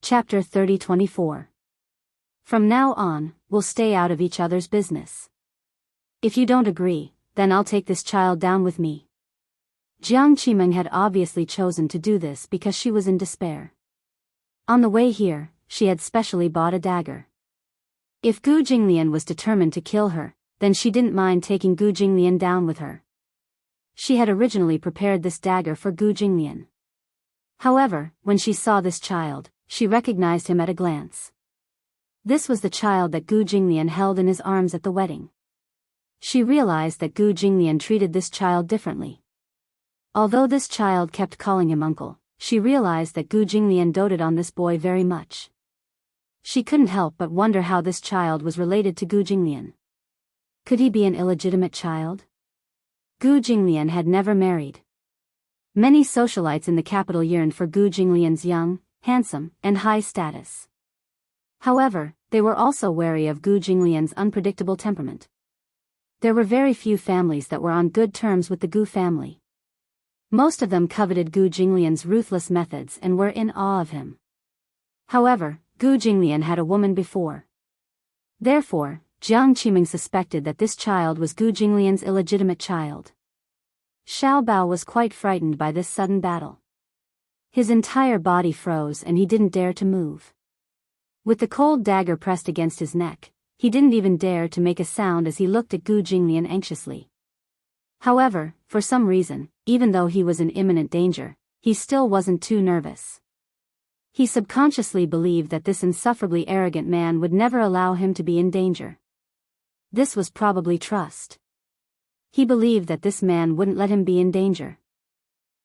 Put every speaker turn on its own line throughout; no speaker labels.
Chapter 30-24. From now on, we'll stay out of each other's business. If you don't agree, then I'll take this child down with me. Jiang Qimeng had obviously chosen to do this because she was in despair. On the way here, she had specially bought a dagger. If Gu Jinglian was determined to kill her, then she didn't mind taking Gu Jinglian down with her. She had originally prepared this dagger for Gu Jinglian. However, when she saw this child, she recognized him at a glance. This was the child that Gu Jinglian held in his arms at the wedding. She realized that Gu Jinglian treated this child differently. Although this child kept calling him uncle, she realized that Gu Jinglian doted on this boy very much. She couldn't help but wonder how this child was related to Gu Jinglian. Could he be an illegitimate child? Gu Jinglian had never married. Many socialites in the capital yearned for Gu Jinglian's young, handsome, and high status. However, they were also wary of Gu Jinglian's unpredictable temperament. There were very few families that were on good terms with the Gu family. Most of them coveted Gu Jinglian's ruthless methods and were in awe of him. However, Gu Jinglian had a woman before. Therefore, Jiang Qimeng suspected that this child was Gu Jinglian's illegitimate child. Xiao Bao was quite frightened by this sudden battle. His entire body froze and he didn't dare to move. With the cold dagger pressed against his neck, he didn't even dare to make a sound as he looked at Gu Jinglian anxiously. However, for some reason, even though he was in imminent danger, he still wasn't too nervous. He subconsciously believed that this insufferably arrogant man would never allow him to be in danger. This was probably trust. He believed that this man wouldn't let him be in danger.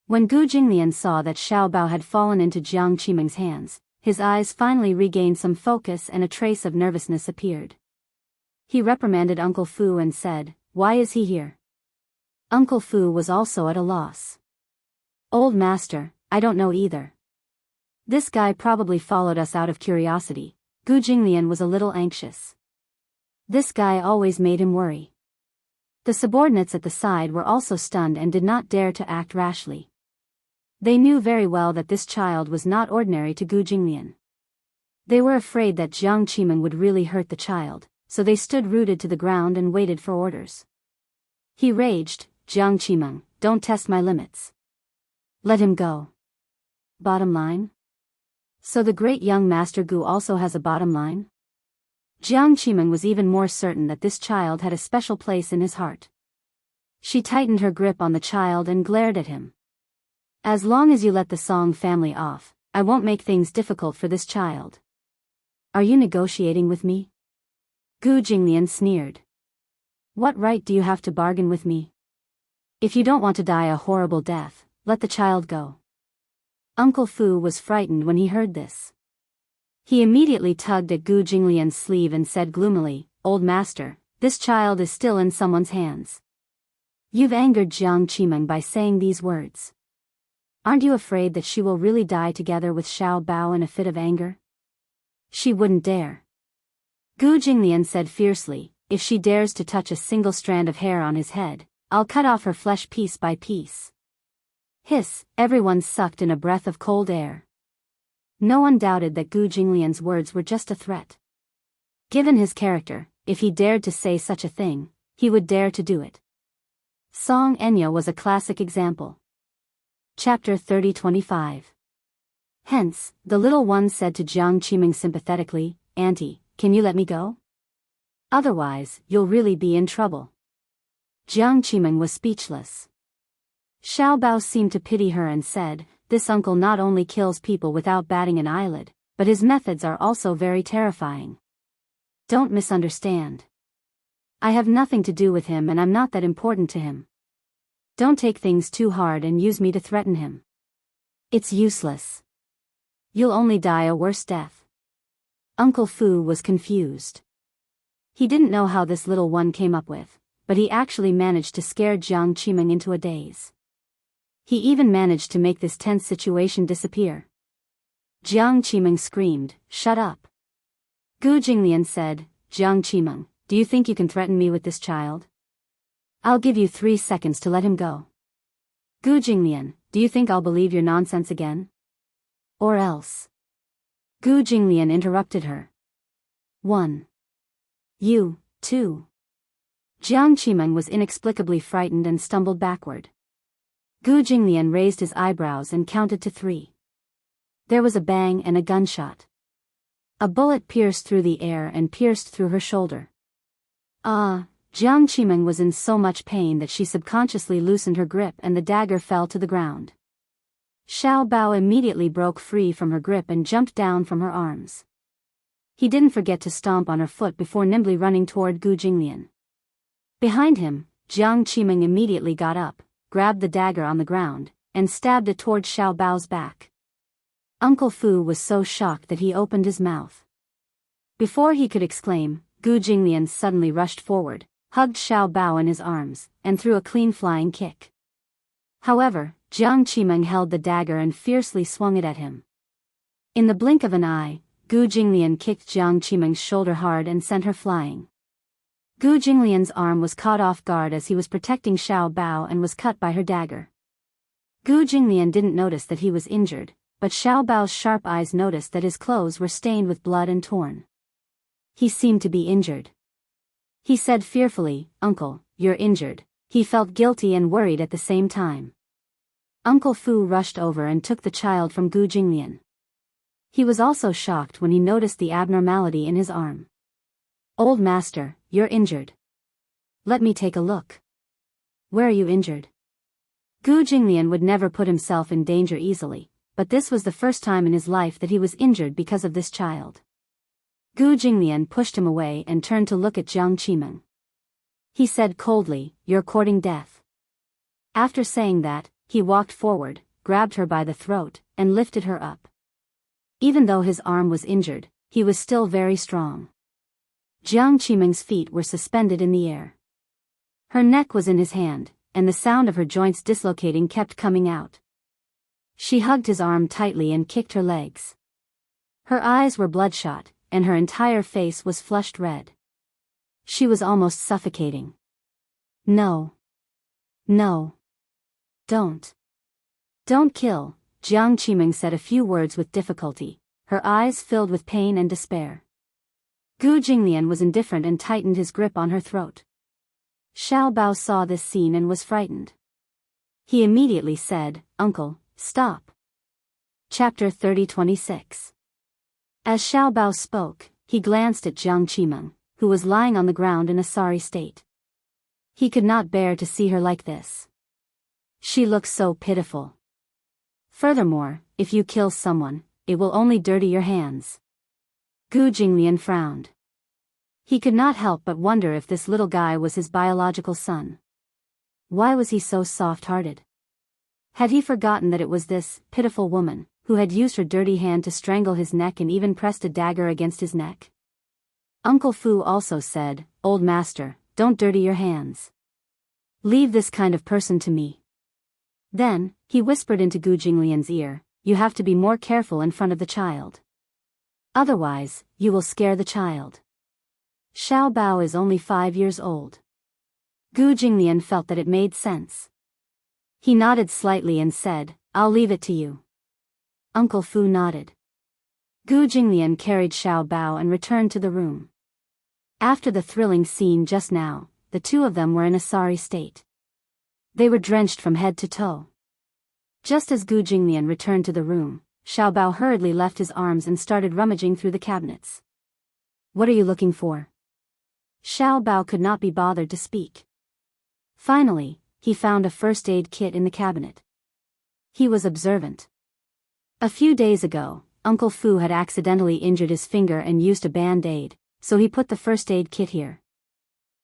When Gu Jinglian saw that Xiao Bao had fallen into Jiang Qimeng's hands, his eyes finally regained some focus and a trace of nervousness appeared. He reprimanded Uncle Fu and said, "Why is he here?" Uncle Fu was also at a loss. "Old master, I don't know either. This guy probably followed us out of curiosity." Gu Jinglian was a little anxious. This guy always made him worry. The subordinates at the side were also stunned and did not dare to act rashly. They knew very well that this child was not ordinary to Gu Jinglian. They were afraid that Jiang Qimeng would really hurt the child, so they stood rooted to the ground and waited for orders. He raged, "Jiang Qimeng, don't test my limits. Let him go." Bottom line? So the great young master Gu also has a bottom line? Jiang Qimeng was even more certain that this child had a special place in his heart. She tightened her grip on the child and glared at him. "As long as you let the Song family off, I won't make things difficult for this child. Are you negotiating with me?" Gu Jinglian sneered. "What right do you have to bargain with me? If you don't want to die a horrible death, let the child go." Uncle Fu was frightened when he heard this. He immediately tugged at Gu Jinglian's sleeve and said gloomily, "Old master, this child is still in someone's hands. You've angered Jiang Qimeng by saying these words. Aren't you afraid that she will really die together with Xiao Bao in a fit of anger?" "She wouldn't dare." Gu Jinglian said fiercely, "If she dares to touch a single strand of hair on his head, I'll cut off her flesh piece by piece." Hiss, everyone sucked in a breath of cold air. No one doubted that Gu Jinglian's words were just a threat. Given his character, if he dared to say such a thing, he would dare to do it. Song Enya was a classic example. Chapter 30-25. Hence, the little one said to Jiang Qimeng sympathetically, "Auntie, can you let me go? Otherwise, you'll really be in trouble." Jiang Qimeng was speechless. Xiao Bao seemed to pity her and said, "This uncle not only kills people without batting an eyelid, but his methods are also very terrifying. Don't misunderstand. I have nothing to do with him and I'm not that important to him. Don't take things too hard and use me to threaten him. It's useless. You'll only die a worse death." Uncle Fu was confused. He didn't know how this little one came up with, but he actually managed to scare Jiang Qimeng into a daze. He even managed to make this tense situation disappear. Jiang Qimeng screamed, "Shut up." Gu Jinglian said, "Jiang Qimeng, do you think you can threaten me with this child? I'll give you 3 seconds to let him go." Gu Jinglian, "Do you think I'll believe your nonsense again? Or else?" Gu Jinglian interrupted her. 1. You, too. Jiang Qimeng was inexplicably frightened and stumbled backward. Gu Jinglian raised his eyebrows and counted to 3. There was a bang and a gunshot. A bullet pierced through the air and pierced through her shoulder. Jiang Qimeng was in so much pain that she subconsciously loosened her grip and the dagger fell to the ground. Xiao Bao immediately broke free from her grip and jumped down from her arms. He didn't forget to stomp on her foot before nimbly running toward Gu Jinglian. Behind him, Jiang Qimeng immediately got up, grabbed the dagger on the ground, and stabbed it toward Xiao Bao's back. Uncle Fu was so shocked that he opened his mouth. Before he could exclaim, Gu Jinglian suddenly rushed forward, hugged Xiao Bao in his arms, and threw a clean flying kick. However, Jiang Qimeng held the dagger and fiercely swung it at him. In the blink of an eye, Gu Jinglian kicked Jiang Qimeng's shoulder hard and sent her flying. Gu Jinglian's arm was caught off guard as he was protecting Xiao Bao and was cut by her dagger. Gu Jinglian didn't notice that he was injured, but Xiao Bao's sharp eyes noticed that his clothes were stained with blood and torn. He seemed to be injured. He said fearfully, "Uncle, you're injured." He felt guilty and worried at the same time. Uncle Fu rushed over and took the child from Gu Jinglian. He was also shocked when he noticed the abnormality in his arm. "Old master, you're injured. Let me take a look." "Where are you injured?" Gu Jinglian would never put himself in danger easily, but this was the first time in his life that he was injured because of this child. Gu Jinglian pushed him away and turned to look at Jiang Qimeng. He said coldly, "You're courting death." After saying that, he walked forward, grabbed her by the throat, and lifted her up. Even though his arm was injured, he was still very strong. Jiang Qimeng's feet were suspended in the air. Her neck was in his hand, and the sound of her joints dislocating kept coming out. She hugged his arm tightly and kicked her legs. Her eyes were bloodshot, and her entire face was flushed red. She was almost suffocating. "No. No. Don't. Don't kill," Jiang Qimeng said a few words with difficulty, her eyes filled with pain and despair. Gu Jinglian was indifferent and tightened his grip on her throat. Xiao Bao saw this scene and was frightened. He immediately said, "Uncle, stop." Chapter 30:26. As Xiao Bao spoke, he glanced at Jiang Qimeng, who was lying on the ground in a sorry state. He could not bear to see her like this. She looked so pitiful. Furthermore, if you kill someone, it will only dirty your hands. Gu Jinglian frowned. He could not help but wonder if this little guy was his biological son. Why was he so soft-hearted? Had he forgotten that it was this pitiful woman who had used her dirty hand to strangle his neck and even pressed a dagger against his neck? Uncle Fu also said, "Old master, don't dirty your hands. Leave this kind of person to me." Then, he whispered into Gu Jinglian's ear, "You have to be more careful in front of the child. Otherwise, you will scare the child. Xiao Bao is only 5 years old." Gu Jinglian felt that it made sense. He nodded slightly and said, "I'll leave it to you." Uncle Fu nodded. Gu Jinglian carried Xiao Bao and returned to the room. After the thrilling scene just now, the two of them were in a sorry state. They were drenched from head to toe. Just as Gu Jinglian returned to the room, Xiao Bao hurriedly left his arms and started rummaging through the cabinets. "What are you looking for?" Xiao Bao could not be bothered to speak. Finally, he found a first aid kit in the cabinet. He was observant. A few days ago, Uncle Fu had accidentally injured his finger and used a band-aid, so he put the first aid kit here.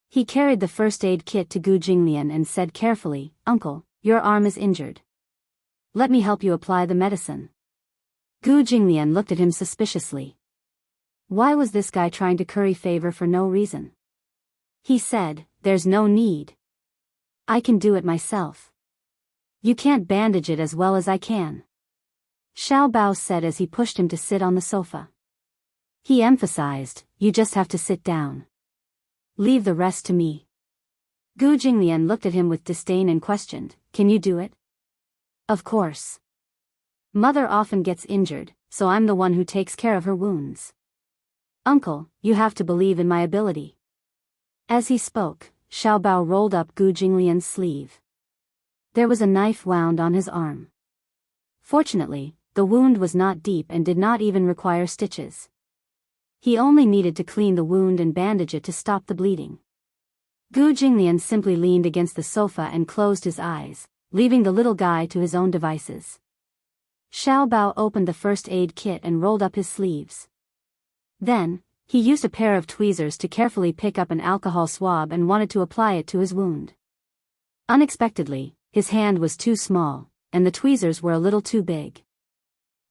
He carried the first aid kit to Gu Jinglian and said carefully, "Uncle, your arm is injured. Let me help you apply the medicine." Gu Jinglian looked at him suspiciously. Why was this guy trying to curry favor for no reason? He said, "There's no need. I can do it myself. You can't bandage it as well as I can." Xiao Bao said as he pushed him to sit on the sofa. He emphasized, "You just have to sit down. Leave the rest to me." Gu Jinglian looked at him with disdain and questioned, "Can you do it?" "Of course. Mother often gets injured, so I'm the one who takes care of her wounds. Uncle, you have to believe in my ability. As he spoke, Xiao Bao rolled up Gu Jinglian's sleeve. There was a knife wound on his arm. Fortunately, the wound was not deep and did not even require stitches. He only needed to clean the wound and bandage it to stop the bleeding. Gu Jinglian simply leaned against the sofa and closed his eyes, leaving the little guy to his own devices. Xiao Bao opened the first aid kit and rolled up his sleeves. Then, he used a pair of tweezers to carefully pick up an alcohol swab and wanted to apply it to his wound. Unexpectedly, his hand was too small, and the tweezers were a little too big.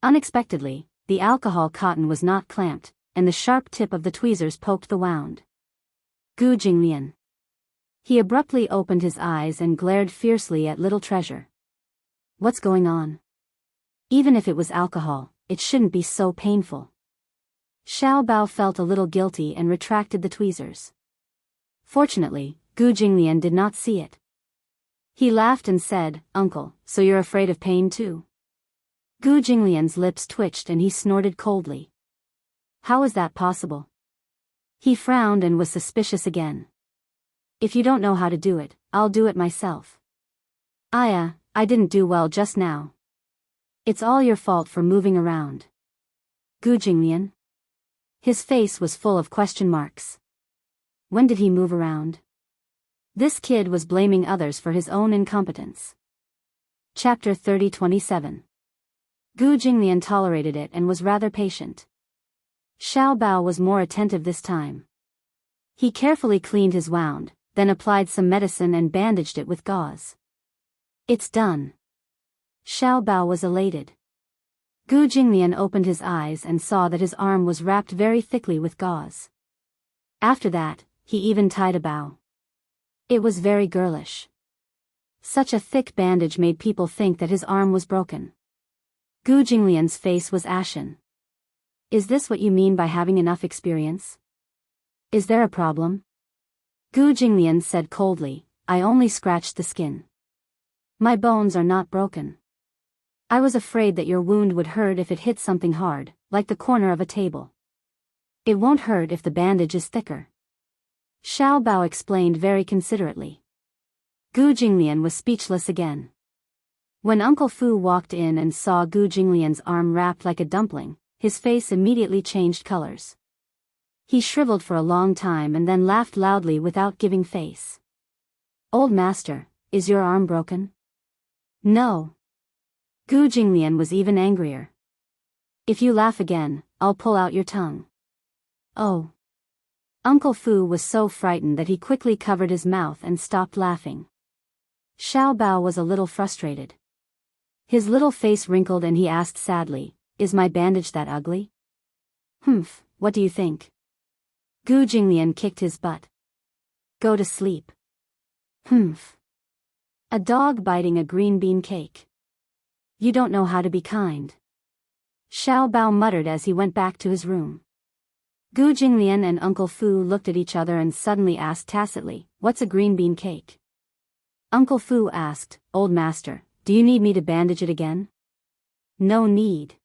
Unexpectedly, the alcohol cotton was not clamped, and the sharp tip of the tweezers poked the wound. Gu Jinglian. He abruptly opened his eyes and glared fiercely at little treasure. What's going on? Even if it was alcohol, it shouldn't be so painful. Xiao Bao felt a little guilty and retracted the tweezers. Fortunately, Gu Jinglian did not see it. He laughed and said, "Uncle, so you're afraid of pain too?" Gu Jinglian's lips twitched and he snorted coldly. How is that possible? He frowned and was suspicious again. If you don't know how to do it, I'll do it myself. I didn't do well just now. It's all your fault for moving around. Gu Jinglian? His face was full of question marks. When did he move around? This kid was blaming others for his own incompetence. Chapter 30:27. Gu Jinglian tolerated it and was rather patient. Xiao Bao was more attentive this time. He carefully cleaned his wound, then applied some medicine and bandaged it with gauze. It's done. Xiao Bao was elated. Gu Jinglian opened his eyes and saw that his arm was wrapped very thickly with gauze. After that, he even tied a bow. It was very girlish. Such a thick bandage made people think that his arm was broken. Gu Jinglian's face was ashen. Is this what you mean by having enough experience? Is there a problem? Gu Jinglian said coldly, I only scratched the skin. My bones are not broken. I was afraid that your wound would hurt if it hit something hard, like the corner of a table. It won't hurt if the bandage is thicker. Xiao Bao explained very considerately. Gu Jinglian was speechless again. When Uncle Fu walked in and saw Gu Jinglian's arm wrapped like a dumpling, his face immediately changed colors. He shriveled for a long time and then laughed loudly without giving face. Old master, is your arm broken? No. Gu Jinglian was even angrier. If you laugh again, I'll pull out your tongue. Oh. Uncle Fu was so frightened that he quickly covered his mouth and stopped laughing. Xiao Bao was a little frustrated. His little face wrinkled and he asked sadly, Is my bandage that ugly? Humph, what do you think? Gu Jinglian kicked his butt. Go to sleep. Humph. A dog biting a green bean cake. You don't know how to be kind. Xiao Bao muttered as he went back to his room. Gu Jinglian and Uncle Fu looked at each other and suddenly asked tacitly, What's a green bean cake? Uncle Fu asked, Old master, do you need me to bandage it again? No need.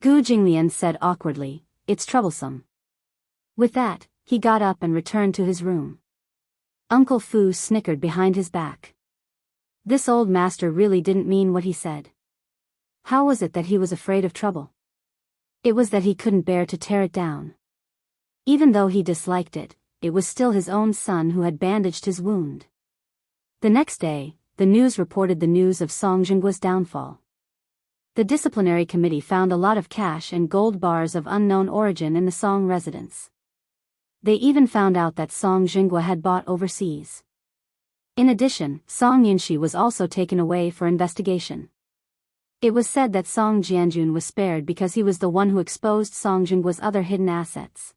Gu Jinglian said awkwardly, It's troublesome. With that, he got up and returned to his room. Uncle Fu snickered behind his back. This old master really didn't mean what he said. How was it that he was afraid of trouble? It was that he couldn't bear to tear it down. Even though he disliked it, it was still his own son who had bandaged his wound. The next day, the news reported the news of Song Jinggua's downfall. The disciplinary committee found a lot of cash and gold bars of unknown origin in the Song residence. They even found out that Song Jingua had bought overseas. In addition, Song Yunxi was also taken away for investigation. It was said that Song Jianjun was spared because he was the one who exposed Song Jinggua's other hidden assets.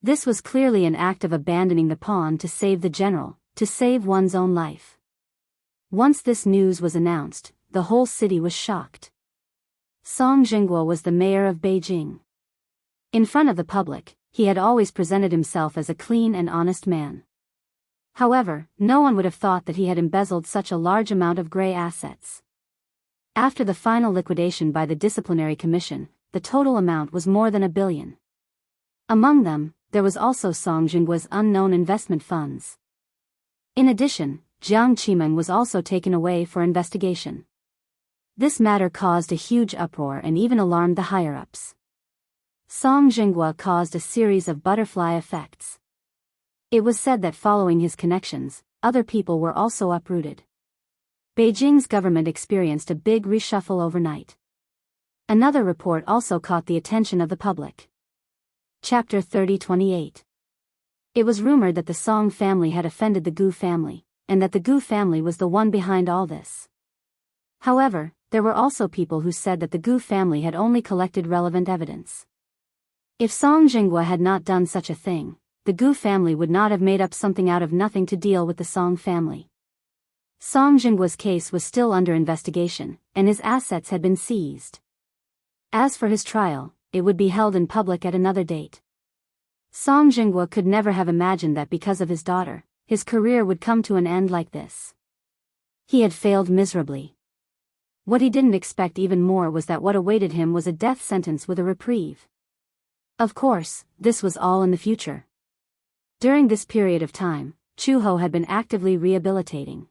This was clearly an act of abandoning the pawn to save the general, to save one's own life. Once this news was announced, the whole city was shocked. Song Jingua was the mayor of Beijing. In front of the public, he had always presented himself as a clean and honest man. However, no one would have thought that he had embezzled such a large amount of gray assets. After the final liquidation by the disciplinary commission, the total amount was more than 1 billion. Among them, there was also Song Jinggua's unknown investment funds. In addition, Jiang Qimeng was also taken away for investigation. This matter caused a huge uproar and even alarmed the higher-ups. Song Jinghua caused a series of butterfly effects. It was said that following his connections, other people were also uprooted. Beijing's government experienced a big reshuffle overnight. Another report also caught the attention of the public. Chapter 30-28. It was rumored that the Song family had offended the Gu family, and that the Gu family was the one behind all this. However, there were also people who said that the Gu family had only collected relevant evidence. If Song Jinghua had not done such a thing, the Gu family would not have made up something out of nothing to deal with the Song family. Song Jinggua's case was still under investigation, and his assets had been seized. As for his trial, it would be held in public at another date. Song Jinghua could never have imagined that because of his daughter, his career would come to an end like this. He had failed miserably. What he didn't expect even more was that what awaited him was a death sentence with a reprieve. Of course, this was all in the future. During this period of time, Chu Ho had been actively rehabilitating.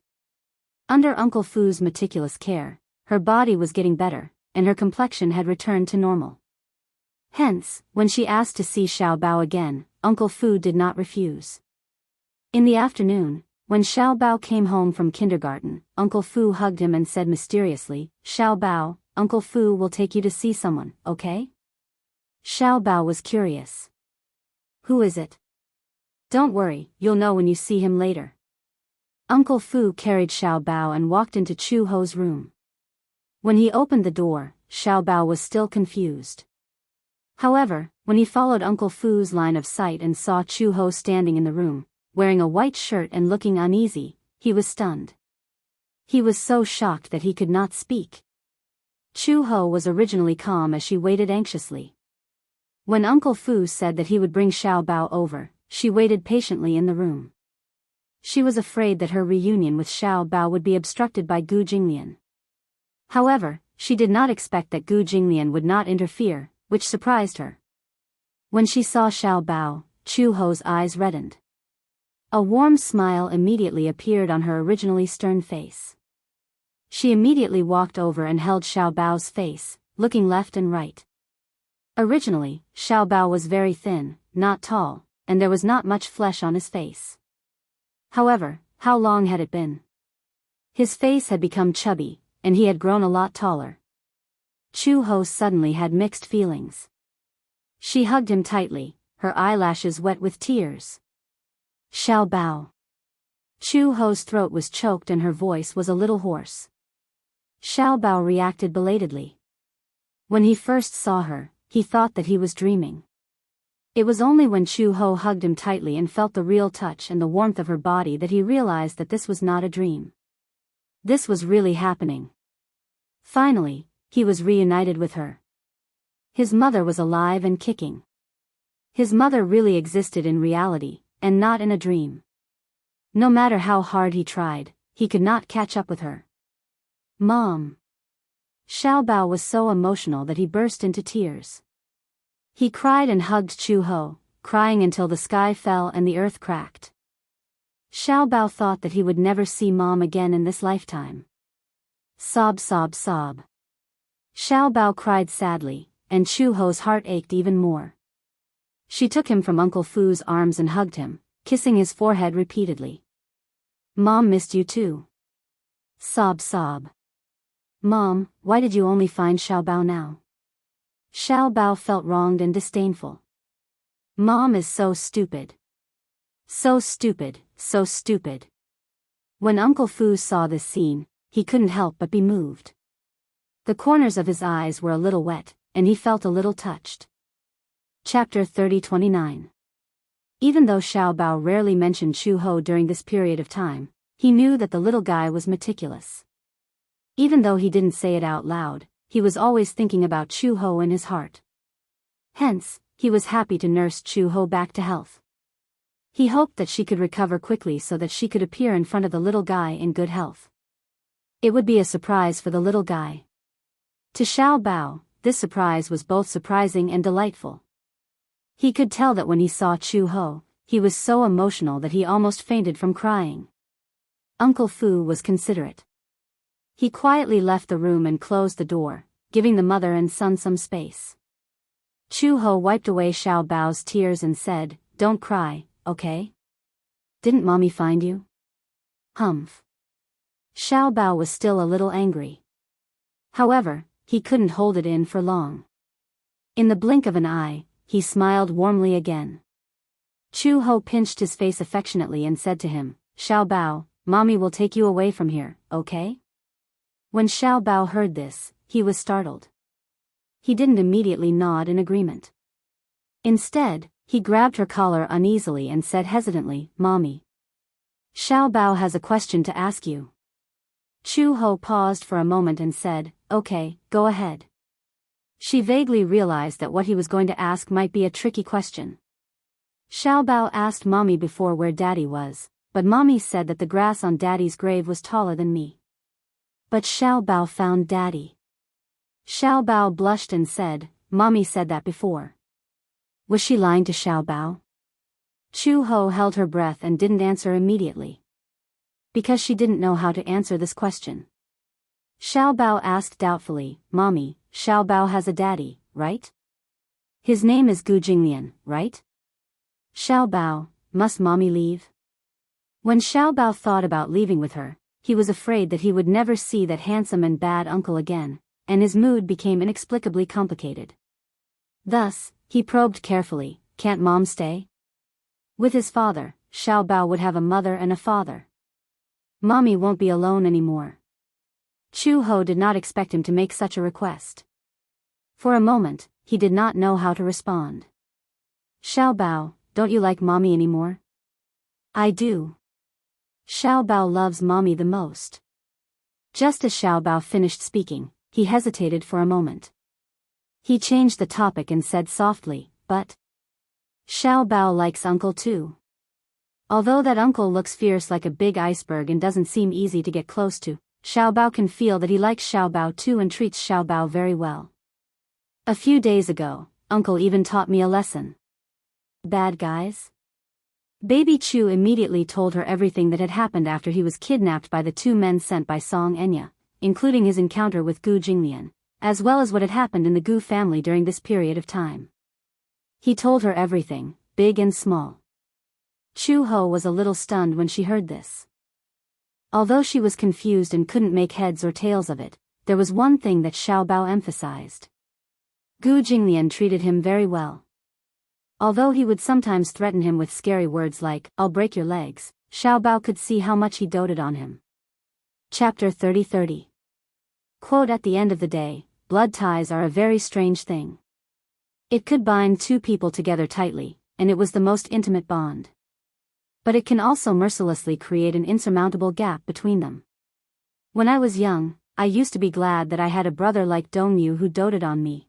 Under Uncle Fu's meticulous care, her body was getting better, and her complexion had returned to normal. Hence, when she asked to see Xiao Bao again, Uncle Fu did not refuse. In the afternoon, when Xiao Bao came home from kindergarten, Uncle Fu hugged him and said mysteriously, "Xiao Bao, Uncle Fu will take you to see someone, okay?" Xiao Bao was curious. "Who is it?" "Don't worry, you'll know when you see him later." Uncle Fu carried Xiao Bao and walked into Chu Ho's room. When he opened the door, Xiao Bao was still confused. However, when he followed Uncle Fu's line of sight and saw Chu Ho standing in the room, wearing a white shirt and looking uneasy, he was stunned. He was so shocked that he could not speak. Chu Ho was originally calm as she waited anxiously. When Uncle Fu said that he would bring Xiao Bao over, she waited patiently in the room. She was afraid that her reunion with Xiao Bao would be obstructed by Gu Jinglian. However, she did not expect that Gu Jinglian would not interfere, which surprised her. When she saw Xiao Bao, Chu Ho's eyes reddened. A warm smile immediately appeared on her originally stern face. She immediately walked over and held Xiao Bao's face, looking left and right. Originally, Xiao Bao was very thin, not tall, and there was not much flesh on his face. However, how long had it been? His face had become chubby, and he had grown a lot taller. Chu Ho suddenly had mixed feelings. She hugged him tightly, her eyelashes wet with tears. "Xiao Bao." Chu Ho's throat was choked and her voice was a little hoarse. Xiao Bao reacted belatedly. When he first saw her, he thought that he was dreaming. It was only when Chu Ho hugged him tightly and felt the real touch and the warmth of her body that he realized that this was not a dream. This was really happening. Finally, he was reunited with her. His mother was alive and kicking. His mother really existed in reality, and not in a dream. No matter how hard he tried, he could not catch up with her. "Mom." Xiao Bao was so emotional that he burst into tears. He cried and hugged Chu Ho, crying until the sky fell and the earth cracked. Xiao Bao thought that he would never see Mom again in this lifetime. Sob, sob, sob. Xiao Bao cried sadly, and Chu Ho's heart ached even more. She took him from Uncle Fu's arms and hugged him, kissing his forehead repeatedly. "Mom missed you too." Sob, sob. "Mom, why did you only find Xiao Bao now?" Xiao Bao felt wronged and disdainful. "Mom is so stupid. So stupid, so stupid." When Uncle Fu saw this scene, he couldn't help but be moved. The corners of his eyes were a little wet, and he felt a little touched. Chapter 30-29. Even though Xiao Bao rarely mentioned Chu Ho during this period of time, he knew that the little guy was meticulous. Even though he didn't say it out loud, he was always thinking about Chu Ho in his heart. Hence, he was happy to nurse Chu Ho back to health. He hoped that she could recover quickly so that she could appear in front of the little guy in good health. It would be a surprise for the little guy. To Xiao Bao, this surprise was both surprising and delightful. He could tell that when he saw Chu Ho, he was so emotional that he almost fainted from crying. Uncle Fu was considerate. He quietly left the room and closed the door, giving the mother and son some space. Chu Ho wiped away Xiao Bao's tears and said, "Don't cry, okay? Didn't mommy find you?" Humph. Xiao Bao was still a little angry. However, he couldn't hold it in for long. In the blink of an eye, he smiled warmly again. Chu Ho pinched his face affectionately and said to him, "Xiao Bao, mommy will take you away from here, okay?" When Xiao Bao heard this, he was startled. He didn't immediately nod in agreement. Instead, he grabbed her collar uneasily and said hesitantly, "Mommy, Xiao Bao has a question to ask you." Chu Ho paused for a moment and said, "Okay, go ahead." She vaguely realized that what he was going to ask might be a tricky question. Xiao Bao asked Mommy before where Daddy was, but Mommy said that the grass on Daddy's grave was taller than me. But Xiao Bao found Daddy. Xiao Bao blushed and said, "Mommy said that before." Was she lying to Xiao Bao? Chu Ho held her breath and didn't answer immediately. Because she didn't know how to answer this question. Xiao Bao asked doubtfully, "Mommy, Xiao Bao has a daddy, right? His name is Gu Jinglian, right?" Xiao Bao, must Mommy leave? When Xiao Bao thought about leaving with her, he was afraid that he would never see that handsome and bad uncle again, and his mood became inexplicably complicated. Thus, he probed carefully, "Can't Mom stay?" With his father, Xiao Bao would have a mother and a father. Mommy won't be alone anymore. Chu Ho did not expect him to make such a request. For a moment, he did not know how to respond. "Xiao Bao, don't you like Mommy anymore?" "I do." Xiao Bao loves Mommy the most. Just as Xiao Bao finished speaking, he hesitated for a moment. He changed the topic and said softly, "But Xiao Bao likes Uncle too. Although that uncle looks fierce like a big iceberg and doesn't seem easy to get close to, Xiao Bao can feel that he likes Xiao Bao too and treats Xiao Bao very well. A few days ago, Uncle even taught me a lesson." Bad guys? Baby Chu immediately told her everything that had happened after he was kidnapped by the two men sent by Song Enya, including his encounter with Gu Jinglian, as well as what had happened in the Gu family during this period of time. He told her everything, big and small. Chu Ho was a little stunned when she heard this. Although she was confused and couldn't make heads or tails of it, there was one thing that Xiao Bao emphasized. Gu Jinglian treated him very well. Although he would sometimes threaten him with scary words like, "I'll break your legs," Xiao Bao could see how much he doted on him. Chapter 30:30. Quote, "At the end of the day, blood ties are a very strange thing. It could bind two people together tightly, and it was the most intimate bond. But it can also mercilessly create an insurmountable gap between them. When I was young, I used to be glad that I had a brother like Dongyu who doted on me.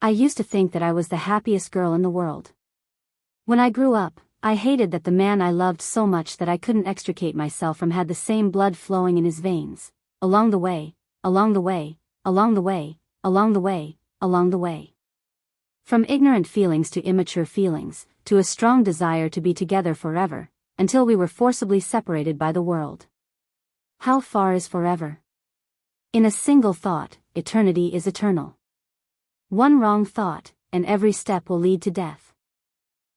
I used to think that I was the happiest girl in the world. When I grew up, I hated that the man I loved so much that I couldn't extricate myself from had the same blood flowing in his veins, along the way, along the way, along the way, along the way, along the way. From ignorant feelings to immature feelings, to a strong desire to be together forever, until we were forcibly separated by the world. How far is forever? In a single thought, eternity is eternal. One wrong thought, and every step will lead to death.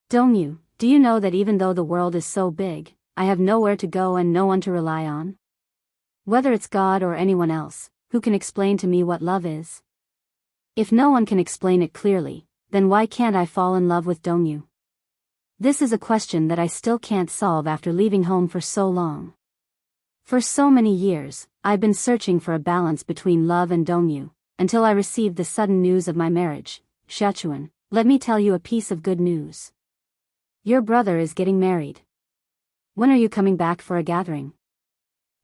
Dongyu, do you know that even though the world is so big, I have nowhere to go and no one to rely on? Whether it's God or anyone else, who can explain to me what love is? If no one can explain it clearly, then why can't I fall in love with Dongyu? This is a question that I still can't solve after leaving home for so long. For so many years, I've been searching for a balance between love and Dongyu, until I received the sudden news of my marriage. Xiachuan, let me tell you a piece of good news. Your brother is getting married. When are you coming back for a gathering?"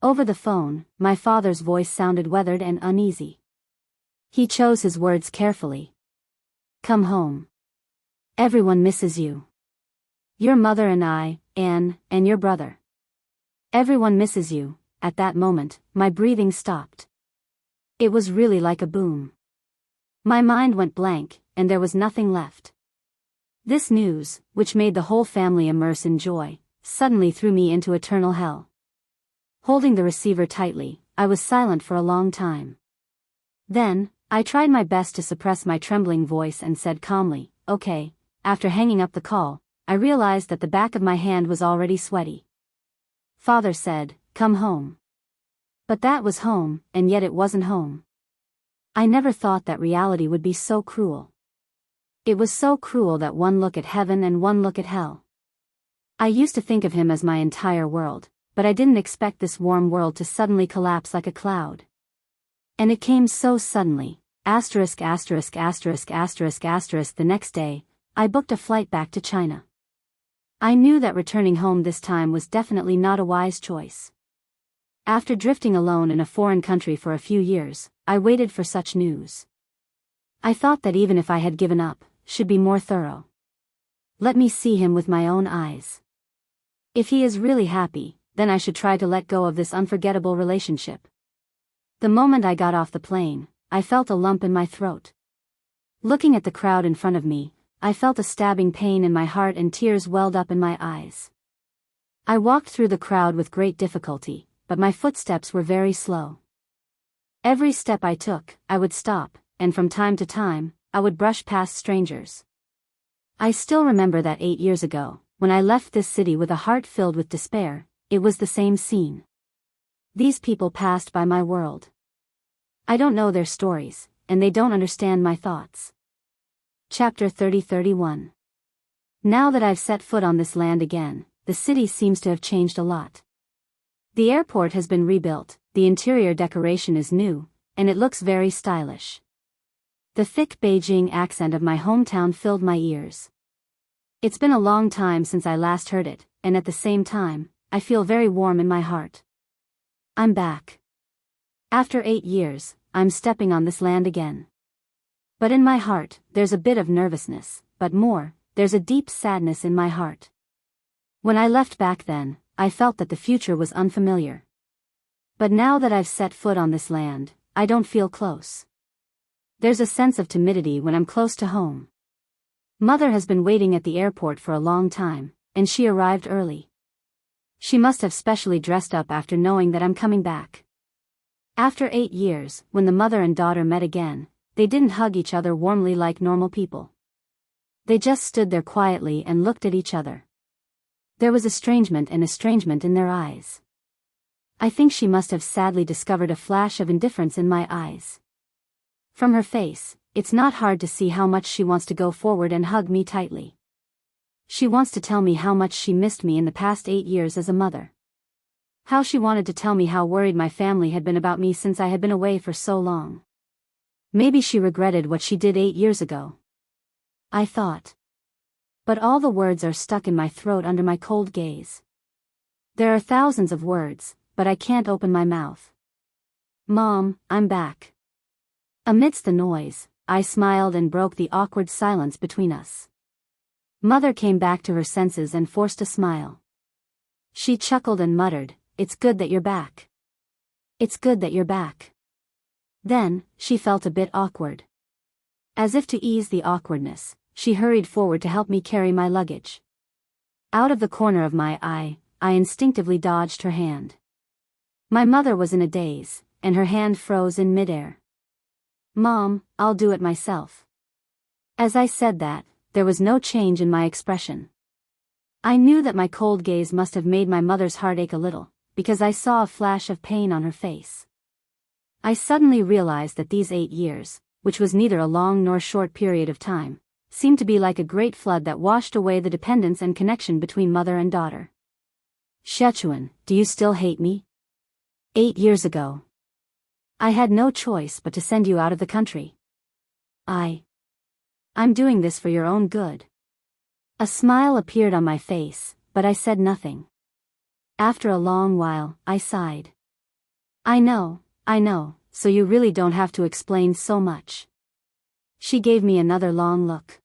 Over the phone, my father's voice sounded weathered and uneasy. He chose his words carefully. "Come home. Everyone misses you. Your mother and I, Anne, and your brother. Everyone misses you." At that moment, my breathing stopped. It was really like a boom. My mind went blank, and there was nothing left. This news, which made the whole family immerse in joy, suddenly threw me into eternal hell. Holding the receiver tightly, I was silent for a long time. Then, I tried my best to suppress my trembling voice and said calmly, "Okay." After hanging up the call, I realized that the back of my hand was already sweaty. Father said, "Come home." But that was home, and yet it wasn't home. I never thought that reality would be so cruel. It was so cruel that one look at heaven and one look at hell. I used to think of him as my entire world, but I didn't expect this warm world to suddenly collapse like a cloud. And it came so suddenly. The next day, I booked a flight back to China. I knew that returning home this time was definitely not a wise choice. After drifting alone in a foreign country for a few years, I waited for such news. I thought that even if I had given up, should be more thorough. Let me see him with my own eyes. If he is really happy, then I should try to let go of this unforgettable relationship. The moment I got off the plane, I felt a lump in my throat. Looking at the crowd in front of me, I felt a stabbing pain in my heart and tears welled up in my eyes. I walked through the crowd with great difficulty, but my footsteps were very slow. Every step I took, I would stop, and from time to time, I would brush past strangers. I still remember that 8 years ago, when I left this city with a heart filled with despair, it was the same scene. These people passed by my world. I don't know their stories, and they don't understand my thoughts. Chapter 30-31. Now that I've set foot on this land again, the city seems to have changed a lot. The airport has been rebuilt, the interior decoration is new, and it looks very stylish. The thick Beijing accent of my hometown filled my ears. It's been a long time since I last heard it, and at the same time, I feel very warm in my heart. I'm back. After 8 years, I'm stepping on this land again. But in my heart, there's a bit of nervousness, but more, there's a deep sadness in my heart. When I left back then, I felt that the future was unfamiliar. But now that I've set foot on this land, I don't feel close. There's a sense of timidity when I'm close to home. Mother has been waiting at the airport for a long time, and she arrived early. She must have specially dressed up after knowing that I'm coming back. After 8 years, when the mother and daughter met again, they didn't hug each other warmly like normal people. They just stood there quietly and looked at each other. There was estrangement in their eyes. I think she must have sadly discovered a flash of indifference in my eyes. From her face, it's not hard to see how much she wants to go forward and hug me tightly. She wants to tell me how much she missed me in the past 8 years as a mother. How she wanted to tell me how worried my family had been about me since I had been away for so long. Maybe she regretted what she did 8 years ago. I thought. But all the words are stuck in my throat under my cold gaze. There are thousands of words, but I can't open my mouth. Mom, I'm back. Amidst the noise, I smiled and broke the awkward silence between us. Mother came back to her senses and forced a smile. She chuckled and muttered, "It's good that you're back. It's good that you're back." Then, she felt a bit awkward. As if to ease the awkwardness, she hurried forward to help me carry my luggage. Out of the corner of my eye, I instinctively dodged her hand. My mother was in a daze, and her hand froze in midair. "Mom, I'll do it myself." As I said that, there was no change in my expression. I knew that my cold gaze must have made my mother's heart ache a little, because I saw a flash of pain on her face. I suddenly realized that these 8 years, which was neither a long nor short period of time, seemed to be like a great flood that washed away the dependence and connection between mother and daughter. "Sichuan, do you still hate me? 8 years ago. I had no choice but to send you out of the country. I'm doing this for your own good." A smile appeared on my face, but I said nothing. After a long while, I sighed. I know, so you really don't have to explain so much." She gave me another long look.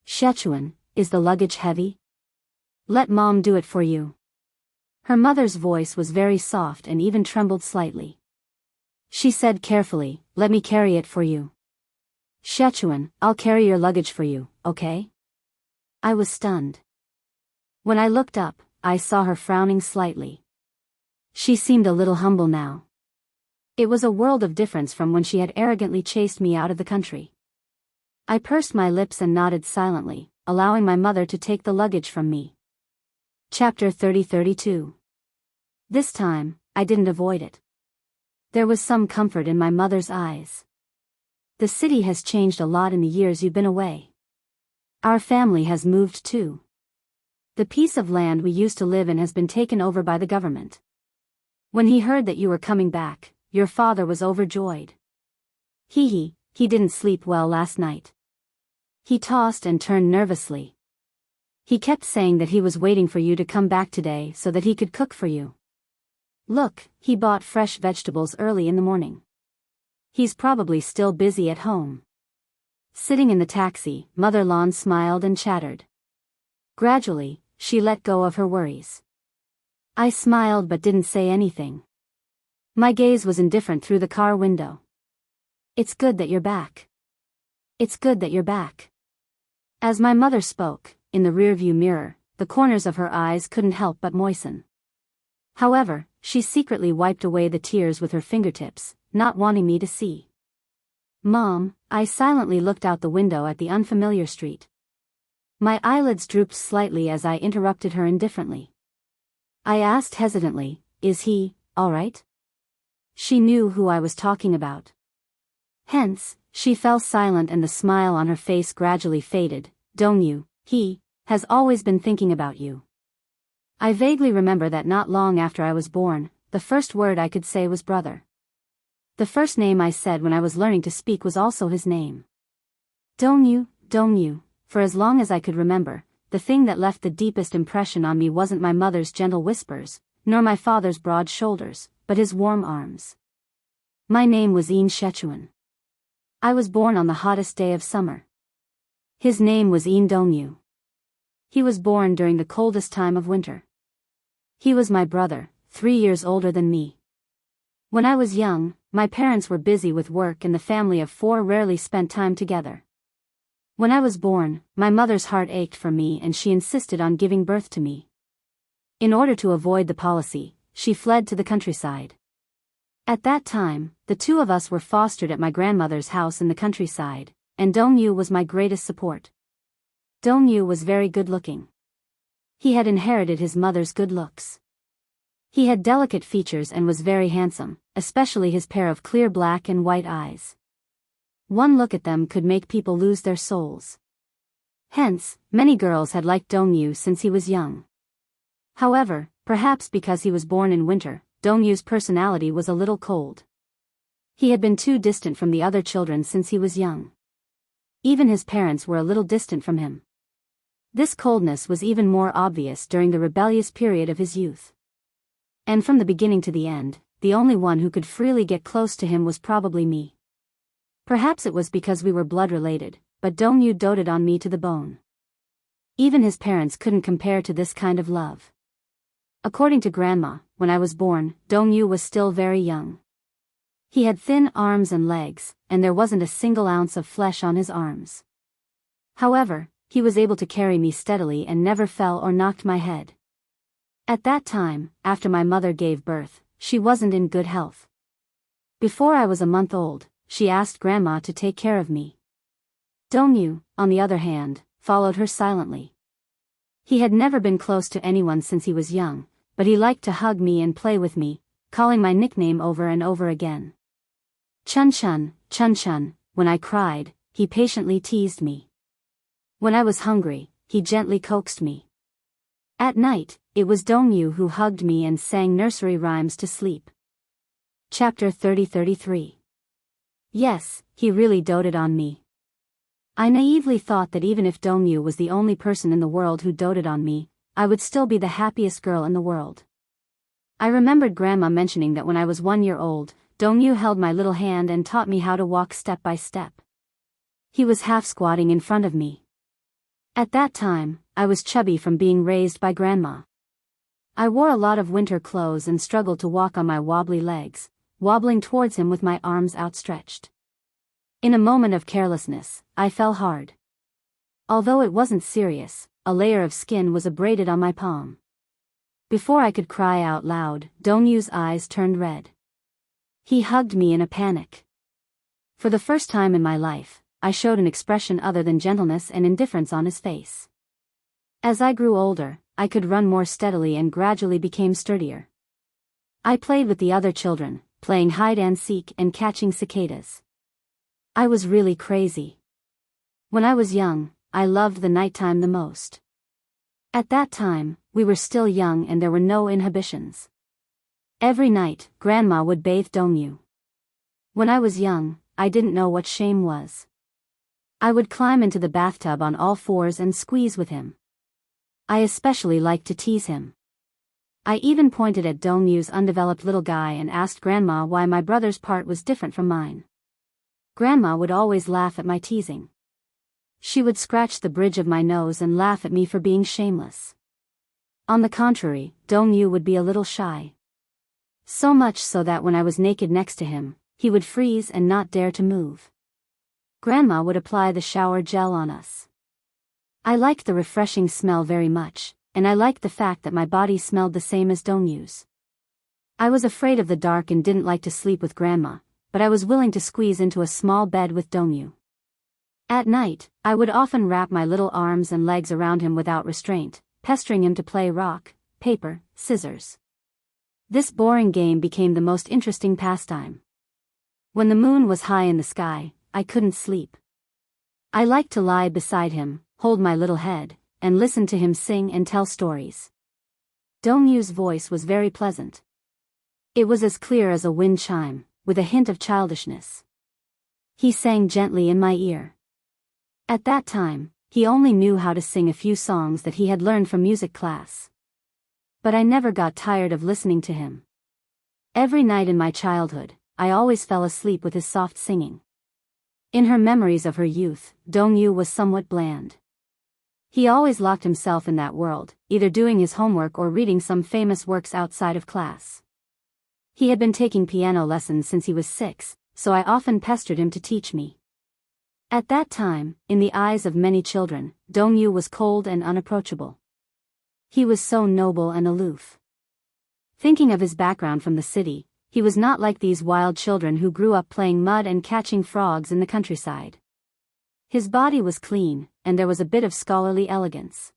"Sichuan, is the luggage heavy? Let Mom do it for you." Her mother's voice was very soft and even trembled slightly. She said carefully, let me carry it for you. Sichuan, I'll carry your luggage for you, okay? I was stunned. When I looked up, I saw her frowning slightly. She seemed a little humble now. It was a world of difference from when she had arrogantly chased me out of the country. I pursed my lips and nodded silently, allowing my mother to take the luggage from me. Chapter 30-32. This time, I didn't avoid it. There was some comfort in my mother's eyes. The city has changed a lot in the years you've been away. Our family has moved too. The piece of land we used to live in has been taken over by the government. When he heard that you were coming back, your father was overjoyed. He didn't sleep well last night. He tossed and turned nervously. He kept saying that he was waiting for you to come back today so that he could cook for you. Look, he bought fresh vegetables early in the morning. He's probably still busy at home. Sitting in the taxi, Mother Lan smiled and chattered. Gradually, she let go of her worries. I smiled but didn't say anything. My gaze was indifferent through the car window. It's good that you're back. It's good that you're back. As my mother spoke, in the rearview mirror, the corners of her eyes couldn't help but moisten. However, she secretly wiped away the tears with her fingertips, not wanting me to see. Mom, I silently looked out the window at the unfamiliar street. My eyelids drooped slightly as I interrupted her indifferently. I asked hesitantly, is he, all right? She knew who I was talking about. Hence, she fell silent and the smile on her face gradually faded. Dongyu, he has always been thinking about you. I vaguely remember that not long after I was born, the first word I could say was brother. The first name I said when I was learning to speak was also his name. Dongyu, for as long as I could remember, the thing that left the deepest impression on me wasn't my mother's gentle whispers, nor my father's broad shoulders, but his warm arms. My name was Sichuan. I was born on the hottest day of summer. His name was Dongyu. He was born during the coldest time of winter. He was my brother, 3 years older than me. When I was young, my parents were busy with work and the family of 4 rarely spent time together. When I was born, my mother's heart ached for me and she insisted on giving birth to me. In order to avoid the policy, she fled to the countryside. At that time, the 2 of us were fostered at my grandmother's house in the countryside, and Dongyu was my greatest support. Dongyu was very good-looking. He had inherited his mother's good looks. He had delicate features and was very handsome, especially his pair of clear black and white eyes. One look at them could make people lose their souls. Hence, many girls had liked Dongyu since he was young. However, perhaps because he was born in winter, Dongyu's personality was a little cold. He had been too distant from the other children since he was young. Even his parents were a little distant from him. This coldness was even more obvious during the rebellious period of his youth. And from the beginning to the end, the only one who could freely get close to him was probably me. Perhaps it was because we were blood-related, but Dongyu doted on me to the bone. Even his parents couldn't compare to this kind of love. According to Grandma, when I was born, Dongyu was still very young. He had thin arms and legs, and there wasn't a single ounce of flesh on his arms. However, he was able to carry me steadily and never fell or knocked my head. At that time, after my mother gave birth, she wasn't in good health. Before I was a month old, she asked Grandma to take care of me. Dongyu, on the other hand, followed her silently. He had never been close to anyone since he was young, but he liked to hug me and play with me, calling my nickname over and over again. Chun-chun, when I cried, he patiently teased me. When I was hungry, he gently coaxed me. At night, it was Dongyu who hugged me and sang nursery rhymes to sleep. Chapter 30-33. Yes, he really doted on me. I naively thought that even if Dongyu was the only person in the world who doted on me, I would still be the happiest girl in the world. I remembered Grandma mentioning that when I was 1 year old, Dongyu held my little hand and taught me how to walk step by step. He was half squatting in front of me. At that time, I was chubby from being raised by Grandma. I wore a lot of winter clothes and struggled to walk on my wobbly legs, wobbling towards him with my arms outstretched. In a moment of carelessness, I fell hard. Although it wasn't serious, a layer of skin was abraded on my palm. Before I could cry out loud, Dongyu's eyes turned red. He hugged me in a panic. For the first time in my life, I showed an expression other than gentleness and indifference on his face. As I grew older, I could run more steadily and gradually became sturdier. I played with the other children, playing hide and seek and catching cicadas. I was really crazy. When I was young, I loved the nighttime the most. At that time, we were still young and there were no inhibitions. Every night, Grandma would bathe Dongyu. When I was young, I didn't know what shame was. I would climb into the bathtub on all fours and squeeze with him. I especially liked to tease him. I even pointed at Dongyu's undeveloped little guy and asked Grandma why my brother's part was different from mine. Grandma would always laugh at my teasing. She would scratch the bridge of my nose and laugh at me for being shameless. On the contrary, Dongyu would be a little shy. So much so that when I was naked next to him, he would freeze and not dare to move. Grandma would apply the shower gel on us. I liked the refreshing smell very much, and I liked the fact that my body smelled the same as Dongyu's. I was afraid of the dark and didn't like to sleep with Grandma, but I was willing to squeeze into a small bed with Dongyu. At night, I would often wrap my little arms and legs around him without restraint, pestering him to play rock, paper, scissors. This boring game became the most interesting pastime. When the moon was high in the sky, I couldn't sleep. I liked to lie beside him, hold my little head, and listen to him sing and tell stories. Dongyu's voice was very pleasant. It was as clear as a wind chime, with a hint of childishness. He sang gently in my ear. At that time, he only knew how to sing a few songs that he had learned from music class. But I never got tired of listening to him. Every night in my childhood, I always fell asleep with his soft singing. In her memories of her youth, Dongyu was somewhat bland. He always locked himself in that world, either doing his homework or reading some famous works outside of class. He had been taking piano lessons since he was 6, so I often pestered him to teach me. At that time, in the eyes of many children, Dongyu was cold and unapproachable. He was so noble and aloof. Thinking of his background from the city, he was not like these wild children who grew up playing mud and catching frogs in the countryside. His body was clean, and there was a bit of scholarly elegance.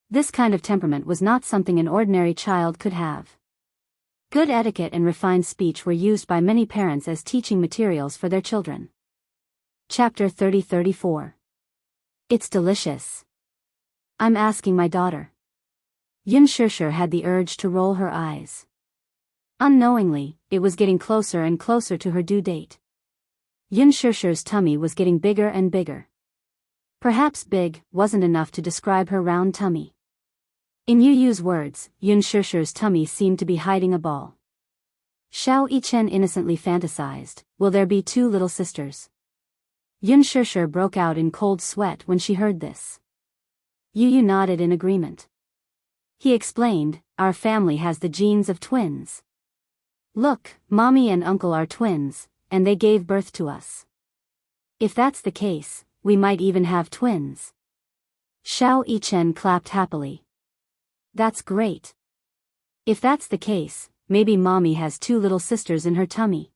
This kind of temperament was not something an ordinary child could have. Good etiquette and refined speech were used by many parents as teaching materials for their children. Chapter 30-34. It's delicious. I'm asking my daughter. Xianxia had the urge to roll her eyes. Unknowingly, it was getting closer and closer to her due date. Xianxia's tummy was getting bigger and bigger. Perhaps big wasn't enough to describe her round tummy. In Yu's words, Xianxia's tummy seemed to be hiding a ball. Xiao Yichen innocently fantasized, will there be 2 little sisters? Xianxia broke out in cold sweat when she heard this. Yu nodded in agreement. He explained, our family has the genes of twins. Look, Mommy and Uncle are twins, and they gave birth to us. If that's the case, we might even have twins. Xiao Yichen clapped happily. That's great. If that's the case, maybe Mommy has 2 little sisters in her tummy.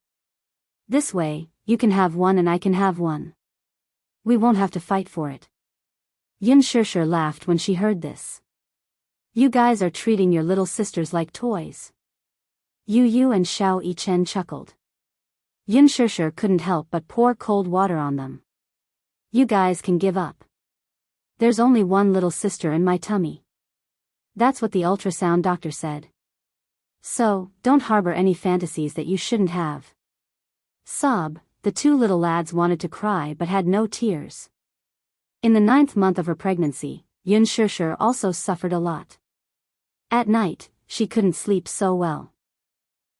This way, you can have one and I can have one. We won't have to fight for it. Xianxia laughed when she heard this. You guys are treating your little sisters like toys. Yu and Xiao Yichen chuckled. Xianxia couldn't help but pour cold water on them. You guys can give up. There's only one little sister in my tummy. That's what the ultrasound doctor said. So, don't harbor any fantasies that you shouldn't have. Sob, the 2 little lads wanted to cry but had no tears. In the 9th month of her pregnancy, Xianxia also suffered a lot. At night, she couldn't sleep so well.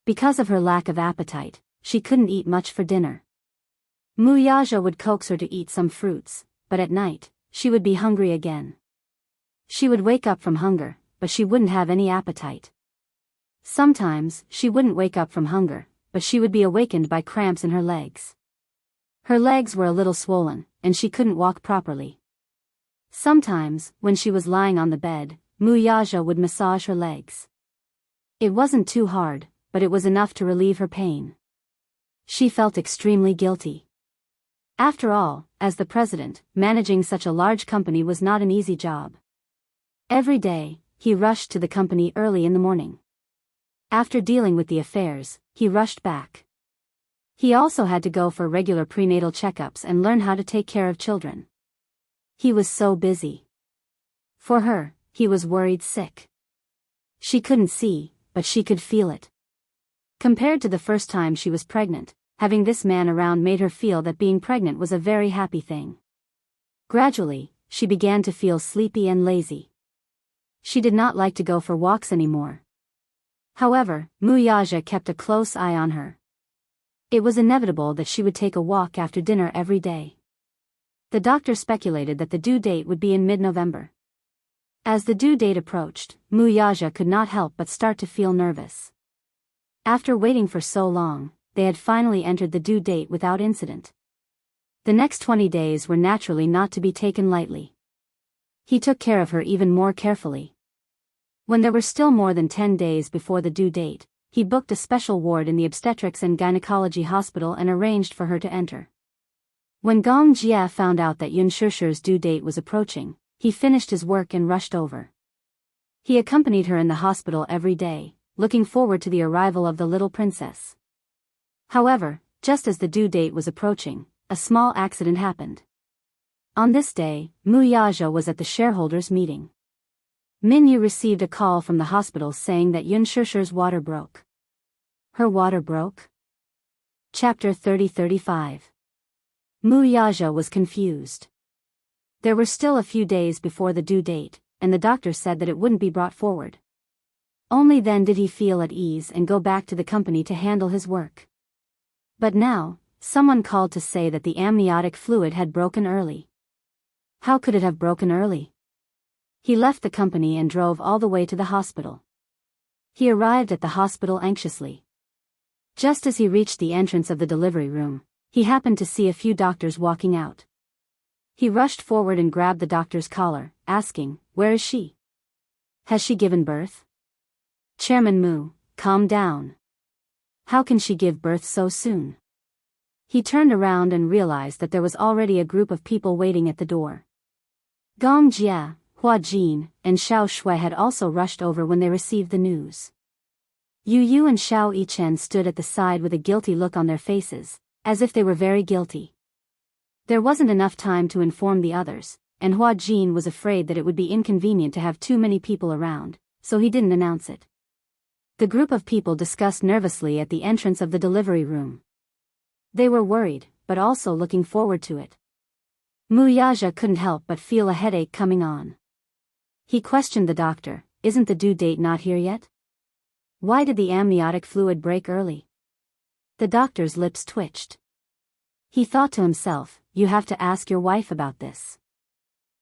Because of her lack of appetite, she couldn't eat much for dinner. Muyaja would coax her to eat some fruits, but at night, she would be hungry again. She would wake up from hunger, but she wouldn't have any appetite. Sometimes, she wouldn't wake up from hunger, but she would be awakened by cramps in her legs. Her legs were a little swollen, and she couldn't walk properly. Sometimes, when she was lying on the bed, Wuxia would massage her legs. It wasn't too hard, but it was enough to relieve her pain. She felt extremely guilty. After all, as the president, managing such a large company was not an easy job. Every day, he rushed to the company early in the morning. After dealing with the affairs, he rushed back. He also had to go for regular prenatal checkups and learn how to take care of children. He was so busy. For her, he was worried sick. She couldn't see, but she could feel it. Compared to the first time she was pregnant, having this man around made her feel that being pregnant was a very happy thing. Gradually, she began to feel sleepy and lazy. She did not like to go for walks anymore. However, Wuxia kept a close eye on her. It was inevitable that she would take a walk after dinner every day. The doctor speculated that the due date would be in mid-November. As the due date approached, Wuxia could not help but start to feel nervous. After waiting for so long, they had finally entered the due date without incident. The next 20 days were naturally not to be taken lightly. He took care of her even more carefully. When there were still more than 10 days before the due date, he booked a special ward in the obstetrics and gynecology hospital and arranged for her to enter. When Gong Jia found out that Yun Shusher's due date was approaching, he finished his work and rushed over. He accompanied her in the hospital every day, looking forward to the arrival of the little princess. However, just as the due date was approaching, a small accident happened. On this day, Wuxia was at the shareholders' meeting. Minyu received a call from the hospital saying that Yun Shusher's water broke. Her water broke? Chapter 30-35. Wuxia was confused. There were still a few days before the due date, and the doctor said that it wouldn't be brought forward. Only then did he feel at ease and go back to the company to handle his work. But now, someone called to say that the amniotic fluid had broken early. How could it have broken early? He left the company and drove all the way to the hospital. He arrived at the hospital anxiously. Just as he reached the entrance of the delivery room, he happened to see a few doctors walking out. He rushed forward and grabbed the doctor's collar, asking, "Where is she? Has she given birth?" "Chairman Mu, calm down. How can she give birth so soon?" He turned around and realized that there was already a group of people waiting at the door. Gong Jia, Hua Jin, and Xiao Shui had also rushed over when they received the news. Yu Yu and Xiao Yichen stood at the side with a guilty look on their faces, as if they were very guilty. There wasn't enough time to inform the others, and Hua Jin was afraid that it would be inconvenient to have too many people around, so he didn't announce it. The group of people discussed nervously at the entrance of the delivery room. They were worried, but also looking forward to it. Wuxia couldn't help but feel a headache coming on. He questioned the doctor, "Isn't the due date not here yet? Why did the amniotic fluid break early?" The doctor's lips twitched. He thought to himself, "You have to ask your wife about this."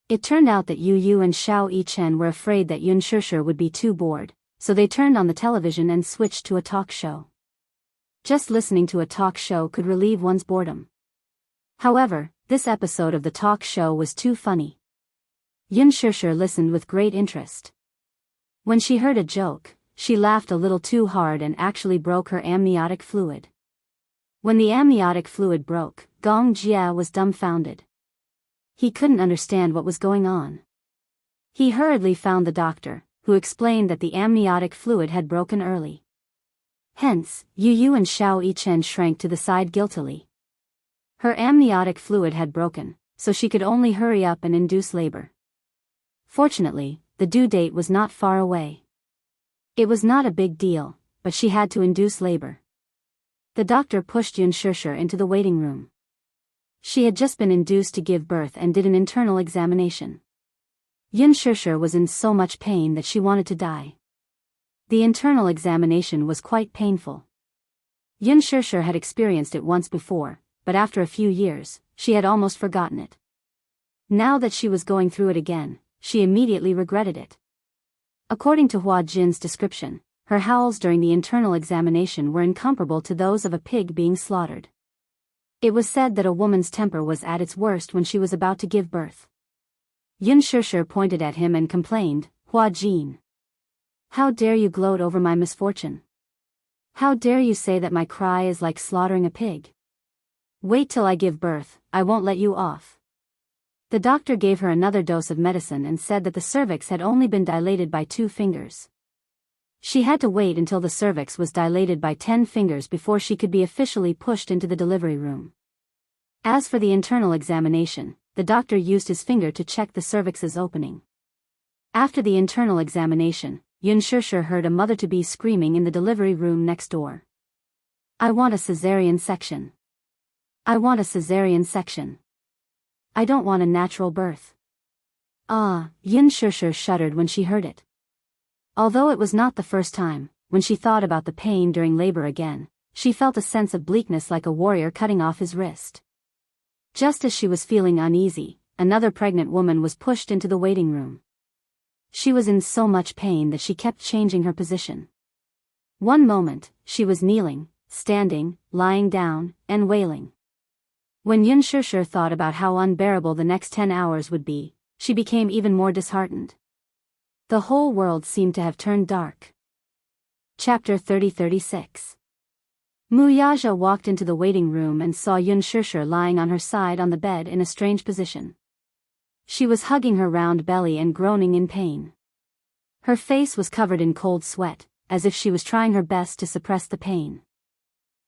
It turned out that Yu Yu and Xiao Yichen were afraid that Yun Shusher would be too bored, so they turned on the television and switched to a talk show. Just listening to a talk show could relieve one's boredom. However, this episode of the talk show was too funny. Yun Shusher listened with great interest. When she heard a joke, she laughed a little too hard and actually broke her amniotic fluid. When the amniotic fluid broke, Gong Jia was dumbfounded. He couldn't understand what was going on. He hurriedly found the doctor, who explained that the amniotic fluid had broken early. Hence, Yu Yu and Xiao Yichen shrank to the side guiltily. Her amniotic fluid had broken, so she could only hurry up and induce labor. Fortunately, the due date was not far away. It was not a big deal, but she had to induce labor. The doctor pushed Yun Shusher into the waiting room. She had just been induced to give birth and did an internal examination. Yun Shusher was in so much pain that she wanted to die. The internal examination was quite painful. Yun Shusher had experienced it once before, but after a few years, she had almost forgotten it. Now that she was going through it again, she immediately regretted it. According to Hua Jin's description, her howls during the internal examination were incomparable to those of a pig being slaughtered. It was said that a woman's temper was at its worst when she was about to give birth. Yun Shishir pointed at him and complained, "Hua Jin. How dare you gloat over my misfortune? How dare you say that my cry is like slaughtering a pig? Wait till I give birth, I won't let you off." The doctor gave her another dose of medicine and said that the cervix had only been dilated by 2 fingers. She had to wait until the cervix was dilated by 10 fingers before she could be officially pushed into the delivery room. As for the internal examination, the doctor used his finger to check the cervix's opening. After the internal examination, Yun Shishir heard a mother-to-be screaming in the delivery room next door. "I want a cesarean section. I want a cesarean section. I don't want a natural birth." Yun Shishir shuddered when she heard it. Although it was not the first time, when she thought about the pain during labor again, she felt a sense of bleakness like a warrior cutting off his wrist. Just as she was feeling uneasy, another pregnant woman was pushed into the waiting room. She was in so much pain that she kept changing her position. One moment, she was kneeling, standing, lying down, and wailing. When Yun Shishir thought about how unbearable the next 10 hours would be, she became even more disheartened. The whole world seemed to have turned dark. Chapter 30-36. Wuxia walked into the waiting room and saw Yun Shishir lying on her side on the bed in a strange position. She was hugging her round belly and groaning in pain. Her face was covered in cold sweat, as if she was trying her best to suppress the pain.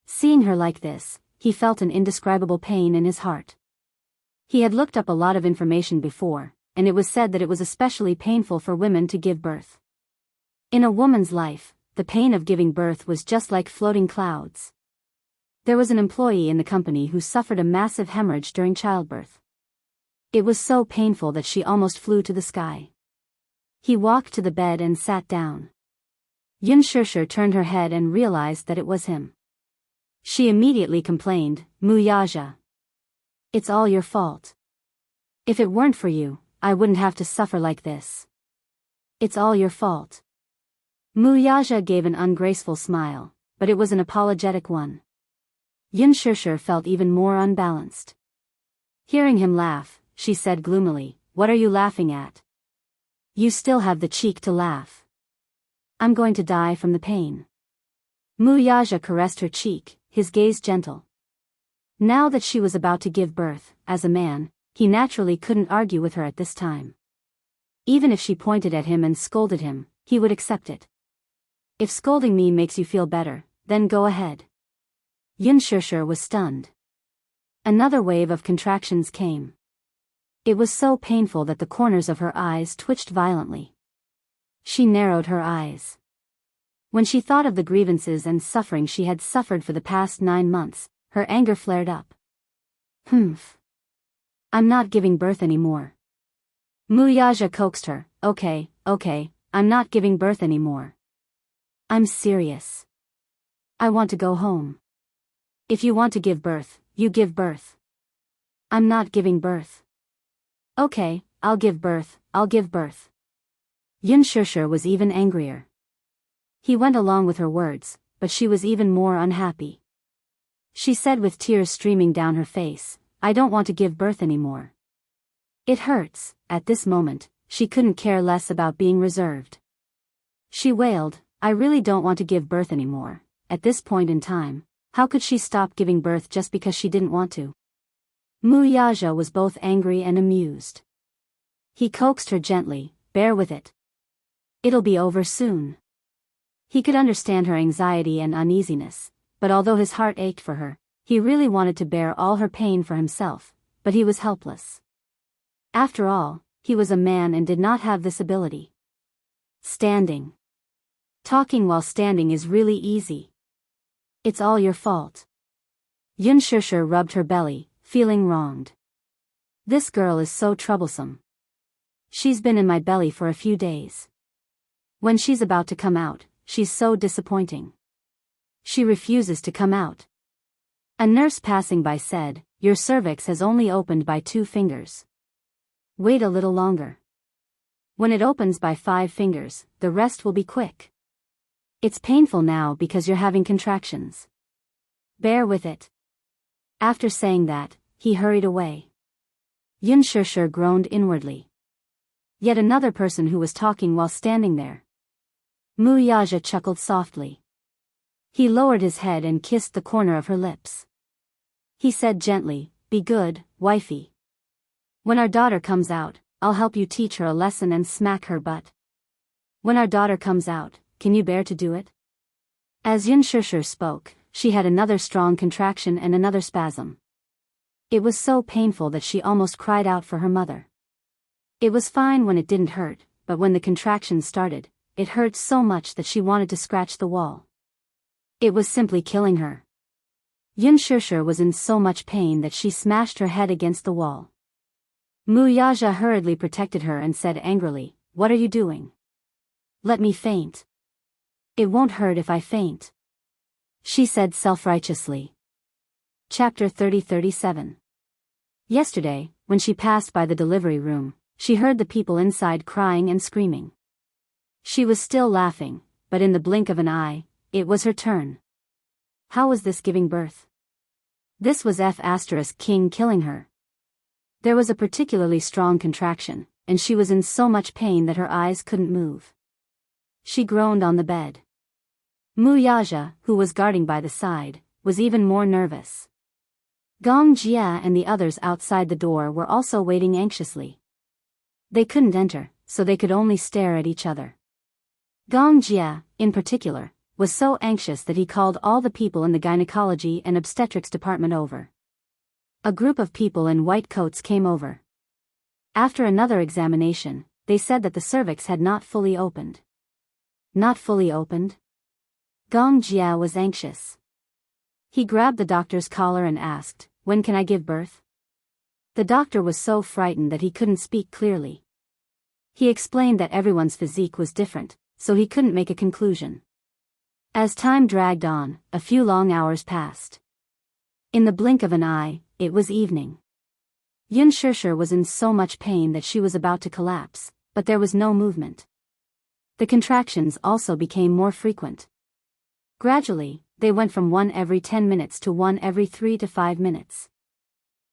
Seeing her like this, he felt an indescribable pain in his heart. He had looked up a lot of information before, and it was said that it was especially painful for women to give birth. In a woman's life, the pain of giving birth was just like floating clouds. There was an employee in the company who suffered a massive hemorrhage during childbirth. It was so painful that she almost flew to the sky. He walked to the bed and sat down. Yun Shishir turned her head and realized that it was him. She immediately complained, "Wuxia. It's all your fault. If it weren't for you, I wouldn't have to suffer like this. It's all your fault." Wuxia gave an ungraceful smile, but it was an apologetic one. Yun Shishir felt even more unbalanced. Hearing him laugh, she said gloomily, "What are you laughing at? You still have the cheek to laugh. I'm going to die from the pain." Wuxia caressed her cheek, his gaze gentle. Now that she was about to give birth, as a man, he naturally couldn't argue with her at this time. Even if she pointed at him and scolded him, he would accept it. "If scolding me makes you feel better, then go ahead." Yun Shishir was stunned. Another wave of contractions came. It was so painful that the corners of her eyes twitched violently. She narrowed her eyes. When she thought of the grievances and suffering she had suffered for the past 9 months, her anger flared up. "Humph. I'm not giving birth anymore." Wuxia coaxed her, Okay, I'm not giving birth anymore. I'm serious. I want to go home. If you want to give birth, you give birth. I'm not giving birth." "Okay, I'll give birth. Yun Shishir was even angrier. He went along with her words, but she was even more unhappy. She said with tears streaming down her face, "I don't want to give birth anymore. It hurts." At this moment, she couldn't care less about being reserved. She wailed, "I really don't want to give birth anymore." At this point in time, how could she stop giving birth just because she didn't want to? Wuxia was both angry and amused. He coaxed her gently, "Bear with it. It'll be over soon." He could understand her anxiety and uneasiness, but although his heart ached for her, he really wanted to bear all her pain for himself, but he was helpless. After all, he was a man and did not have this ability. Standing. Talking while standing is really easy. It's all your fault. Yun Shishir rubbed her belly, feeling wronged. This girl is so troublesome. She's been in my belly for a few days. When she's about to come out, she's so disappointing. She refuses to come out. A nurse passing by said, "Your cervix has only opened by 2 fingers. Wait a little longer. When it opens by 5 fingers, the rest will be quick." It's painful now because you're having contractions. Bear with it. After saying that, he hurried away. Yun Shishir groaned inwardly. Yet another person who was talking while standing there. Mu Yaja chuckled softly. He lowered his head and kissed the corner of her lips. He said gently, "Be good, wifey. When our daughter comes out, I'll help you teach her a lesson and smack her butt. When our daughter comes out, can you bear to do it?" As Yun Shishir spoke, she had another strong contraction and another spasm. It was so painful that she almost cried out for her mother. It was fine when it didn't hurt, but when the contractions started, it hurt so much that she wanted to scratch the wall. It was simply killing her. Yun Shishir was in so much pain that she smashed her head against the wall. Mu Yaja hurriedly protected her and said angrily, "What are you doing? Let me faint." "It won't hurt if I faint," she said self-righteously. Chapter 30-37. Yesterday, when she passed by the delivery room, she heard the people inside crying and screaming. She was still laughing, but in the blink of an eye, it was her turn. How was this giving birth? This was King killing her. There was a particularly strong contraction, and she was in so much pain that her eyes couldn't move. She groaned on the bed. Mu Yaja, who was guarding by the side, was even more nervous. Gong Jia and the others outside the door were also waiting anxiously. They couldn't enter, so they could only stare at each other. Gong Jia, in particular, was so anxious that he called all the people in the gynecology and obstetrics department over. A group of people in white coats came over. After another examination, they said that the cervix had not fully opened. Not fully opened? Gong Jia was anxious. He grabbed the doctor's collar and asked, "When can I give birth?" The doctor was so frightened that he couldn't speak clearly. He explained that everyone's physique was different, so he couldn't make a conclusion. As time dragged on, a few long hours passed. In the blink of an eye, it was evening. Yun Shishir was in so much pain that she was about to collapse, but there was no movement. The contractions also became more frequent. Gradually, they went from one every 10 minutes to one every 3 to 5 minutes.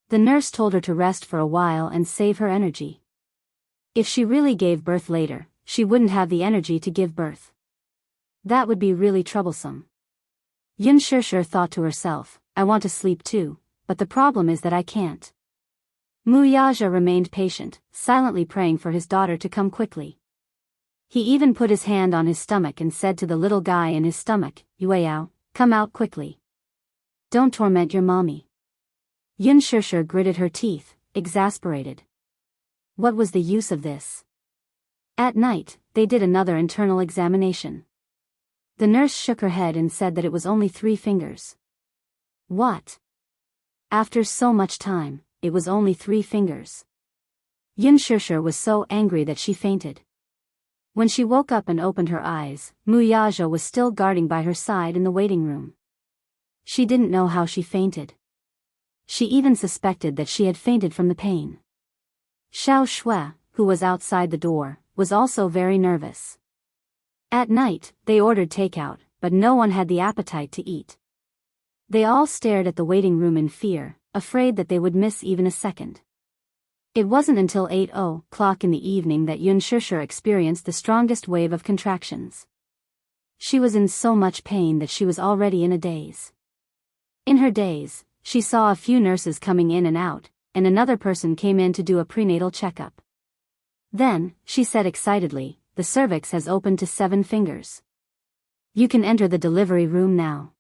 The nurse told her to rest for a while and save her energy. If she really gave birth later, she wouldn't have the energy to give birth. That would be really troublesome. Yun Shishir thought to herself, "I want to sleep too, but the problem is that I can't." Mu Yaja remained patient, silently praying for his daughter to come quickly. He even put his hand on his stomach and said to the little guy in his stomach, "Yueyao, come out quickly. Don't torment your mommy." Yun Shishir gritted her teeth, exasperated. What was the use of this? At night, they did another internal examination. The nurse shook her head and said that it was only 3 fingers. What? After so much time, it was only 3 fingers. Yun Shishir was so angry that she fainted. When she woke up and opened her eyes, Mu Yaja was still guarding by her side in the waiting room. She didn't know how she fainted. She even suspected that she had fainted from the pain. Xiao Shui, who was outside the door, was also very nervous. At night, they ordered takeout, but no one had the appetite to eat. They all stared at the waiting room in fear, afraid that they would miss even a second. It wasn't until 8:00 in the evening that Yun Shishir experienced the strongest wave of contractions. She was in so much pain that she was already in a daze. In her daze, she saw a few nurses coming in and out, and another person came in to do a prenatal checkup. Then, she said excitedly, "The cervix has opened to 7 fingers. You can enter the delivery room now."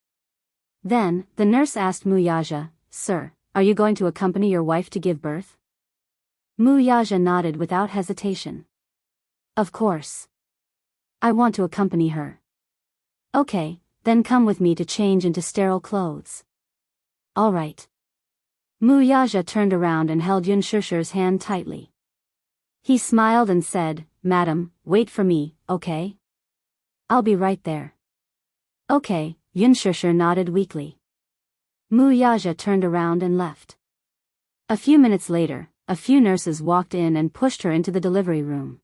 Then, the nurse asked Mu Yaja, "Sir, are you going to accompany your wife to give birth?" Mu Yaja nodded without hesitation. "Of course. I want to accompany her." "Okay, then come with me to change into sterile clothes." "All right." Mu Yaja turned around and held Yun Shishir's hand tightly. He smiled and said, "Madam, wait for me, okay? I'll be right there." "Okay," Yun Shishir nodded weakly. Mu Yaja turned around and left. A few minutes later, a few nurses walked in and pushed her into the delivery room.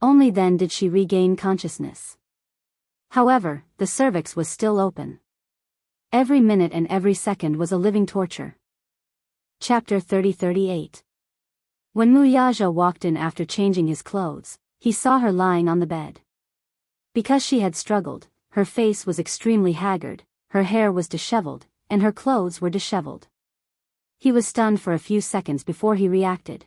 Only then did she regain consciousness. However, the cervix was still open. Every minute and every second was a living torture. Chapter 30-38. When Wuxia walked in after changing his clothes, he saw her lying on the bed. Because she had struggled, her face was extremely haggard, her hair was disheveled, and her clothes were disheveled. He was stunned for a few seconds before he reacted.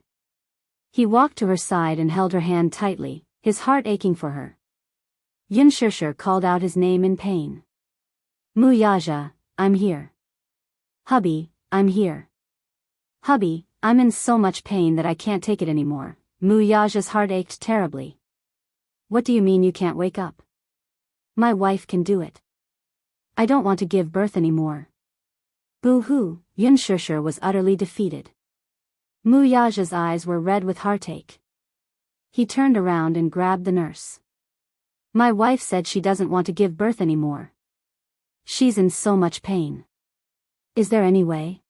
He walked to her side and held her hand tightly, his heart aching for her. Xianxia called out his name in pain. Wuxia, I'm here. Hubby, I'm here. Hubby, I'm in so much pain that I can't take it anymore. Wuxia's heart ached terribly. What do you mean you can't wake up? My wife can do it. I don't want to give birth anymore. Boo-hoo, Xianxia was utterly defeated. Wuxia's eyes were red with heartache. He turned around and grabbed the nurse. My wife said she doesn't want to give birth anymore. She's in so much pain. Is there any way?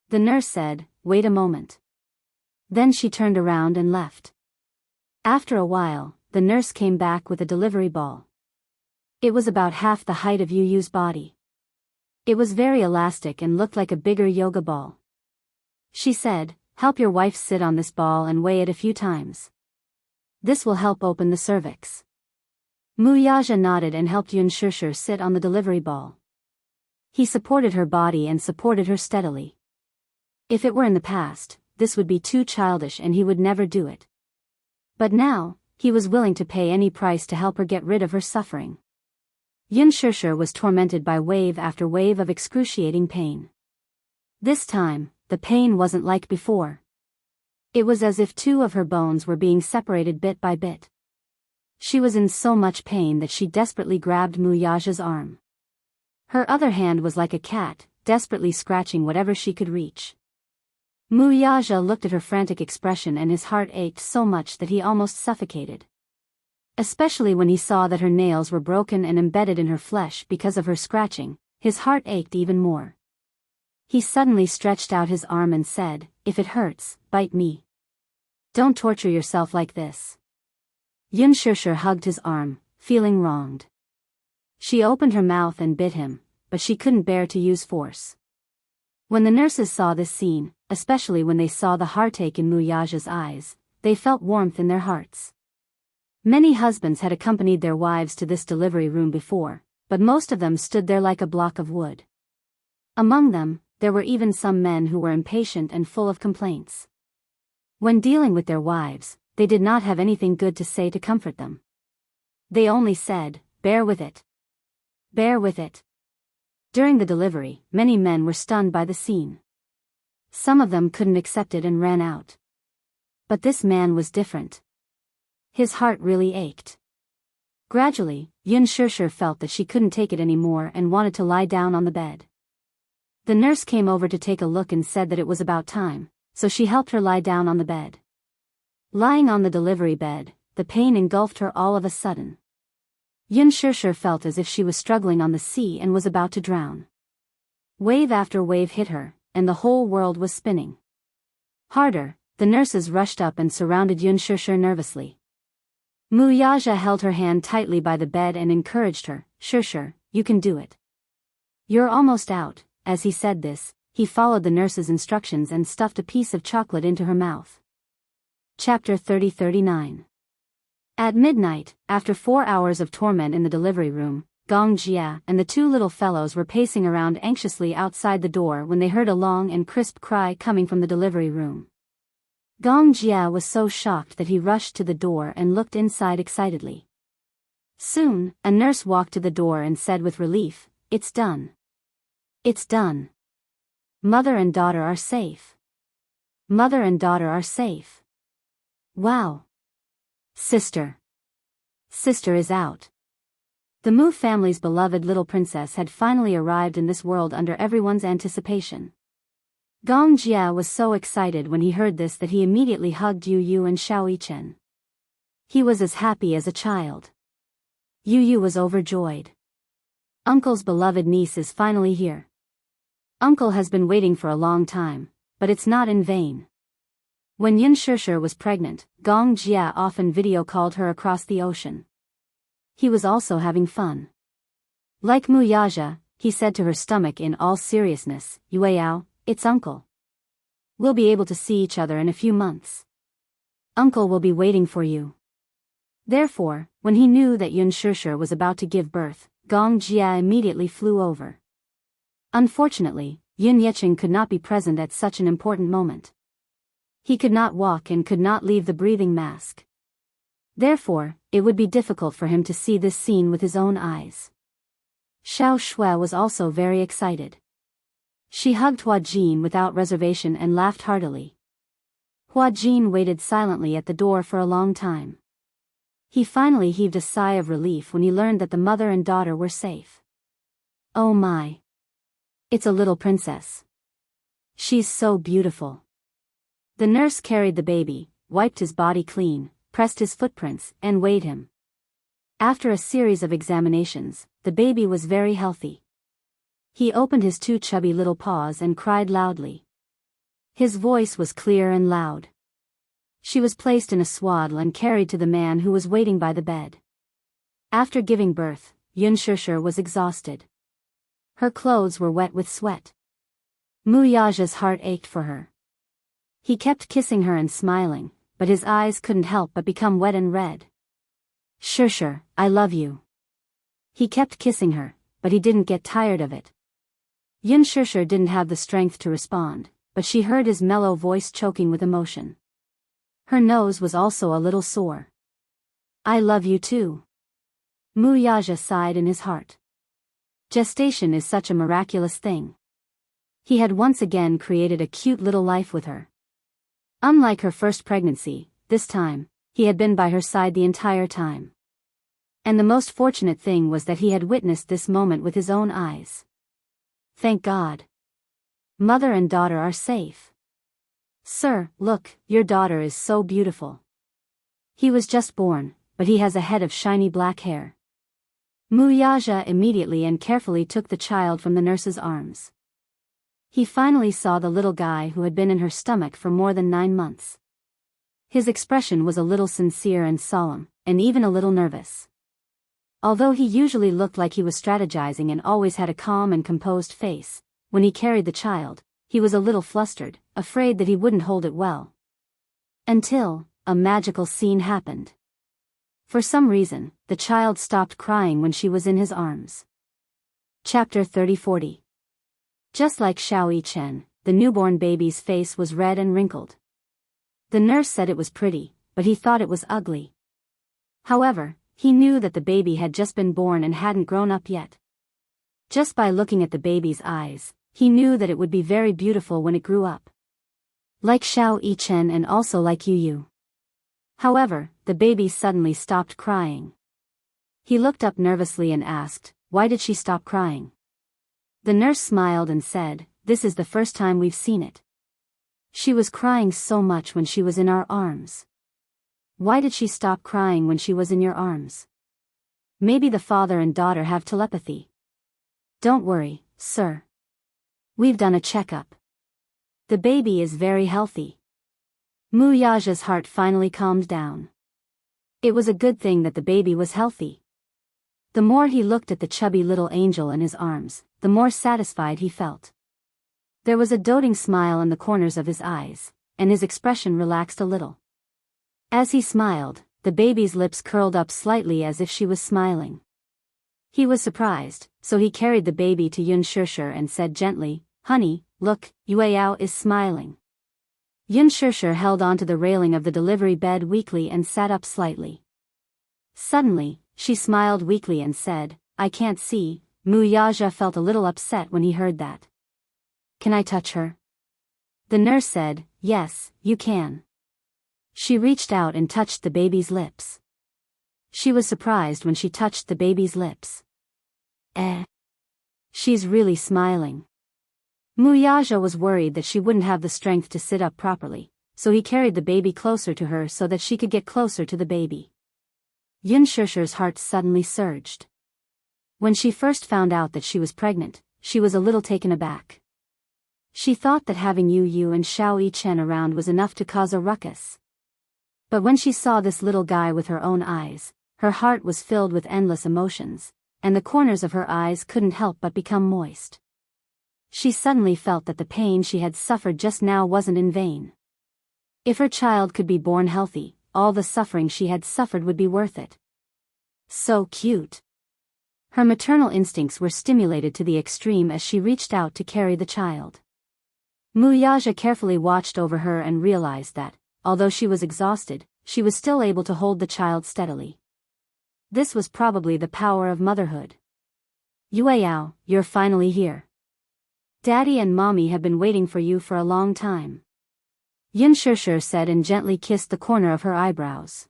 The nurse said, wait a moment. Then she turned around and left. After a while, the nurse came back with a delivery ball. It was about half the height of Yu's body. It was very elastic and looked like a bigger yoga ball. She said, help your wife sit on this ball and weigh it a few times. This will help open the cervix. Wuxia nodded and helped Xianxia sit on the delivery ball. He supported her body and supported her steadily. If it were in the past, this would be too childish and he would never do it. But now, he was willing to pay any price to help her get rid of her suffering. Xianxia was tormented by wave after wave of excruciating pain. This time, the pain wasn't like before. It was as if two of her bones were being separated bit by bit. She was in so much pain that she desperately grabbed Wuxia's arm. Her other hand was like a cat, desperately scratching whatever she could reach. Wuxia looked at her frantic expression and his heart ached so much that he almost suffocated. Especially when he saw that her nails were broken and embedded in her flesh because of her scratching, his heart ached even more. He suddenly stretched out his arm and said, if it hurts, bite me. Don't torture yourself like this. Xianxia hugged his arm, feeling wronged. She opened her mouth and bit him, but she couldn't bear to use force. When the nurses saw this scene, especially when they saw the heartache in Wuxia's eyes, they felt warmth in their hearts. Many husbands had accompanied their wives to this delivery room before, but most of them stood there like a block of wood. Among them, there were even some men who were impatient and full of complaints. When dealing with their wives, they did not have anything good to say to comfort them. They only said, bear with it. Bear with it. During the delivery, many men were stunned by the scene. Some of them couldn't accept it and ran out. But this man was different. His heart really ached. Gradually, Xianxia felt that she couldn't take it anymore and wanted to lie down on the bed. The nurse came over to take a look and said that it was about time, so she helped her lie down on the bed. Lying on the delivery bed, the pain engulfed her all of a sudden. Xianxia felt as if she was struggling on the sea and was about to drown. Wave after wave hit her, and the whole world was spinning. Harder, the nurses rushed up and surrounded Xianxia nervously. Wuxia held her hand tightly by the bed and encouraged her, Xianxia, you can do it. You're almost out. As he said this, he followed the nurse's instructions and stuffed a piece of chocolate into her mouth. Chapter 30-39. At midnight, after 4 hours of torment in the delivery room, Gong Jia and the two little fellows were pacing around anxiously outside the door when they heard a long and crisp cry coming from the delivery room. Gong Jia was so shocked that he rushed to the door and looked inside excitedly. Soon, a nurse walked to the door and said with relief, it's done. It's done. Mother and daughter are safe. Mother and daughter are safe. Wow. Sister. Sister is out. The Mu family's beloved little princess had finally arrived in this world under everyone's anticipation. Gong Jia was so excited when he heard this that he immediately hugged Yu and Xiaoyichen. He was as happy as a child. Yu was overjoyed. Uncle's beloved niece is finally here. Uncle has been waiting for a long time, but it's not in vain. When Xianxia was pregnant, Gong Jia often video called her across the ocean. he was also having fun. Like Wuxia, he said to her stomach in all seriousness, Yueyao, it's uncle. We'll be able to see each other in a few months. Uncle will be waiting for you. Therefore, when he knew that Yun Shishir was about to give birth, Gong Jia immediately flew over. Unfortunately, Yun Yeqing could not be present at such an important moment. He could not walk and could not leave the breathing mask. Therefore, it would be difficult for him to see this scene with his own eyes. Xiao Shui was also very excited. She hugged Hua Jin without reservation and laughed heartily. Hua Jin waited silently at the door for a long time. He finally heaved a sigh of relief when he learned that the mother and daughter were safe. Oh my! It's a little princess. She's so beautiful. The nurse carried the baby, wiped his body clean, pressed his footprints, and weighed him. After a series of examinations, the baby was very healthy. He opened his two chubby little paws and cried loudly. His voice was clear and loud. She was placed in a swaddle and carried to the man who was waiting by the bed. After giving birth, Yun Shishir was exhausted. Her clothes were wet with sweat. Wuxia's heart ached for her. He kept kissing her and smiling, but his eyes couldn't help but become wet and red. Shishir, I love you. He kept kissing her, but he didn't get tired of it. Yun Shishir didn't have the strength to respond, but she heard his mellow voice choking with emotion. Her nose was also a little sore. I love you too. Wuxia sighed in his heart. Gestation is such a miraculous thing. He had once again created a cute little life with her. Unlike her first pregnancy, this time, he had been by her side the entire time. And the most fortunate thing was that he had witnessed this moment with his own eyes. Thank God. Mother and daughter are safe. Sir, look, your daughter is so beautiful. He was just born, but he has a head of shiny black hair. Wuxia immediately and carefully took the child from the nurse's arms. He finally saw the little guy who had been in her stomach for more than 9 months. His expression was a little sincere and solemn, and even a little nervous. Although he usually looked like he was strategizing and always had a calm and composed face, when he carried the child, he was a little flustered, afraid that he wouldn't hold it well. Until a magical scene happened. For some reason, the child stopped crying when she was in his arms. Chapter 30-40. Just like Xiao Chen, the newborn baby's face was red and wrinkled. The nurse said it was pretty, but he thought it was ugly. However, he knew that the baby had just been born and hadn't grown up yet. Just by looking at the baby's eyes, he knew that it would be very beautiful when it grew up. Like Xiao Chen and also like Yu. However, the baby suddenly stopped crying. He looked up nervously and asked, "Why did she stop crying?" The nurse smiled and said, "This is the first time we've seen it. She was crying so much when she was in our arms." "Why did she stop crying when she was in your arms?" "Maybe the father and daughter have telepathy." "Don't worry, sir. We've done a checkup. The baby is very healthy." Wuxia's heart finally calmed down. It was a good thing that the baby was healthy. The more he looked at the chubby little angel in his arms, the more satisfied he felt. There was a doting smile in the corners of his eyes, and his expression relaxed a little. As he smiled, the baby's lips curled up slightly as if she was smiling. He was surprised, so he carried the baby to Yun Shishir and said gently, "Honey, look, Yueyao is smiling." Yun Shishir held onto the railing of the delivery bed weakly and sat up slightly. Suddenly, she smiled weakly and said, "I can't see." Wuxia felt a little upset when he heard that. "Can I touch her?" The nurse said, "Yes, you can." She reached out and touched the baby's lips. She was surprised when she touched the baby's lips. She's really smiling. Wuxia was worried that she wouldn't have the strength to sit up properly, so he carried the baby closer to her so that she could get closer to the baby. Yun Shishir's heart suddenly surged. When she first found out that she was pregnant, she was a little taken aback. She thought that having Yu and Xiao Chen around was enough to cause a ruckus. But when she saw this little guy with her own eyes, her heart was filled with endless emotions, and the corners of her eyes couldn't help but become moist. She suddenly felt that the pain she had suffered just now wasn't in vain. If her child could be born healthy, all the suffering she had suffered would be worth it. So cute. Her maternal instincts were stimulated to the extreme as she reached out to carry the child. Wuxia carefully watched over her and realized that, although she was exhausted, she was still able to hold the child steadily. This was probably the power of motherhood. Yueyao, you're finally here. Daddy and Mommy have been waiting for you for a long time. Yin said and gently kissed the corner of her eyebrows.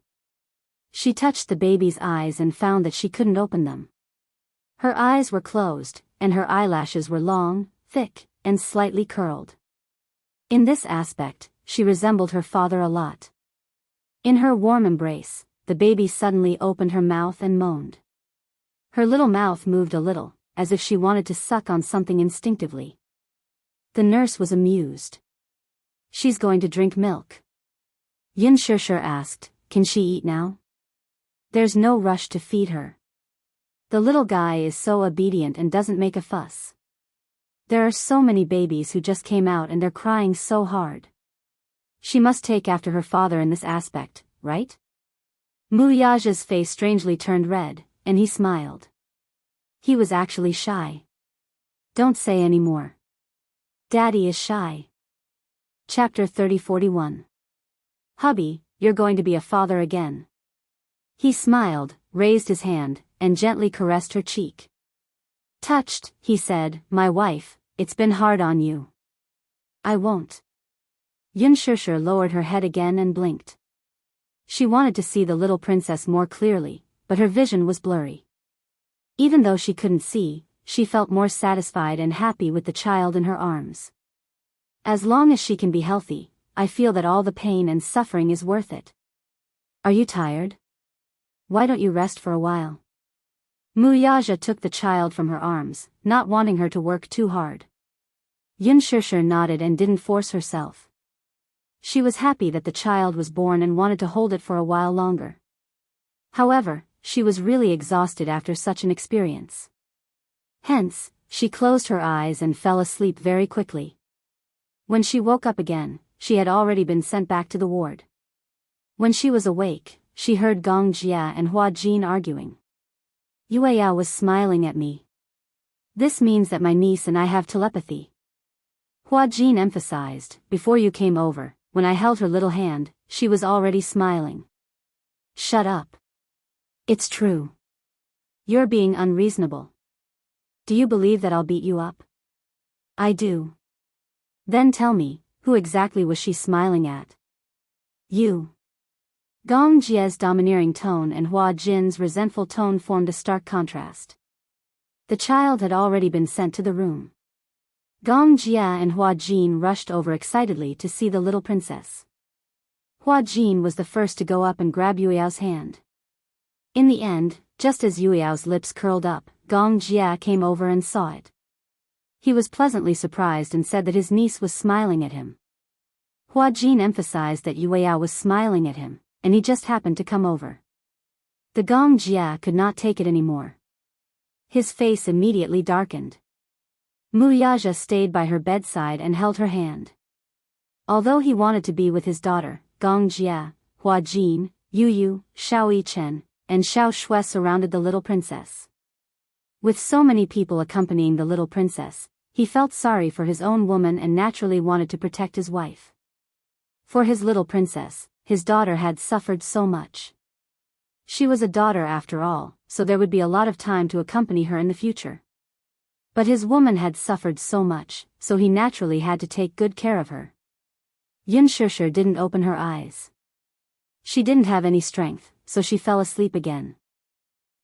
She touched the baby's eyes and found that she couldn't open them. Her eyes were closed, and her eyelashes were long, thick, and slightly curled. In this aspect, she resembled her father a lot. In her warm embrace, the baby suddenly opened her mouth and moaned. Her little mouth moved a little, as if she wanted to suck on something instinctively. The nurse was amused. She's going to drink milk. Yin asked, can she eat now? There's no rush to feed her. The little guy is so obedient and doesn't make a fuss. There are so many babies who just came out and they're crying so hard. She must take after her father in this aspect, right? Wuxia's face strangely turned red, and he smiled. He was actually shy. Don't say any more. Daddy is shy. Chapter 30-41. Hubby, you're going to be a father again. He smiled, raised his hand, and gently caressed her cheek. Touched, he said, my wife, it's been hard on you. I won't. Yin lowered her head again and blinked. She wanted to see the little princess more clearly, but her vision was blurry. Even though she couldn't see, she felt more satisfied and happy with the child in her arms. As long as she can be healthy, I feel that all the pain and suffering is worth it. Are you tired? Why don't you rest for a while? Wuxia took the child from her arms, not wanting her to work too hard. Yin nodded and didn't force herself. She was happy that the child was born and wanted to hold it for a while longer. However, she was really exhausted after such an experience. Hence, she closed her eyes and fell asleep very quickly. When she woke up again, she had already been sent back to the ward. When she was awake, she heard Gong Jia and Hua Jin arguing. Yueyao was smiling at me. This means that my niece and I have telepathy. Hua Jin emphasized, before you came over, when I held her little hand, she was already smiling. Shut up. It's true. You're being unreasonable. Do you believe that I'll beat you up? I do. Then tell me, who exactly was she smiling at? You. Gong Jia's domineering tone and Hua Jin's resentful tone formed a stark contrast. The child had already been sent to the room. Gong Jia and Hua Jin rushed over excitedly to see the little princess. Hua Jin was the first to go up and grab Yueyao's hand. In the end, just as Yueyao's lips curled up, Gong Jia came over and saw it. He was pleasantly surprised and said that his niece was smiling at him. Hua Jin emphasized that Yueyao was smiling at him, and he just happened to come over. The Gong Jia could not take it anymore. His face immediately darkened. Wuxia stayed by her bedside and held her hand. Although he wanted to be with his daughter, Gong Jia, Hua Jin, Yu, Xiao Yichen, and Xiao Shui surrounded the little princess. With so many people accompanying the little princess, he felt sorry for his own woman and naturally wanted to protect his wife. For his little princess, his daughter had suffered so much. She was a daughter after all, so there would be a lot of time to accompany her in the future. But his woman had suffered so much, so he naturally had to take good care of her. Yin didn't open her eyes. She didn't have any strength, so she fell asleep again.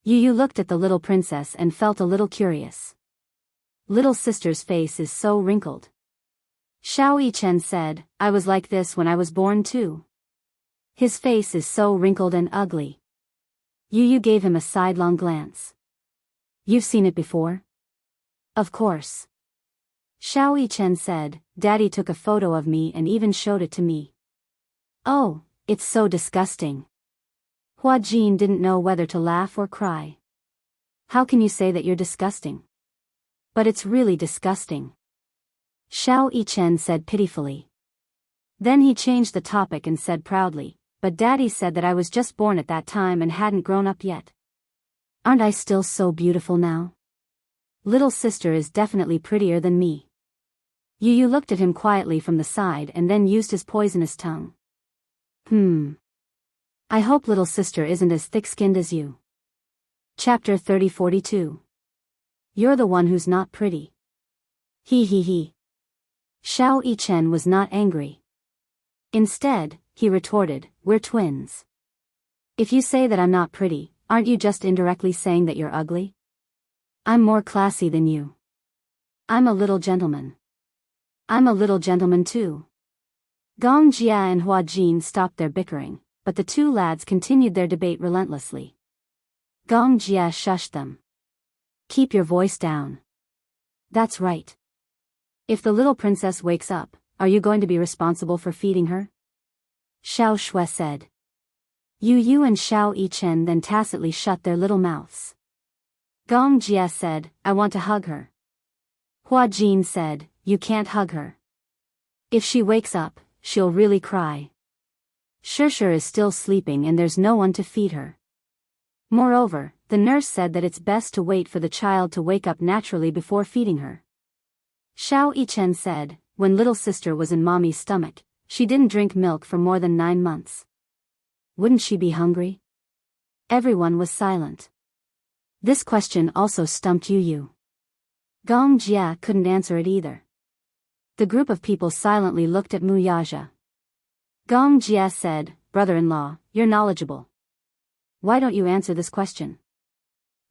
Yu looked at the little princess and felt a little curious. Little sister's face is so wrinkled. Xiao Yichen said, I was like this when I was born too. His face is so wrinkled and ugly. Yu gave him a sidelong glance. You've seen it before? Of course. Xiao Yichen said, Daddy took a photo of me and even showed it to me. Oh, it's so disgusting. Hua Jin didn't know whether to laugh or cry. How can you say that you're disgusting? But it's really disgusting. Xiao Yichen said pitifully. Then he changed the topic and said proudly, but Daddy said that I was just born at that time and hadn't grown up yet. Aren't I still so beautiful now? Little sister is definitely prettier than me. Yu looked at him quietly from the side and then used his poisonous tongue. I hope little sister isn't as thick-skinned as you. Chapter 30-42. You're the one who's not pretty. He. Xiao Yichen was not angry. Instead, he retorted, we're twins. If you say that I'm not pretty, aren't you just indirectly saying that you're ugly? I'm more classy than you. I'm a little gentleman. I'm a little gentleman too. Gong Jia and Hua Jin stopped their bickering, but the two lads continued their debate relentlessly. Gong Jia shushed them. Keep your voice down. That's right. If the little princess wakes up, are you going to be responsible for feeding her? Xiao Shui said. Yu and Xiao Yichen then tacitly shut their little mouths. Gong Jia said, I want to hug her. Hua Jin said, you can't hug her. If she wakes up, she'll really cry. Shishir is still sleeping and there's no one to feed her. Moreover, the nurse said that it's best to wait for the child to wake up naturally before feeding her. Xiao Yichen said, when little sister was in mommy's stomach, she didn't drink milk for more than 9 months. Wouldn't she be hungry? Everyone was silent. This question also stumped Yu. Gong Jia couldn't answer it either. The group of people silently looked at Wuxia. Gong Jia said, brother-in-law, you're knowledgeable. Why don't you answer this question?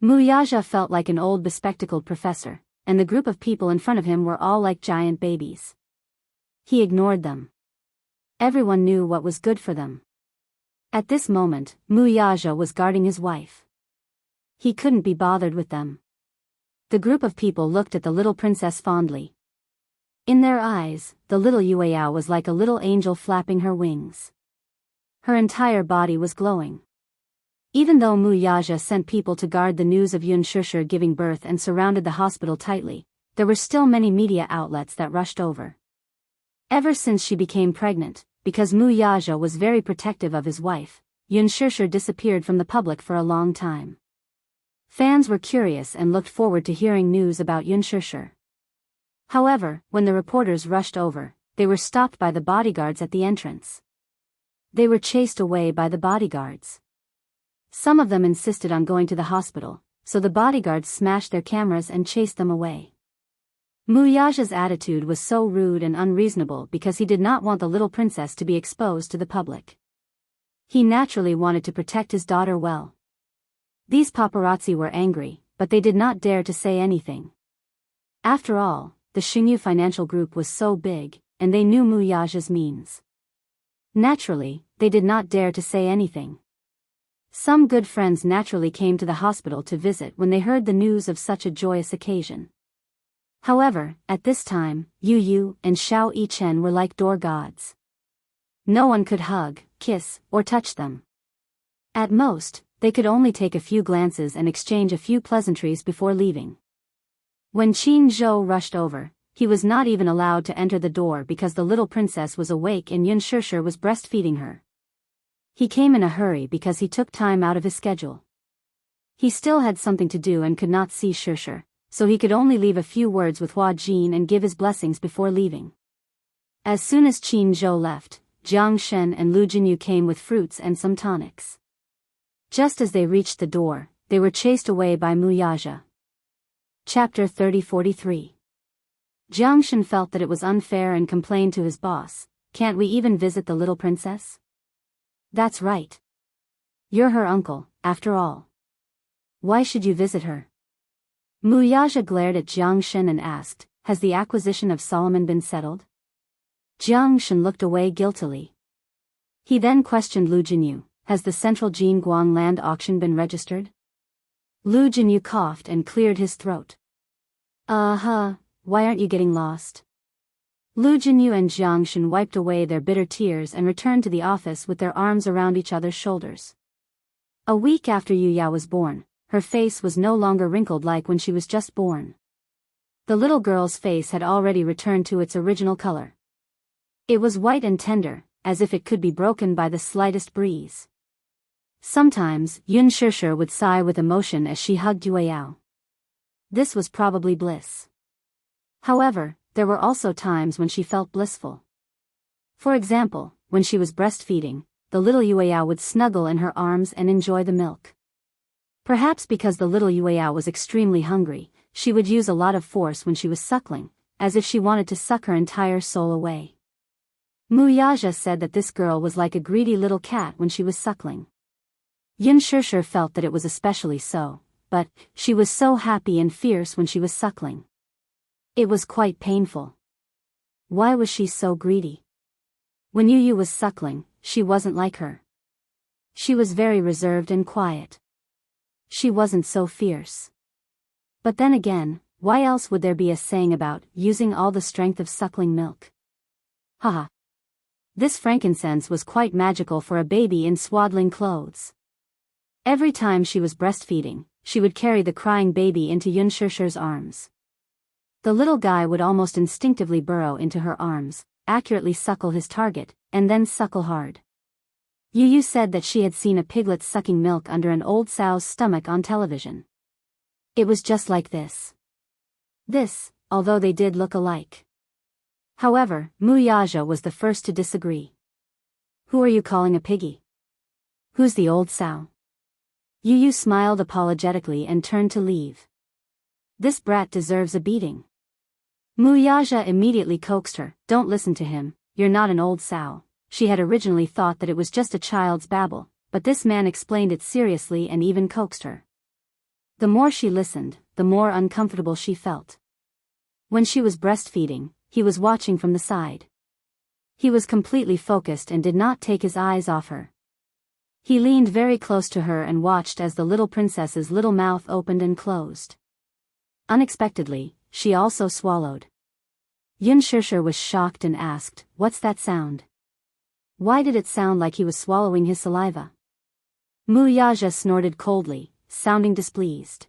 Wuxia felt like an old bespectacled professor, and the group of people in front of him were all like giant babies. He ignored them. Everyone knew what was good for them. At this moment, Wuxia was guarding his wife. He couldn't be bothered with them. The group of people looked at the little princess fondly. In their eyes, the little Yueyao was like a little angel flapping her wings. Her entire body was glowing. Even though Wuxia sent people to guard the news of Yun Shishir giving birth and surrounded the hospital tightly, there were still many media outlets that rushed over. Ever since she became pregnant, because Wuxia was very protective of his wife, Yun Shishir disappeared from the public for a long time. Fans were curious and looked forward to hearing news about Yun Shishir. However, when the reporters rushed over, they were stopped by the bodyguards at the entrance. They were chased away by the bodyguards. Some of them insisted on going to the hospital, so the bodyguards smashed their cameras and chased them away. Wuxia's attitude was so rude and unreasonable because he did not want the little princess to be exposed to the public. He naturally wanted to protect his daughter well. These paparazzi were angry, but they did not dare to say anything. After all, the Xingyu financial group was so big, and they knew Wuxia's means. Naturally, they did not dare to say anything. Some good friends naturally came to the hospital to visit when they heard the news of such a joyous occasion. However, at this time, Yu and Xiao Yichen were like door gods. No one could hug, kiss, or touch them. At most, they could only take a few glances and exchange a few pleasantries before leaving. When Qin Zhou rushed over, he was not even allowed to enter the door because the little princess was awake and Yun Shishir was breastfeeding her. He came in a hurry because he took time out of his schedule. He still had something to do and could not see Shishir, so he could only leave a few words with Hua Jin and give his blessings before leaving. As soon as Qin Zhou left, Jiang Shen and Lu Jinyu came with fruits and some tonics. Just as they reached the door, they were chased away by Wuxia. Chapter 30-43. Jiang Shen felt that it was unfair and complained to his boss, "Can't we even visit the little princess?" "That's right. You're her uncle, after all. Why should you visit her?" Wuxia glared at Jiang Shen and asked, "Has the acquisition of Solomon been settled?" Jiang Shen looked away guiltily. He then questioned Lu Jinyu, "Has the central Jingguang land auction been registered?" Lu Jinyu coughed and cleared his throat. Why aren't you getting lost?" Lu Jinyu and Jiang Shen wiped away their bitter tears and returned to the office with their arms around each other's shoulders. A week after Yuya was born, her face was no longer wrinkled like when she was just born. The little girl's face had already returned to its original color. It was white and tender, as if it could be broken by the slightest breeze. Sometimes, Yun Shishir would sigh with emotion as she hugged Yueyao. This was probably bliss. However, there were also times when she felt blissful. For example, when she was breastfeeding, the little Yueyao would snuggle in her arms and enjoy the milk. Perhaps because the little Yueyao was extremely hungry, she would use a lot of force when she was suckling, as if she wanted to suck her entire soul away. Wuxia said that this girl was like a greedy little cat when she was suckling. Yun Shishir felt that it was especially so, but she was so happy and fierce when she was suckling. It was quite painful. Why was she so greedy? When Yu was suckling, she wasn't like her. She was very reserved and quiet. She wasn't so fierce. But then again, why else would there be a saying about using all the strength of suckling milk? Haha. This frankincense was quite magical for a baby in swaddling clothes. Every time she was breastfeeding, she would carry the crying baby into Yun Shishir's arms. The little guy would almost instinctively burrow into her arms, accurately suckle his target, and then suckle hard. Yu said that she had seen a piglet sucking milk under an old sow's stomach on television. It was just like this. Although they did look alike. However, Wuxia was the first to disagree. Who are you calling a piggy? Who's the old sow? Yu smiled apologetically and turned to leave. This brat deserves a beating. Wuxia immediately coaxed her, don't listen to him, you're not an old sow. She had originally thought that it was just a child's babble, but this man explained it seriously and even coaxed her. The more she listened, the more uncomfortable she felt. When she was breastfeeding, he was watching from the side. He was completely focused and did not take his eyes off her. He leaned very close to her and watched as the little princess's little mouth opened and closed. Unexpectedly, she also swallowed. Yun Shishir was shocked and asked, "What's that sound?" Why did it sound like he was swallowing his saliva? Wuxia snorted coldly, sounding displeased.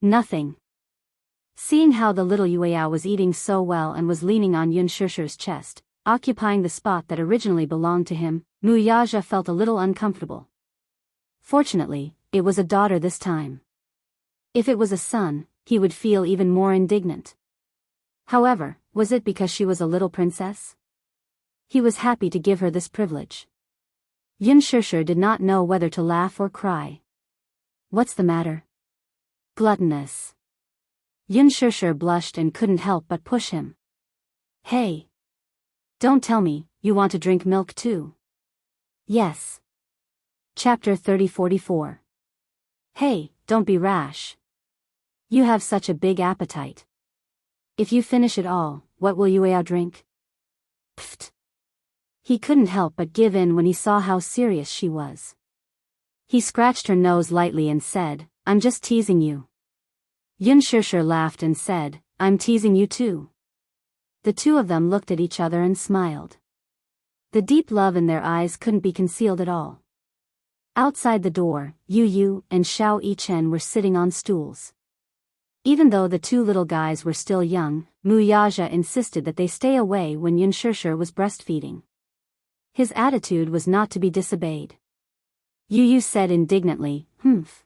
Nothing. Seeing how the little Yueyao was eating so well and was leaning on Yun Shishir's chest, occupying the spot that originally belonged to him, Wuxia felt a little uncomfortable. Fortunately, it was a daughter this time. If it was a son, he would feel even more indignant. However, was it because she was a little princess? He was happy to give her this privilege. Yun Shishir did not know whether to laugh or cry. What's the matter? Gluttonous. Yun Shishir blushed and couldn't help but push him. Hey! Don't tell me, you want to drink milk too? Yes. Chapter 3044. Hey, don't be rash. You have such a big appetite. If you finish it all, what will Yueyao drink? Pfft. He couldn't help but give in when he saw how serious she was. He scratched her nose lightly and said, I'm just teasing you. Yun Shishir laughed and said, I'm teasing you too. The two of them looked at each other and smiled. The deep love in their eyes couldn't be concealed at all. Outside the door, Yu and Xiao Yichen were sitting on stools. Even though the two little guys were still young, Wuxia insisted that they stay away when Yun Shishir was breastfeeding. His attitude was not to be disobeyed. Yu said indignantly, "Humph.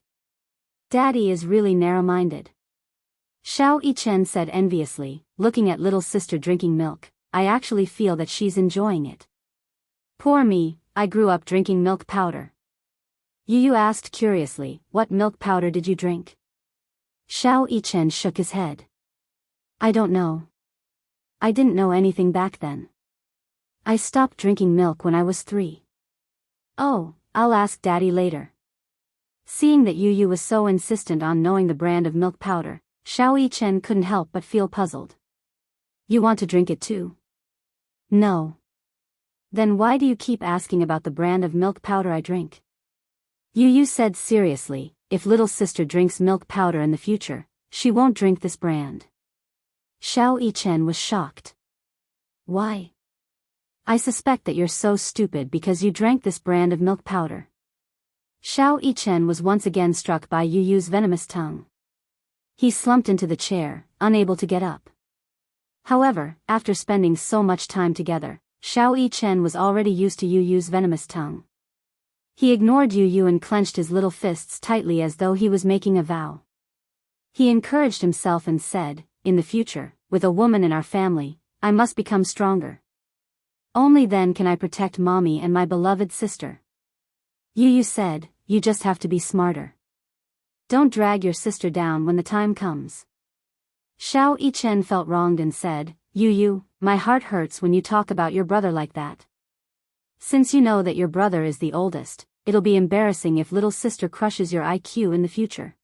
Daddy is really narrow-minded." Xiao Yichen said enviously, looking at little sister drinking milk, I actually feel that she's enjoying it. Poor me, I grew up drinking milk powder. Yu asked curiously, what milk powder did you drink? Xiao Yichen shook his head. I don't know. I didn't know anything back then. I stopped drinking milk when I was 3. Oh, I'll ask Daddy later. Seeing that Yu was so insistent on knowing the brand of milk powder, Xiao Yichen couldn't help but feel puzzled. You want to drink it too? No. Then why do you keep asking about the brand of milk powder I drink? Yu said seriously, if little sister drinks milk powder in the future, she won't drink this brand. Xiao Yichen was shocked. Why? I suspect that you're so stupid because you drank this brand of milk powder. Xiao Yichen was once again struck by Yu Yu's venomous tongue. He slumped into the chair, unable to get up. However, after spending so much time together, Xiao Yichen was already used to Yu Yu's venomous tongue. He ignored Yu Yu and clenched his little fists tightly as though he was making a vow. He encouraged himself and said, "In the future, with a woman in our family, I must become stronger. Only then can I protect mommy and my beloved sister." Yu Yu said, "You just have to be smarter. Don't drag your sister down when the time comes." Xiao Yichen felt wronged and said, "Yu Yu, my heart hurts when you talk about your brother like that. Since you know that your brother is the oldest, it'll be embarrassing if little sister crushes your IQ in the future."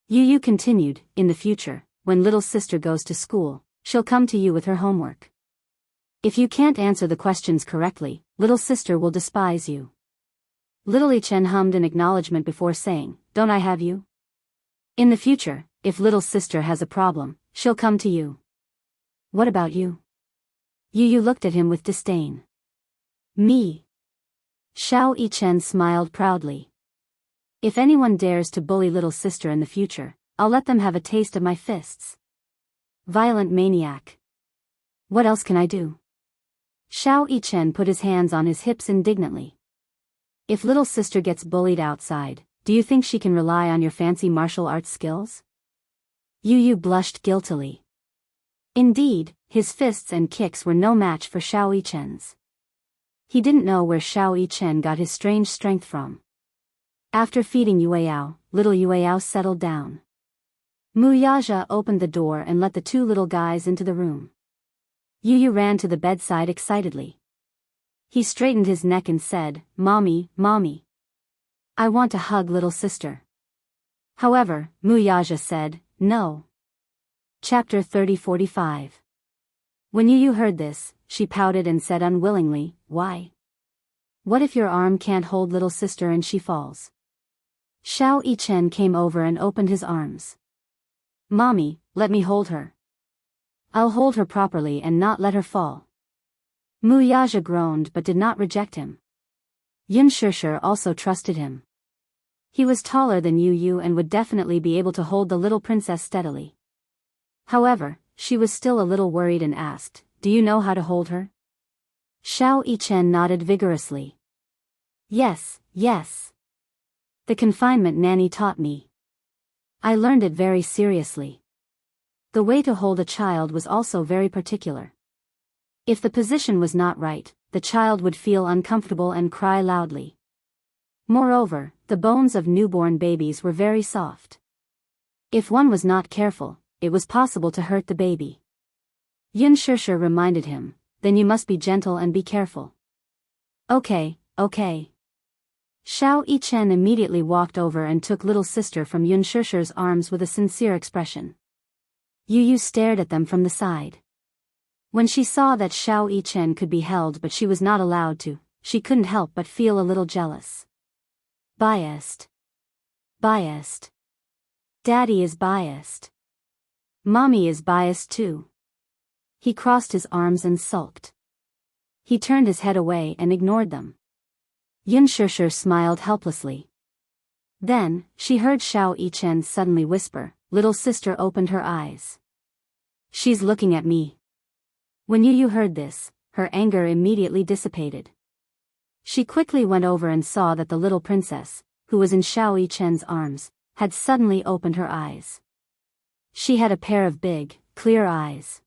Yu Yu continued, "In the future, when little sister goes to school, she'll come to you with her homework. If you can't answer the questions correctly, little sister will despise you." Little Yichen hummed an acknowledgement before saying, "Don't I have you? In the future, if little sister has a problem, she'll come to you. What about you?" Yu Yu looked at him with disdain. "Me?" Xiao Yichen smiled proudly. "If anyone dares to bully little sister in the future, I'll let them have a taste of my fists. Violent maniac. What else can I do?" Xiao Yichen put his hands on his hips indignantly. "If little sister gets bullied outside, do you think she can rely on your fancy martial arts skills?" Yu Yu blushed guiltily. Indeed, his fists and kicks were no match for Xiao Yichen's. He didn't know where Xiao Yichen got his strange strength from. After feeding Yueyao, little Yueyao settled down. Mu Yaja opened the door and let the two little guys into the room. Yu Yu ran to the bedside excitedly. He straightened his neck and said, "Mommy, mommy. I want to hug little sister." However, Mu Yaja said, "No." Chapter 30:45. When Yu Yu heard this, she pouted and said unwillingly, "Why? What if your arm can't hold little sister and she falls?" Xiao Yichen came over and opened his arms. "Mommy, let me hold her. I'll hold her properly and not let her fall." Mu Yaja groaned but did not reject him. Yun Shishir also trusted him. He was taller than Yu Yu and would definitely be able to hold the little princess steadily. However, she was still a little worried and asked, "Do you know how to hold her?" Xiao Yichen nodded vigorously. Yes. The confinement nanny taught me. I learned it very seriously. The way to hold a child was also very particular. If the position was not right, the child would feel uncomfortable and cry loudly. Moreover, the bones of newborn babies were very soft. If one was not careful, it was possible to hurt the baby. Yun Shishir reminded him, "Then you must be gentle and be careful." Okay. Xiao Yichen immediately walked over and took little sister from Yun Shishir's arms with a sincere expression. Yu Yu stared at them from the side. When she saw that Xiao Yichen could be held but she was not allowed to, she couldn't help but feel a little jealous. Biased. Daddy is biased. Mommy is biased too. He crossed his arms and sulked. He turned his head away and ignored them. Yun Shishir smiled helplessly. Then, she heard Xiao Yichen suddenly whisper, "Little sister opened her eyes. She's looking at me." When Yu Yu heard this, her anger immediately dissipated. She quickly went over and saw that the little princess, who was in Xiao Yichen's arms, had suddenly opened her eyes. She had a pair of big, clear eyes.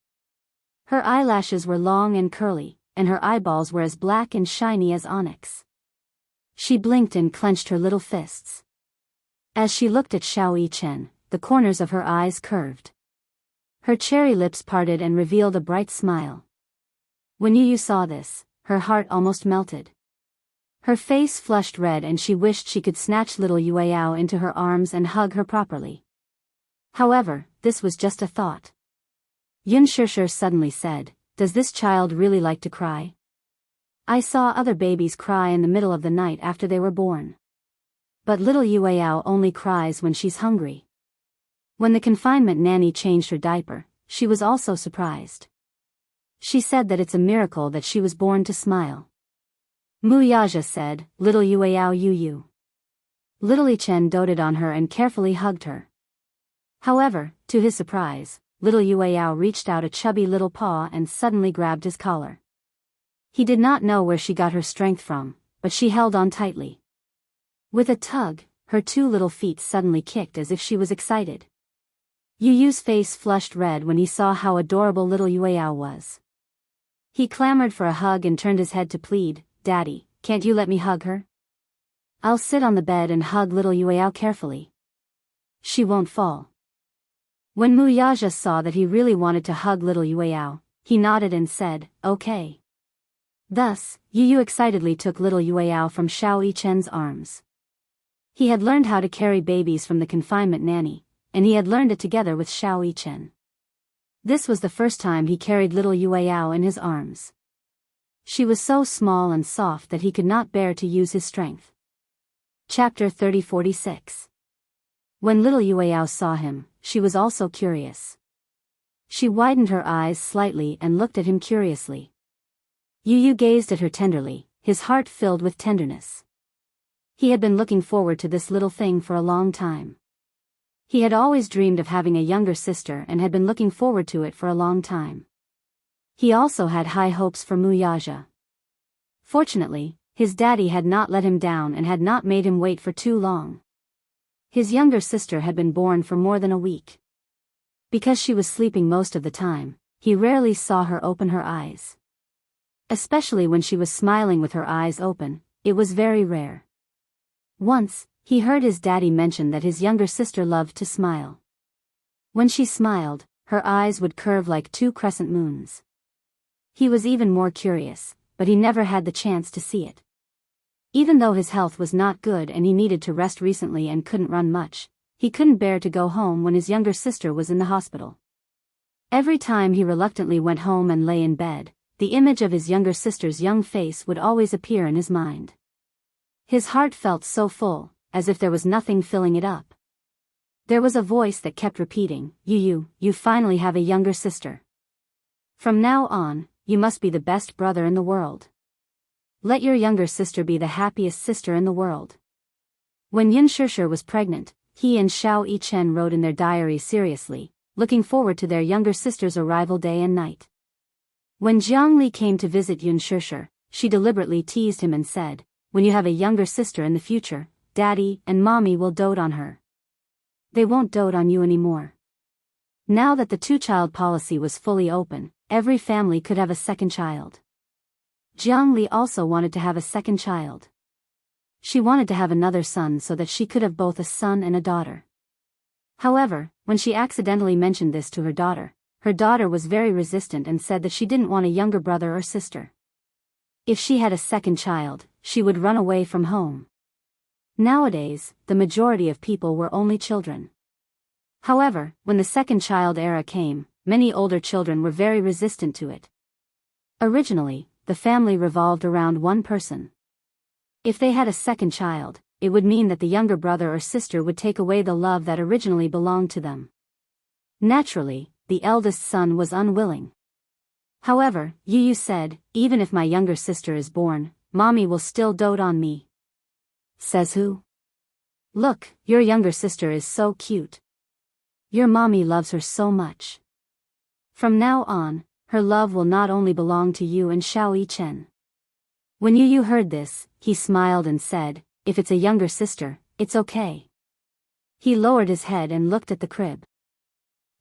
Her eyelashes were long and curly, and her eyeballs were as black and shiny as onyx. She blinked and clenched her little fists. As she looked at Xiao Yichen, the corners of her eyes curved. Her cherry lips parted and revealed a bright smile. When Yu Yu saw this, her heart almost melted. Her face flushed red and she wished she could snatch little Yueyao into her arms and hug her properly. However, this was just a thought. Yun Shishir suddenly said, "Does this child really like to cry? I saw other babies cry in the middle of the night after they were born. But little Yueyao only cries when she's hungry." When the confinement nanny changed her diaper, she was also surprised. She said that it's a miracle that she was born to smile. Mu Yaja said, "Little Yueyao Yu Yu. Little Chen doted on her and carefully hugged her. However, to his surprise, little Yueyao reached out a chubby little paw and suddenly grabbed his collar. He did not know where she got her strength from, but she held on tightly. With a tug, her two little feet suddenly kicked as if she was excited. Yu Yu's face flushed red when he saw how adorable little Yueyao was. He clamored for a hug and turned his head to plead, "Daddy, can't you let me hug her? I'll sit on the bed and hug little Yueyao carefully. She won't fall." When Muyaja saw that he really wanted to hug little Yueyao, he nodded and said, "Okay." Thus, Yu Yu excitedly took little Yueyao from Xiao Yichen's arms. He had learned how to carry babies from the confinement nanny, and he had learned it together with Xiao Yichen. This was the first time he carried little Yueyao in his arms. She was so small and soft that he could not bear to use his strength. Chapter 3046. When little Yueyao saw him, she was also curious. She widened her eyes slightly and looked at him curiously. Yu Yu gazed at her tenderly, his heart filled with tenderness. He had been looking forward to this little thing for a long time. He had always dreamed of having a younger sister and had been looking forward to it for a long time. He also had high hopes for Muyaja. Fortunately, his daddy had not let him down and had not made him wait for too long. His younger sister had been born for more than a week. Because she was sleeping most of the time, he rarely saw her open her eyes. Especially when she was smiling with her eyes open, it was very rare. Once, he heard his daddy mention that his younger sister loved to smile. When she smiled, her eyes would curve like two crescent moons. He was even more curious, but he never had the chance to see it. Even though his health was not good and he needed to rest recently and couldn't run much, he couldn't bear to go home when his younger sister was in the hospital. Every time he reluctantly went home and lay in bed, the image of his younger sister's young face would always appear in his mind. His heart felt so full, as if there was nothing filling it up. There was a voice that kept repeating, "Yu Yu, you finally have a younger sister. From now on, you must be the best brother in the world. Let your younger sister be the happiest sister in the world." When Yin Shishir was pregnant, he and Xiao Yichen wrote in their diary seriously, looking forward to their younger sister's arrival day and night. When Jiangli came to visit Yin Shishir, she deliberately teased him and said, "When you have a younger sister in the future, Daddy and Mommy will dote on her. They won't dote on you anymore." Now that the two-child policy was fully open, every family could have a second child. Jiangli also wanted to have a second child. She wanted to have another son so that she could have both a son and a daughter. However, when she accidentally mentioned this to her daughter was very resistant and said that she didn't want a younger brother or sister. If she had a second child, she would run away from home. Nowadays, the majority of people were only children. However, when the second child era came, many older children were very resistant to it. Originally, the family revolved around one person. If they had a second child, it would mean that the younger brother or sister would take away the love that originally belonged to them. Naturally, the eldest son was unwilling. However, Yu Yu said, "Even if my younger sister is born, Mommy will still dote on me." Says who? Look, your younger sister is so cute. Your mommy loves her so much. From now on, her love will not only belong to you and Xiao Yichen. When Yu Yu heard this, he smiled and said, "If it's a younger sister, it's okay." He lowered his head and looked at the crib.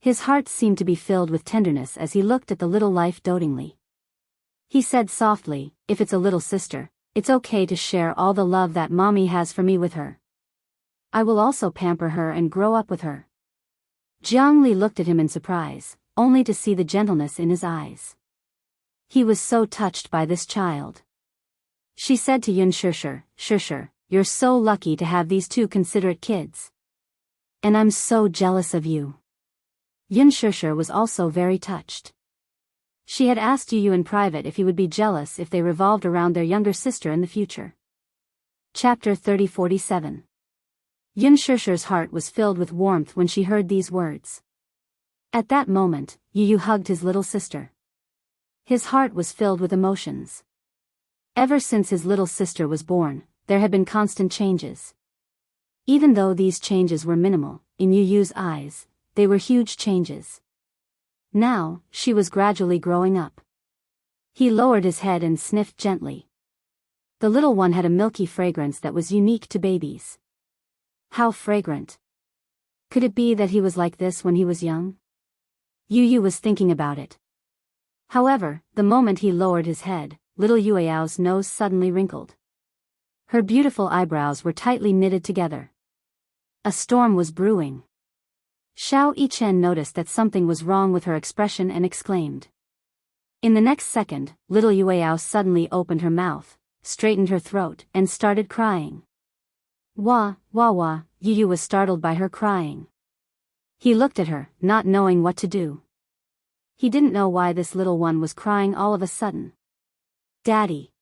His heart seemed to be filled with tenderness as he looked at the little life dotingly. He said softly, "If it's a little sister, it's okay to share all the love that Mommy has for me with her. I will also pamper her and grow up with her." Jiangli looked at him in surprise, only to see the gentleness in his eyes. He was so touched by this child. She said to Yin Shishir, "Shishir, you're so lucky to have these two considerate kids. And I'm so jealous of you." Yin Shishir was also very touched. She had asked Yu Yu in private if he would be jealous if they revolved around their younger sister in the future. Chapter 3047. Yin Shishir's heart was filled with warmth when she heard these words. At that moment, Yu Yu hugged his little sister. His heart was filled with emotions. Ever since his little sister was born, there had been constant changes. Even though these changes were minimal, in Yu Yu's eyes, they were huge changes. Now, she was gradually growing up. He lowered his head and sniffed gently. The little one had a milky fragrance that was unique to babies. How fragrant. Could it be that he was like this when he was young? Yu Yu was thinking about it. However, the moment he lowered his head, little Yueyao's nose suddenly wrinkled. Her beautiful eyebrows were tightly knitted together. A storm was brewing. Xiao Yichen noticed that something was wrong with her expression and exclaimed. In the next second, little Yueyao suddenly opened her mouth, straightened her throat, and started crying. Wah, wah wah, Yu Yu was startled by her crying. He looked at her, not knowing what to do. He didn't know why this little one was crying all of a sudden. Daddy.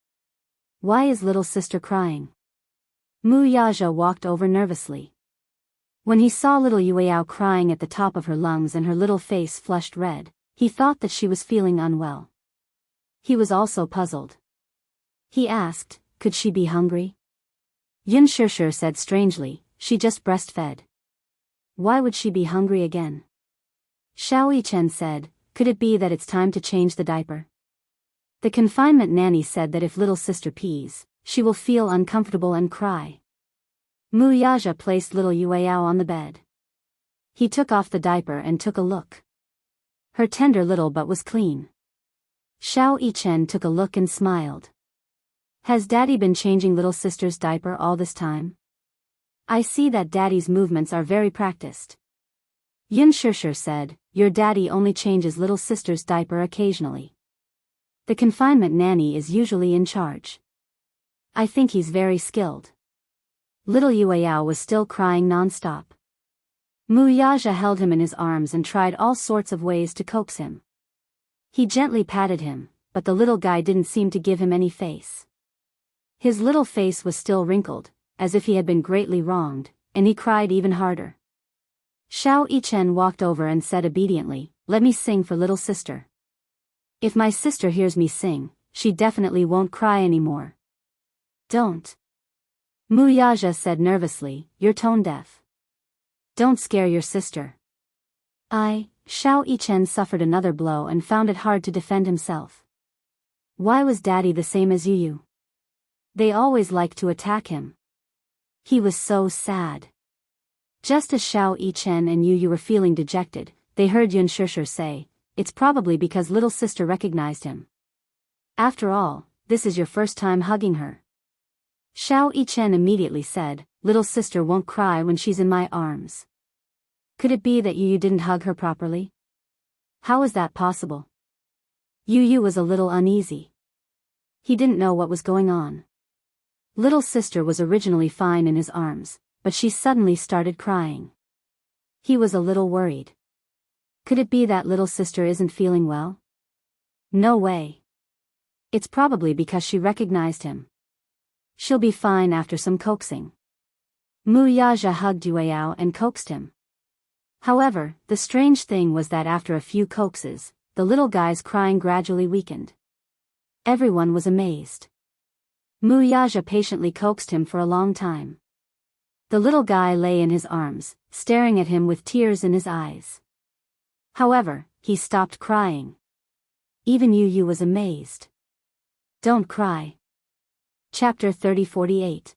Why is little sister crying? Mu Yaja walked over nervously. When he saw little Yueyao crying at the top of her lungs and her little face flushed red, he thought that she was feeling unwell. He was also puzzled. He asked, could she be hungry? Yun Shishir said strangely, she just breastfed. Why would she be hungry again? Xiao Yichen said, could it be that it's time to change the diaper? The confinement nanny said that if little sister pees, she will feel uncomfortable and cry. Mu Yaja placed little Yueyao on the bed. He took off the diaper and took a look. Her tender little butt was clean. Xiao Yichen took a look and smiled. Has Daddy been changing little sister's diaper all this time? I see that Daddy's movements are very practiced. Yun Shishir said, your daddy only changes little sister's diaper occasionally. The confinement nanny is usually in charge. I think he's very skilled. Little Yueyao was still crying non-stop. Mu Yaja held him in his arms and tried all sorts of ways to coax him. He gently patted him, but the little guy didn't seem to give him any face. His little face was still wrinkled, as if he had been greatly wronged, and he cried even harder. Xiao Yichen walked over and said obediently, let me sing for little sister. If my sister hears me sing, she definitely won't cry anymore. Don't. Mu Yaja said nervously, you're tone deaf. Don't scare your sister. Xiao Yichen suffered another blow and found it hard to defend himself. Why was Daddy the same as Yu Yu? They always liked to attack him. He was so sad. Just as Xiao Yichen and Yu Yu were feeling dejected, they heard Yun Shishir say, it's probably because little sister recognized him. After all, this is your first time hugging her. Xiao Yichen immediately said, little sister won't cry when she's in my arms. Could it be that Yu Yu didn't hug her properly? How is that possible? Yu Yu was a little uneasy. He didn't know what was going on. Little sister was originally fine in his arms, but she suddenly started crying. He was a little worried. Could it be that little sister isn't feeling well? No way. It's probably because she recognized him. She'll be fine after some coaxing. Mu Yaja hugged Yueyao and coaxed him. However, the strange thing was that after a few coaxes, the little guy's crying gradually weakened. Everyone was amazed. Mu Yaja patiently coaxed him for a long time. The little guy lay in his arms, staring at him with tears in his eyes. However, he stopped crying. Even Yu Yu was amazed. Don't cry. Chapter 30-48.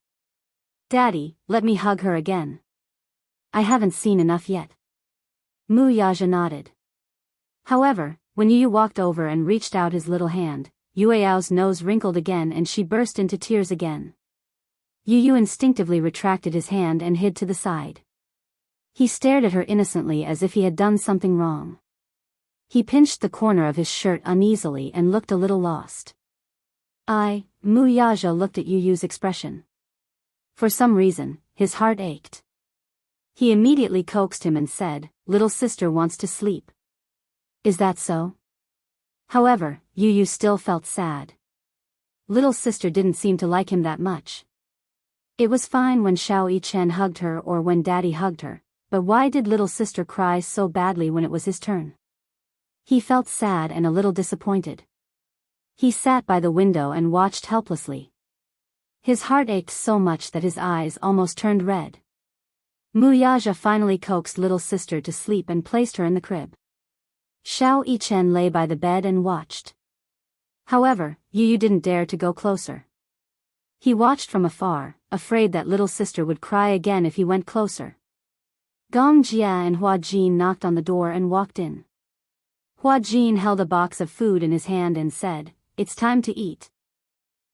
Daddy, let me hug her again. I haven't seen enough yet. Mu Yaja nodded. However, when Yu Yu walked over and reached out his little hand, Yueyao's nose wrinkled again and she burst into tears again. Yu Yu instinctively retracted his hand and hid to the side. He stared at her innocently as if he had done something wrong. He pinched the corner of his shirt uneasily and looked a little lost. Mu Yaja looked at Yu Yu's expression. For some reason, his heart ached. He immediately coaxed him and said, little sister wants to sleep. Is that so? However, Yu Yu still felt sad. Little sister didn't seem to like him that much. It was fine when Xiao Yichen hugged her or when Daddy hugged her, but why did little sister cry so badly when it was his turn? He felt sad and a little disappointed. He sat by the window and watched helplessly. His heart ached so much that his eyes almost turned red. Wuxia finally coaxed little sister to sleep and placed her in the crib. Xiao Yichen lay by the bed and watched. However, Yu didn't dare to go closer. He watched from afar, afraid that little sister would cry again if he went closer. Gong Jia and Hua Jin knocked on the door and walked in. Hua Jin held a box of food in his hand and said, "It's time to eat."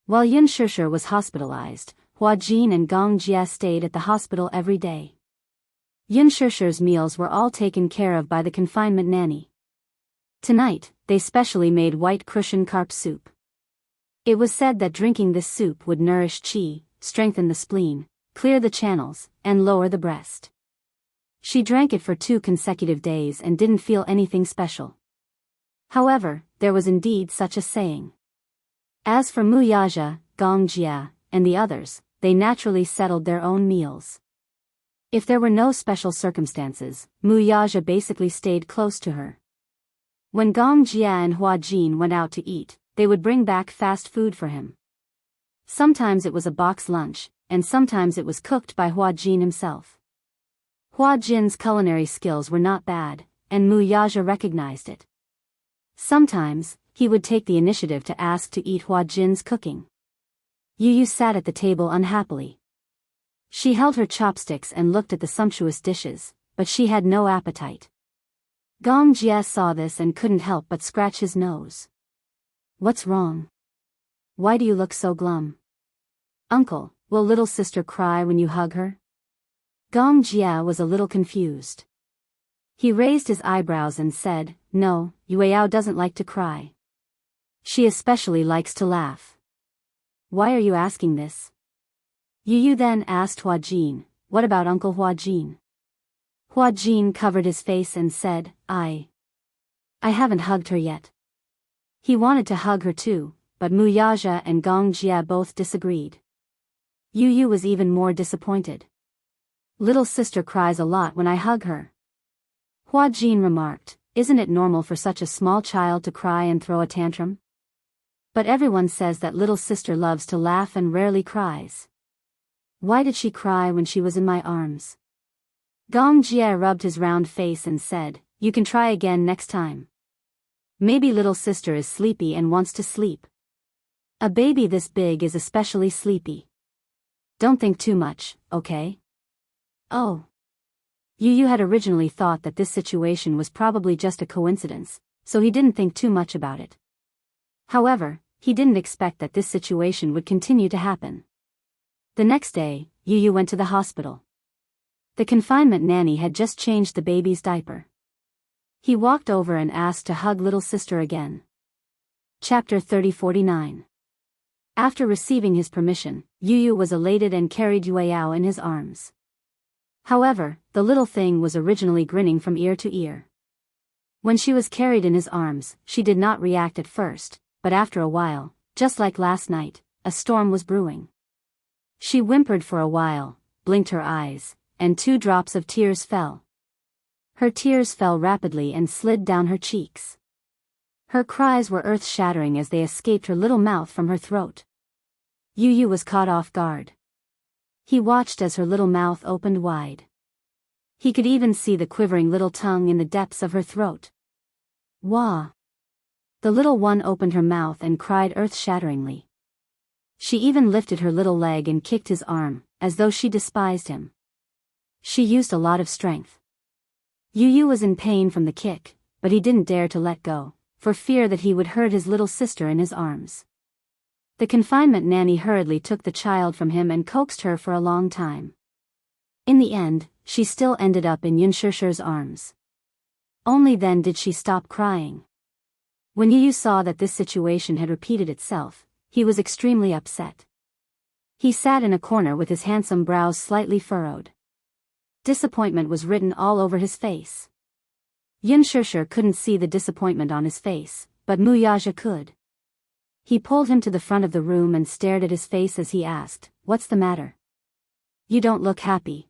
While Yun Shishir was hospitalized, Hua Jin and Gong Jia stayed at the hospital every day. Yun Shishir's meals were all taken care of by the confinement nanny. Tonight, they specially made white crucian carp soup. It was said that drinking this soup would nourish qi, strengthen the spleen, clear the channels, and lower the breast. She drank it for 2 consecutive days and didn't feel anything special. However, there was indeed such a saying. As for Wuxia, Gong Jia, and the others, they naturally settled their own meals. If there were no special circumstances, Wuxia basically stayed close to her. When Gong Jia and Hua Jin went out to eat, they would bring back fast food for him. Sometimes it was a box lunch, and sometimes it was cooked by Hua Jin himself. Hua Jin's culinary skills were not bad, and Wuxia recognized it. Sometimes, he would take the initiative to ask to eat Hua Jin's cooking. Yu sat at the table unhappily. She held her chopsticks and looked at the sumptuous dishes, but she had no appetite. Gong Jia saw this and couldn't help but scratch his nose. "What's wrong? Why do you look so glum?" "Uncle, will little sister cry when you hug her?" Gong Jia was a little confused. He raised his eyebrows and said, "No, Yueyao doesn't like to cry. She especially likes to laugh." "Why are you asking this?" Yu then asked Hua Jin, "What about Uncle Hua Jin?" Hua Jin covered his face and said, I haven't hugged her yet." He wanted to hug her too, but Wuxia and Gong Jia both disagreed. Yu was even more disappointed. "Little sister cries a lot when I hug her." Hua Jin remarked, "Isn't it normal for such a small child to cry and throw a tantrum? But everyone says that little sister loves to laugh and rarely cries. Why did she cry when she was in my arms?" Gong Jia rubbed his round face and said, "You can try again next time. Maybe little sister is sleepy and wants to sleep. A baby this big is especially sleepy. Don't think too much, okay?" Oh. Yu had originally thought that this situation was probably just a coincidence, so he didn't think too much about it. However, he didn't expect that this situation would continue to happen. The next day, Yu went to the hospital. The confinement nanny had just changed the baby's diaper. He walked over and asked to hug little sister again. Chapter 30-49. After receiving his permission, Yu was elated and carried Yueyao in his arms. However, the little thing was originally grinning from ear to ear. When she was carried in his arms, she did not react at first, but after a while, just like last night, a storm was brewing. She whimpered for a while, blinked her eyes, and 2 drops of tears fell. Her tears fell rapidly and slid down her cheeks. Her cries were earth-shattering as they escaped her little mouth from her throat. Yu was caught off guard. He watched as her little mouth opened wide. He could even see the quivering little tongue in the depths of her throat. Wah! The little one opened her mouth and cried earth-shatteringly. She even lifted her little leg and kicked his arm, as though she despised him. She used a lot of strength. Yu was in pain from the kick, but he didn't dare to let go, for fear that he would hurt his little sister in his arms. The confinement nanny hurriedly took the child from him and coaxed her for a long time. In the end, she still ended up in Yun Shishir's arms. Only then did she stop crying. When Yu saw that this situation had repeated itself, he was extremely upset. He sat in a corner with his handsome brows slightly furrowed. Disappointment was written all over his face. Yun Shishir couldn't see the disappointment on his face, but Wuxia could. He pulled him to the front of the room and stared at his face as he asked, "What's the matter? You don't look happy."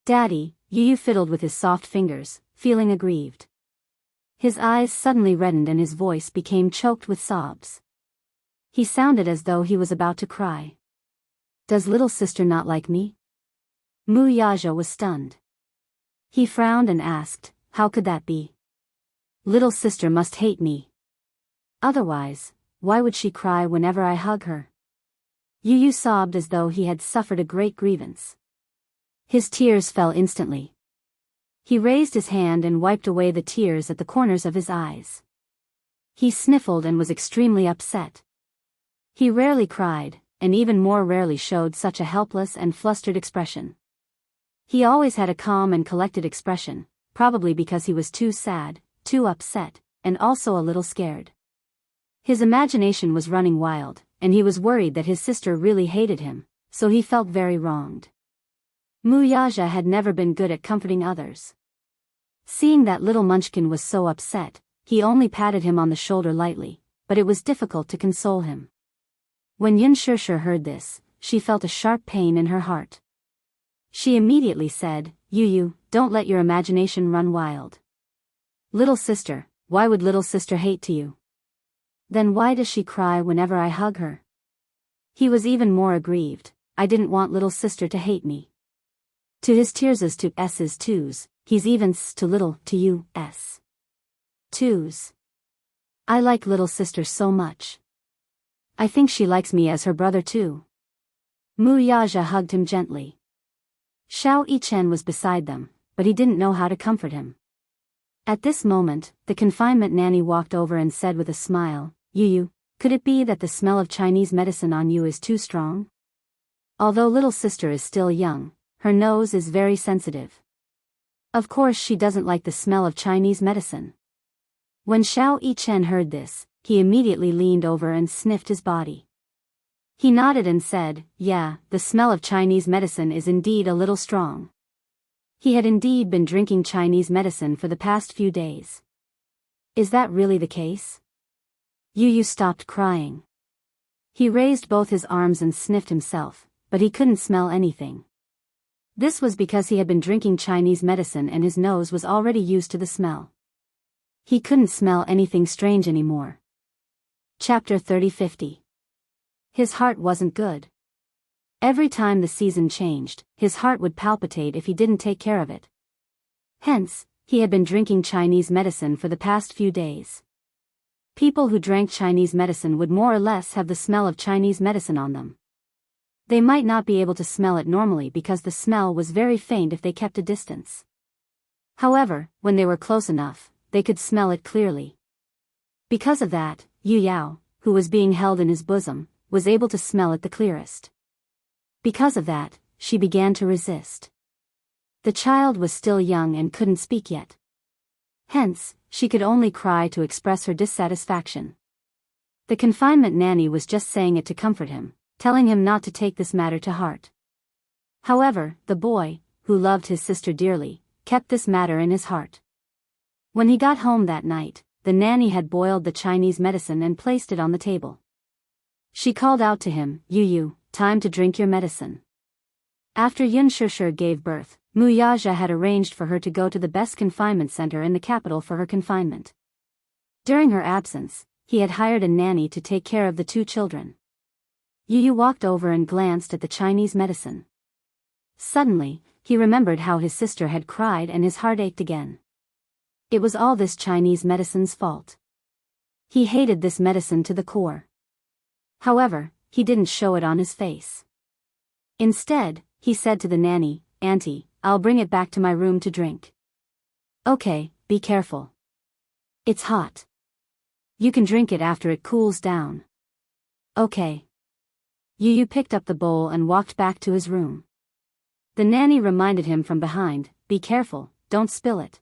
"Daddy," Yu fiddled with his soft fingers, feeling aggrieved. His eyes suddenly reddened and his voice became choked with sobs. He sounded as though he was about to cry. "Does little sister not like me?" Mu Yaja was stunned. He frowned and asked, how could that be? Little sister must hate me. Otherwise, why would she cry whenever I hug her? Yu Yu sobbed as though he had suffered a great grievance. His tears fell instantly. He raised his hand and wiped away the tears at the corners of his eyes. He sniffled and was extremely upset. He rarely cried, and even more rarely showed such a helpless and flustered expression. He always had a calm and collected expression, probably because he was too sad, too upset, and also a little scared. His imagination was running wild, and he was worried that his sister really hated him, so he felt very wronged. Mu Yaja had never been good at comforting others. Seeing that little munchkin was so upset, he only patted him on the shoulder lightly, but it was difficult to console him. When Xianxia heard this, she felt a sharp pain in her heart. She immediately said, Yu Yu, don't let your imagination run wild. Little sister, why would little sister hate to you? Then why does she cry whenever I hug her? He was even more aggrieved. I didn't want little sister to hate me. To his tears to s's twos, he's even s to little to you s. Twos. I like little sister so much. I think she likes me as her brother too. Mu Yaja hugged him gently. Xiao Yichen was beside them, but he didn't know how to comfort him. At this moment, the confinement nanny walked over and said with a smile, Yu Yu, could it be that the smell of Chinese medicine on you is too strong? Although little sister is still young, her nose is very sensitive. Of course she doesn't like the smell of Chinese medicine. When Xiao Yichen heard this, he immediately leaned over and sniffed his body. He nodded and said, yeah, the smell of Chinese medicine is indeed a little strong. He had indeed been drinking Chinese medicine for the past few days. Is that really the case? Yu Yu stopped crying. He raised both his arms and sniffed himself, but he couldn't smell anything. This was because he had been drinking Chinese medicine and his nose was already used to the smell. He couldn't smell anything strange anymore. Chapter 30-50. His heart wasn't good. Every time the season changed, his heart would palpitate if he didn't take care of it. Hence, he had been drinking Chinese medicine for the past few days. People who drank Chinese medicine would more or less have the smell of Chinese medicine on them. They might not be able to smell it normally because the smell was very faint if they kept a distance. However, when they were close enough, they could smell it clearly. Because of that, Yu Yao, who was being held in his bosom, was able to smell it the clearest. Because of that, she began to resist. The child was still young and couldn't speak yet. Hence, she could only cry to express her dissatisfaction. The confinement nanny was just saying it to comfort him, telling him not to take this matter to heart. However, the boy, who loved his sister dearly, kept this matter in his heart. When he got home that night, the nanny had boiled the Chinese medicine and placed it on the table. She called out to him, Yu Yu, time to drink your medicine. After Xianxia gave birth, Mu Yaja had arranged for her to go to the best confinement center in the capital for her confinement. During her absence, he had hired a nanny to take care of the two children. Yu Yu walked over and glanced at the Chinese medicine. Suddenly, he remembered how his sister had cried and his heart ached again. It was all this Chinese medicine's fault. He hated this medicine to the core. However, he didn't show it on his face. Instead, he said to the nanny, Auntie, I'll bring it back to my room to drink. Okay, be careful. It's hot. You can drink it after it cools down. Okay. Yu Yu picked up the bowl and walked back to his room. The nanny reminded him from behind, be careful, don't spill it.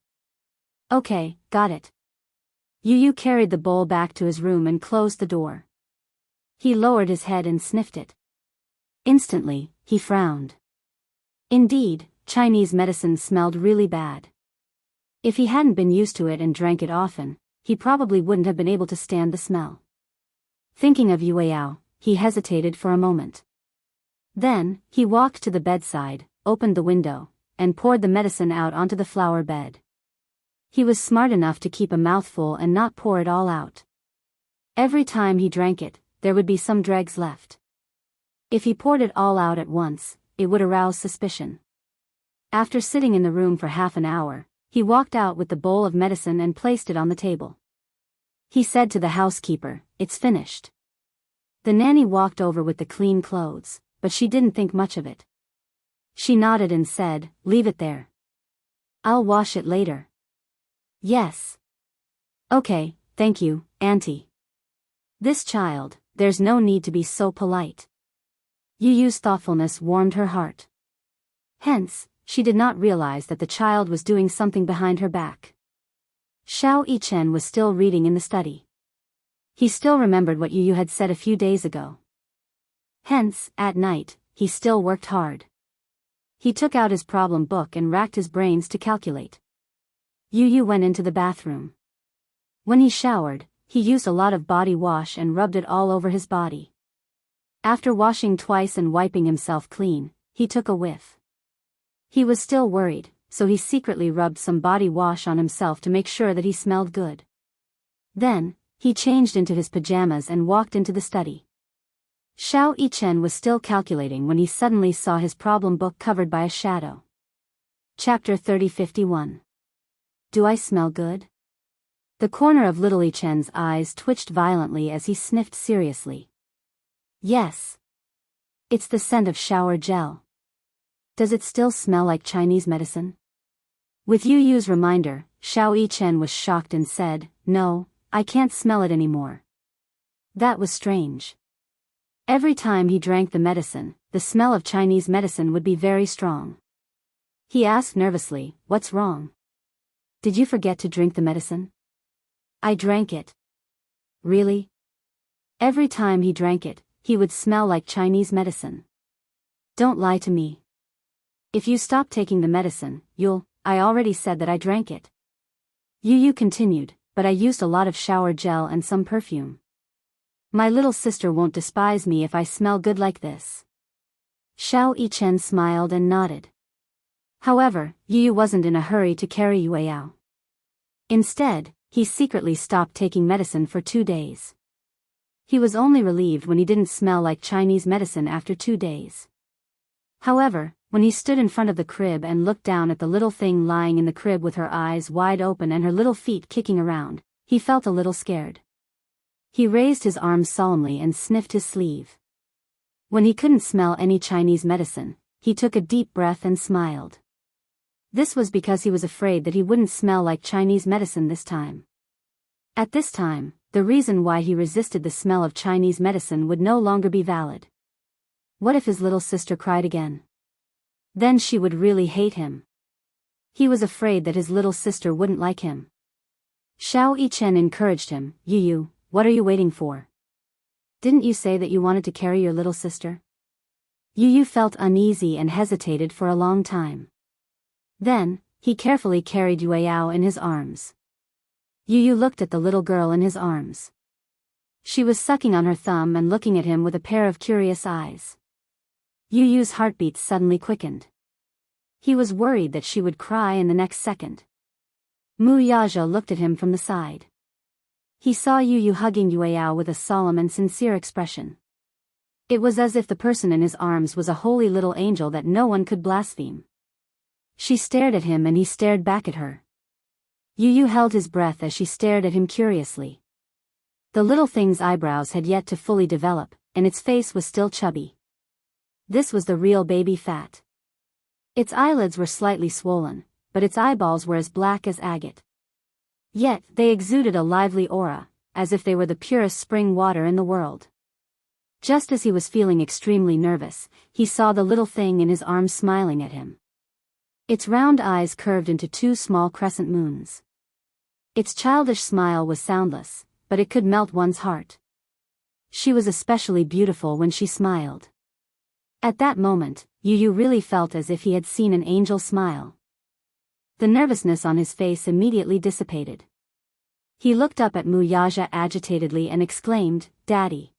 Okay, got it. Yu Yu carried the bowl back to his room and closed the door. He lowered his head and sniffed it. Instantly, he frowned. Indeed, Chinese medicine smelled really bad. If he hadn't been used to it and drank it often, he probably wouldn't have been able to stand the smell. Thinking of Yu Yao, he hesitated for a moment. Then, he walked to the bedside, opened the window, and poured the medicine out onto the flower bed. He was smart enough to keep a mouthful and not pour it all out. Every time he drank it, there would be some dregs left. If he poured it all out at once, it would arouse suspicion. After sitting in the room for half an hour, he walked out with the bowl of medicine and placed it on the table. He said to the housekeeper, "It's finished." The nanny walked over with the clean clothes, but she didn't think much of it. She nodded and said, "Leave it there. I'll wash it later." "Yes. Okay, thank you, Auntie." This child, there's no need to be so polite. Yu Yu's thoughtfulness warmed her heart. Hence, she did not realize that the child was doing something behind her back. Xiao Yichen was still reading in the study. He still remembered what Yu Yu had said a few days ago. Hence, at night, he still worked hard. He took out his problem book and racked his brains to calculate. Yu Yu went into the bathroom. When he showered, he used a lot of body wash and rubbed it all over his body. After washing twice and wiping himself clean, he took a whiff. He was still worried, so he secretly rubbed some body wash on himself to make sure that he smelled good. Then, he changed into his pajamas and walked into the study. Xiao Yichen was still calculating when he suddenly saw his problem book covered by a shadow. Chapter 3051. Do I smell good? The corner of little Yichen's eyes twitched violently as he sniffed seriously. Yes. It's the scent of shower gel. Does it still smell like Chinese medicine? With Yu Yu's reminder, Xiao Yichen was shocked and said, "No, I can't smell it anymore." That was strange. Every time he drank the medicine, the smell of Chinese medicine would be very strong. He asked nervously, "What's wrong? Did you forget to drink the medicine?" "I drank it." "Really?" Every time he drank it, he would smell like Chinese medicine. "Don't lie to me. If you stop taking the medicine, I already said that I drank it." Yu Yu continued, "But I used a lot of shower gel and some perfume. My little sister won't despise me if I smell good like this." Xiao Yichen smiled and nodded. However, Yu Yu wasn't in a hurry to carry Yueyao. Instead, he secretly stopped taking medicine for 2 days. He was only relieved when he didn't smell like Chinese medicine after 2 days. However, when he stood in front of the crib and looked down at the little thing lying in the crib with her eyes wide open and her little feet kicking around, he felt a little scared. He raised his arms solemnly and sniffed his sleeve. When he couldn't smell any Chinese medicine, he took a deep breath and smiled. This was because he was afraid that he wouldn't smell like Chinese medicine this time. At this time, the reason why he resisted the smell of Chinese medicine would no longer be valid. What if his little sister cried again? Then she would really hate him. He was afraid that his little sister wouldn't like him. Xiao Yichen encouraged him, "Yu Yu, what are you waiting for? Didn't you say that you wanted to carry your little sister?" Yu Yu felt uneasy and hesitated for a long time. Then, he carefully carried Yueyao in his arms. Yu Yu looked at the little girl in his arms. She was sucking on her thumb and looking at him with a pair of curious eyes. Yu Yu's heartbeat suddenly quickened. He was worried that she would cry in the next second. Mu Yaja looked at him from the side. He saw Yu Yu hugging Yueyao with a solemn and sincere expression. It was as if the person in his arms was a holy little angel that no one could blaspheme. She stared at him and he stared back at her. Yu Yu held his breath as she stared at him curiously. The little thing's eyebrows had yet to fully develop, and its face was still chubby. This was the real baby fat. Its eyelids were slightly swollen, but its eyeballs were as black as agate. Yet, they exuded a lively aura, as if they were the purest spring water in the world. Just as he was feeling extremely nervous, he saw the little thing in his arms smiling at him. Its round eyes curved into 2 small crescent moons. Its childish smile was soundless, but it could melt one's heart. She was especially beautiful when she smiled. At that moment, Yu Yu really felt as if he had seen an angel smile. The nervousness on his face immediately dissipated. He looked up at Mu Yaja agitatedly and exclaimed, "Daddy.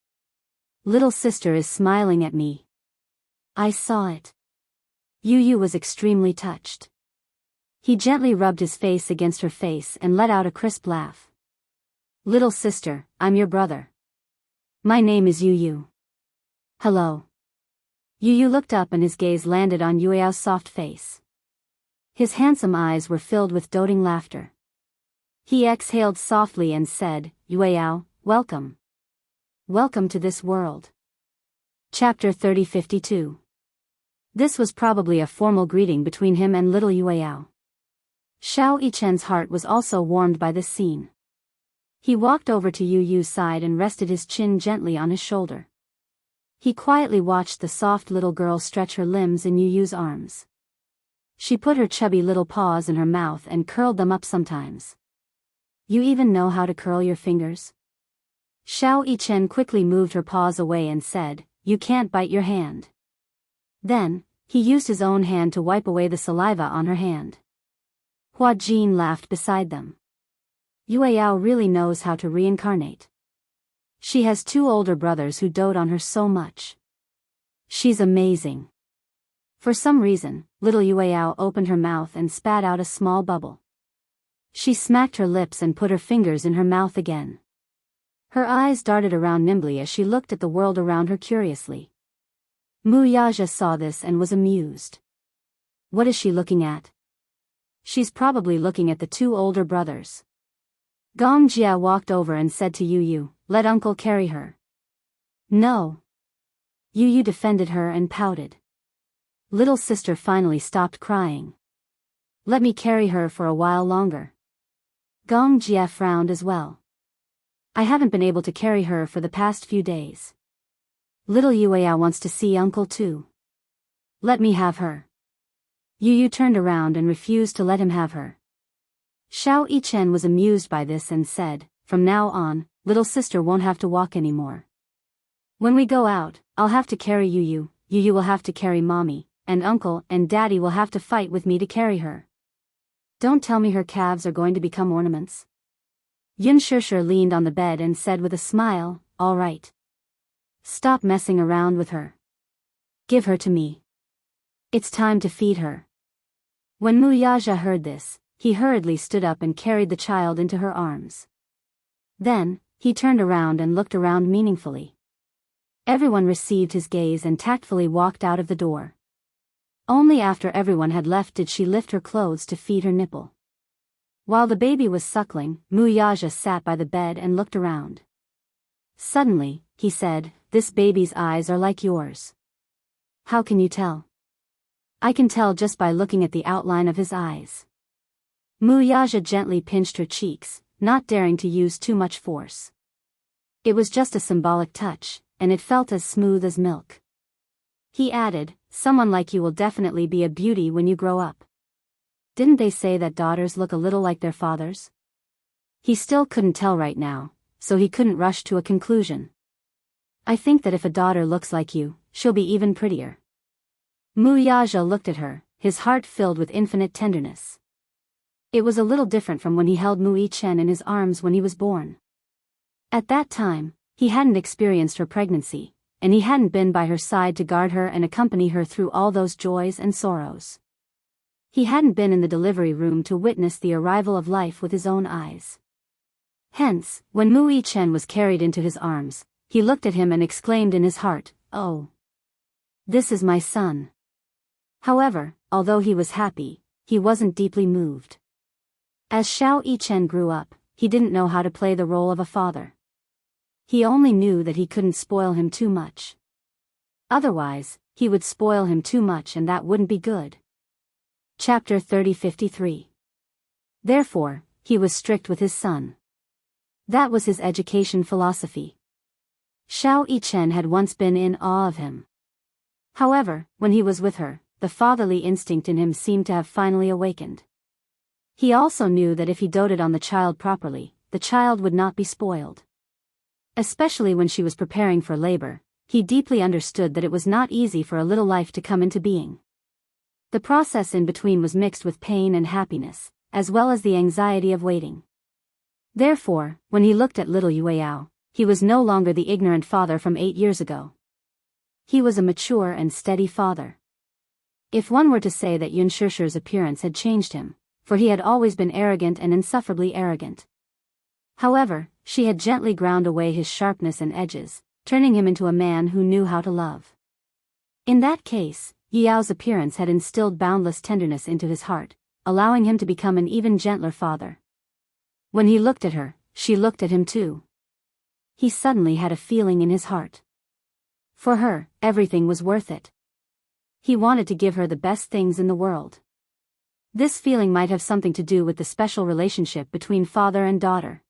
Little sister is smiling at me. I saw it." Yu Yu was extremely touched. He gently rubbed his face against her face and let out a crisp laugh. "Little sister, I'm your brother. My name is Yu Yu. Hello." Yu Yu looked up and his gaze landed on Yueao's soft face. His handsome eyes were filled with doting laughter. He exhaled softly and said, Yueyao, welcome. Welcome to this world. Chapter 3052. This was probably a formal greeting between him and little Yueyao. Xiao Yichen's heart was also warmed by this scene. He walked over to Yu Yu's side and rested his chin gently on his shoulder. He quietly watched the soft little girl stretch her limbs in Yu Yu's arms. She put her chubby little paws in her mouth and curled them up sometimes. You even know how to curl your fingers? Xiao Yichen quickly moved her paws away and said, You can't bite your hand. Then, he used his own hand to wipe away the saliva on her hand. Hua Jin laughed beside them. Yueyao really knows how to reincarnate. She has 2 older brothers who dote on her so much. She's amazing. For some reason, little Yueyao opened her mouth and spat out a small bubble. She smacked her lips and put her fingers in her mouth again. Her eyes darted around nimbly as she looked at the world around her curiously. Mu Yaja saw this and was amused. What is she looking at? She's probably looking at the 2 older brothers. Gong Jia walked over and said to Yu Yu, Let uncle carry her. No. Yu Yu defended her and pouted. Little sister finally stopped crying. Let me carry her for a while longer. Gong Jia frowned as well. I haven't been able to carry her for the past few days. Little Yueyao wants to see uncle too. Let me have her. Yu Yu turned around and refused to let him have her. Xiao Yichen was amused by this and said, From now on, little sister won't have to walk anymore. When we go out, I'll have to carry Yu Yu, Yu Yu will have to carry mommy, and uncle and daddy will have to fight with me to carry her. Don't tell me her calves are going to become ornaments. Yun Shishir leaned on the bed and said with a smile, All right. Stop messing around with her. Give her to me. It's time to feed her. When Mu Yaja heard this, he hurriedly stood up and carried the child into her arms. Then, he turned around and looked around meaningfully. Everyone received his gaze and tactfully walked out of the door. Only after everyone had left did she lift her clothes to feed her nipple. While the baby was suckling, Mu Yaja sat by the bed and looked around. Suddenly, he said, This baby's eyes are like yours. How can you tell? I can tell just by looking at the outline of his eyes. Mu Yaja gently pinched her cheeks, not daring to use too much force. It was just a symbolic touch, and it felt as smooth as milk. He added, Someone like you will definitely be a beauty when you grow up. Didn't they say that daughters look a little like their fathers? He still couldn't tell right now, so he couldn't rush to a conclusion. I think that if a daughter looks like you, she'll be even prettier. Mu Yaja looked at her, his heart filled with infinite tenderness. It was a little different from when he held Mu Yichen in his arms when he was born. At that time, he hadn't experienced her pregnancy, and he hadn't been by her side to guard her and accompany her through all those joys and sorrows. He hadn't been in the delivery room to witness the arrival of life with his own eyes. Hence, when Mu Yichen was carried into his arms, he looked at him and exclaimed in his heart, Oh! This is my son. However, although he was happy, he wasn't deeply moved. As Xiao Yichen grew up, he didn't know how to play the role of a father. He only knew that he couldn't spoil him too much. Otherwise, he would spoil him too much and that wouldn't be good. Chapter 3053. Therefore, he was strict with his son. That was his education philosophy. Xiao Yichen had once been in awe of him. However, when he was with her, the fatherly instinct in him seemed to have finally awakened. He also knew that if he doted on the child properly, the child would not be spoiled. Especially when she was preparing for labor, he deeply understood that it was not easy for a little life to come into being. The process in between was mixed with pain and happiness, as well as the anxiety of waiting. Therefore, when he looked at little Yueyao, he was no longer the ignorant father from 8 years ago. He was a mature and steady father. If one were to say that Yun Shishir's appearance had changed him, for he had always been arrogant and insufferably arrogant. However, she had gently ground away his sharpness and edges, turning him into a man who knew how to love. In that case, Yao's appearance had instilled boundless tenderness into his heart, allowing him to become an even gentler father. When he looked at her, she looked at him too. He suddenly had a feeling in his heart. For her, everything was worth it. He wanted to give her the best things in the world. This feeling might have something to do with the special relationship between father and daughter.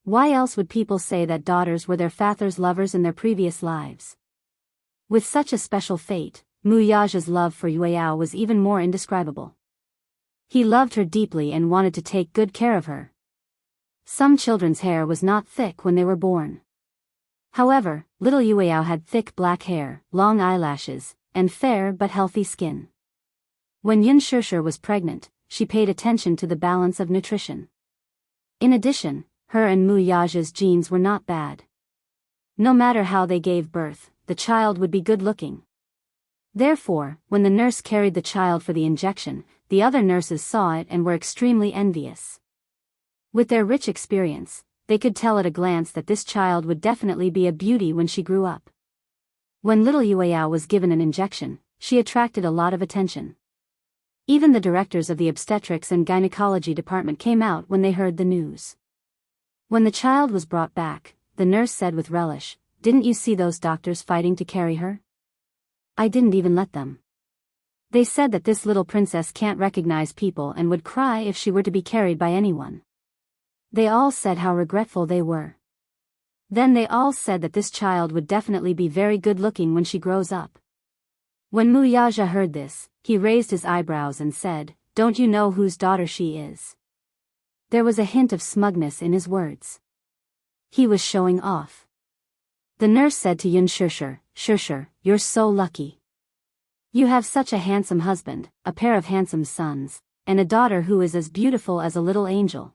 Why else would people say that daughters were their father's lovers in their previous lives? With such a special fate, Mu Yaja's love for Yueyao was even more indescribable. He loved her deeply and wanted to take good care of her. Some children's hair was not thick when they were born. However, little Yueyao had thick black hair, long eyelashes, and fair but healthy skin. When Xianxia was pregnant, she paid attention to the balance of nutrition. In addition, her and Mu Yaja's genes were not bad. No matter how they gave birth, the child would be good-looking. Therefore, when the nurse carried the child for the injection, the other nurses saw it and were extremely envious. With their rich experience, they could tell at a glance that this child would definitely be a beauty when she grew up. When little Yueyao was given an injection, she attracted a lot of attention. Even the directors of the obstetrics and gynecology department came out when they heard the news. When the child was brought back, the nurse said with relish, "Didn't you see those doctors fighting to carry her? I didn't even let them. They said that this little princess can't recognize people and would cry if she were to be carried by anyone. They all said how regretful they were. Then they all said that this child would definitely be very good-looking when she grows up." When Mu Yaja heard this, he raised his eyebrows and said, "Don't you know whose daughter she is?" There was a hint of smugness in his words. He was showing off. The nurse said to Xianxia, "Xianxia, you're so lucky. You have such a handsome husband, a pair of handsome sons, and a daughter who is as beautiful as a little angel.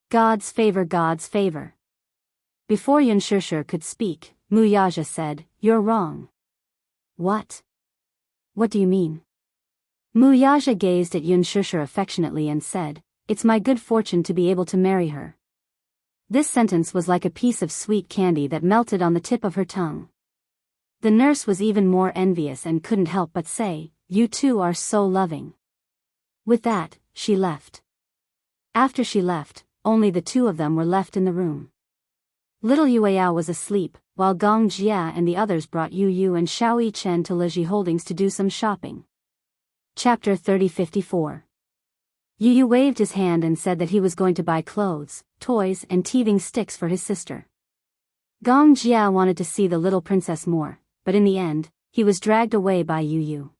God's favor, God's favor." Before Xianxia could speak, Mu Yaja said, "You're wrong." "What? What do you mean?" Mu Yaja gazed at Xianxia affectionately and said, "It's my good fortune to be able to marry her." This sentence was like a piece of sweet candy that melted on the tip of her tongue. The nurse was even more envious and couldn't help but say, "You two are so loving." With that, she left. After she left, only the two of them were left in the room. Little Yueyao was asleep, while Gong Jia and the others brought Yu Yu and Xiao Chen to Leji Holdings to do some shopping. Chapter 3054. Yu Yu waved his hand and said that he was going to buy clothes, toys and teething sticks for his sister. Gong Jia wanted to see the little princess more, but in the end, he was dragged away by Yu Yu.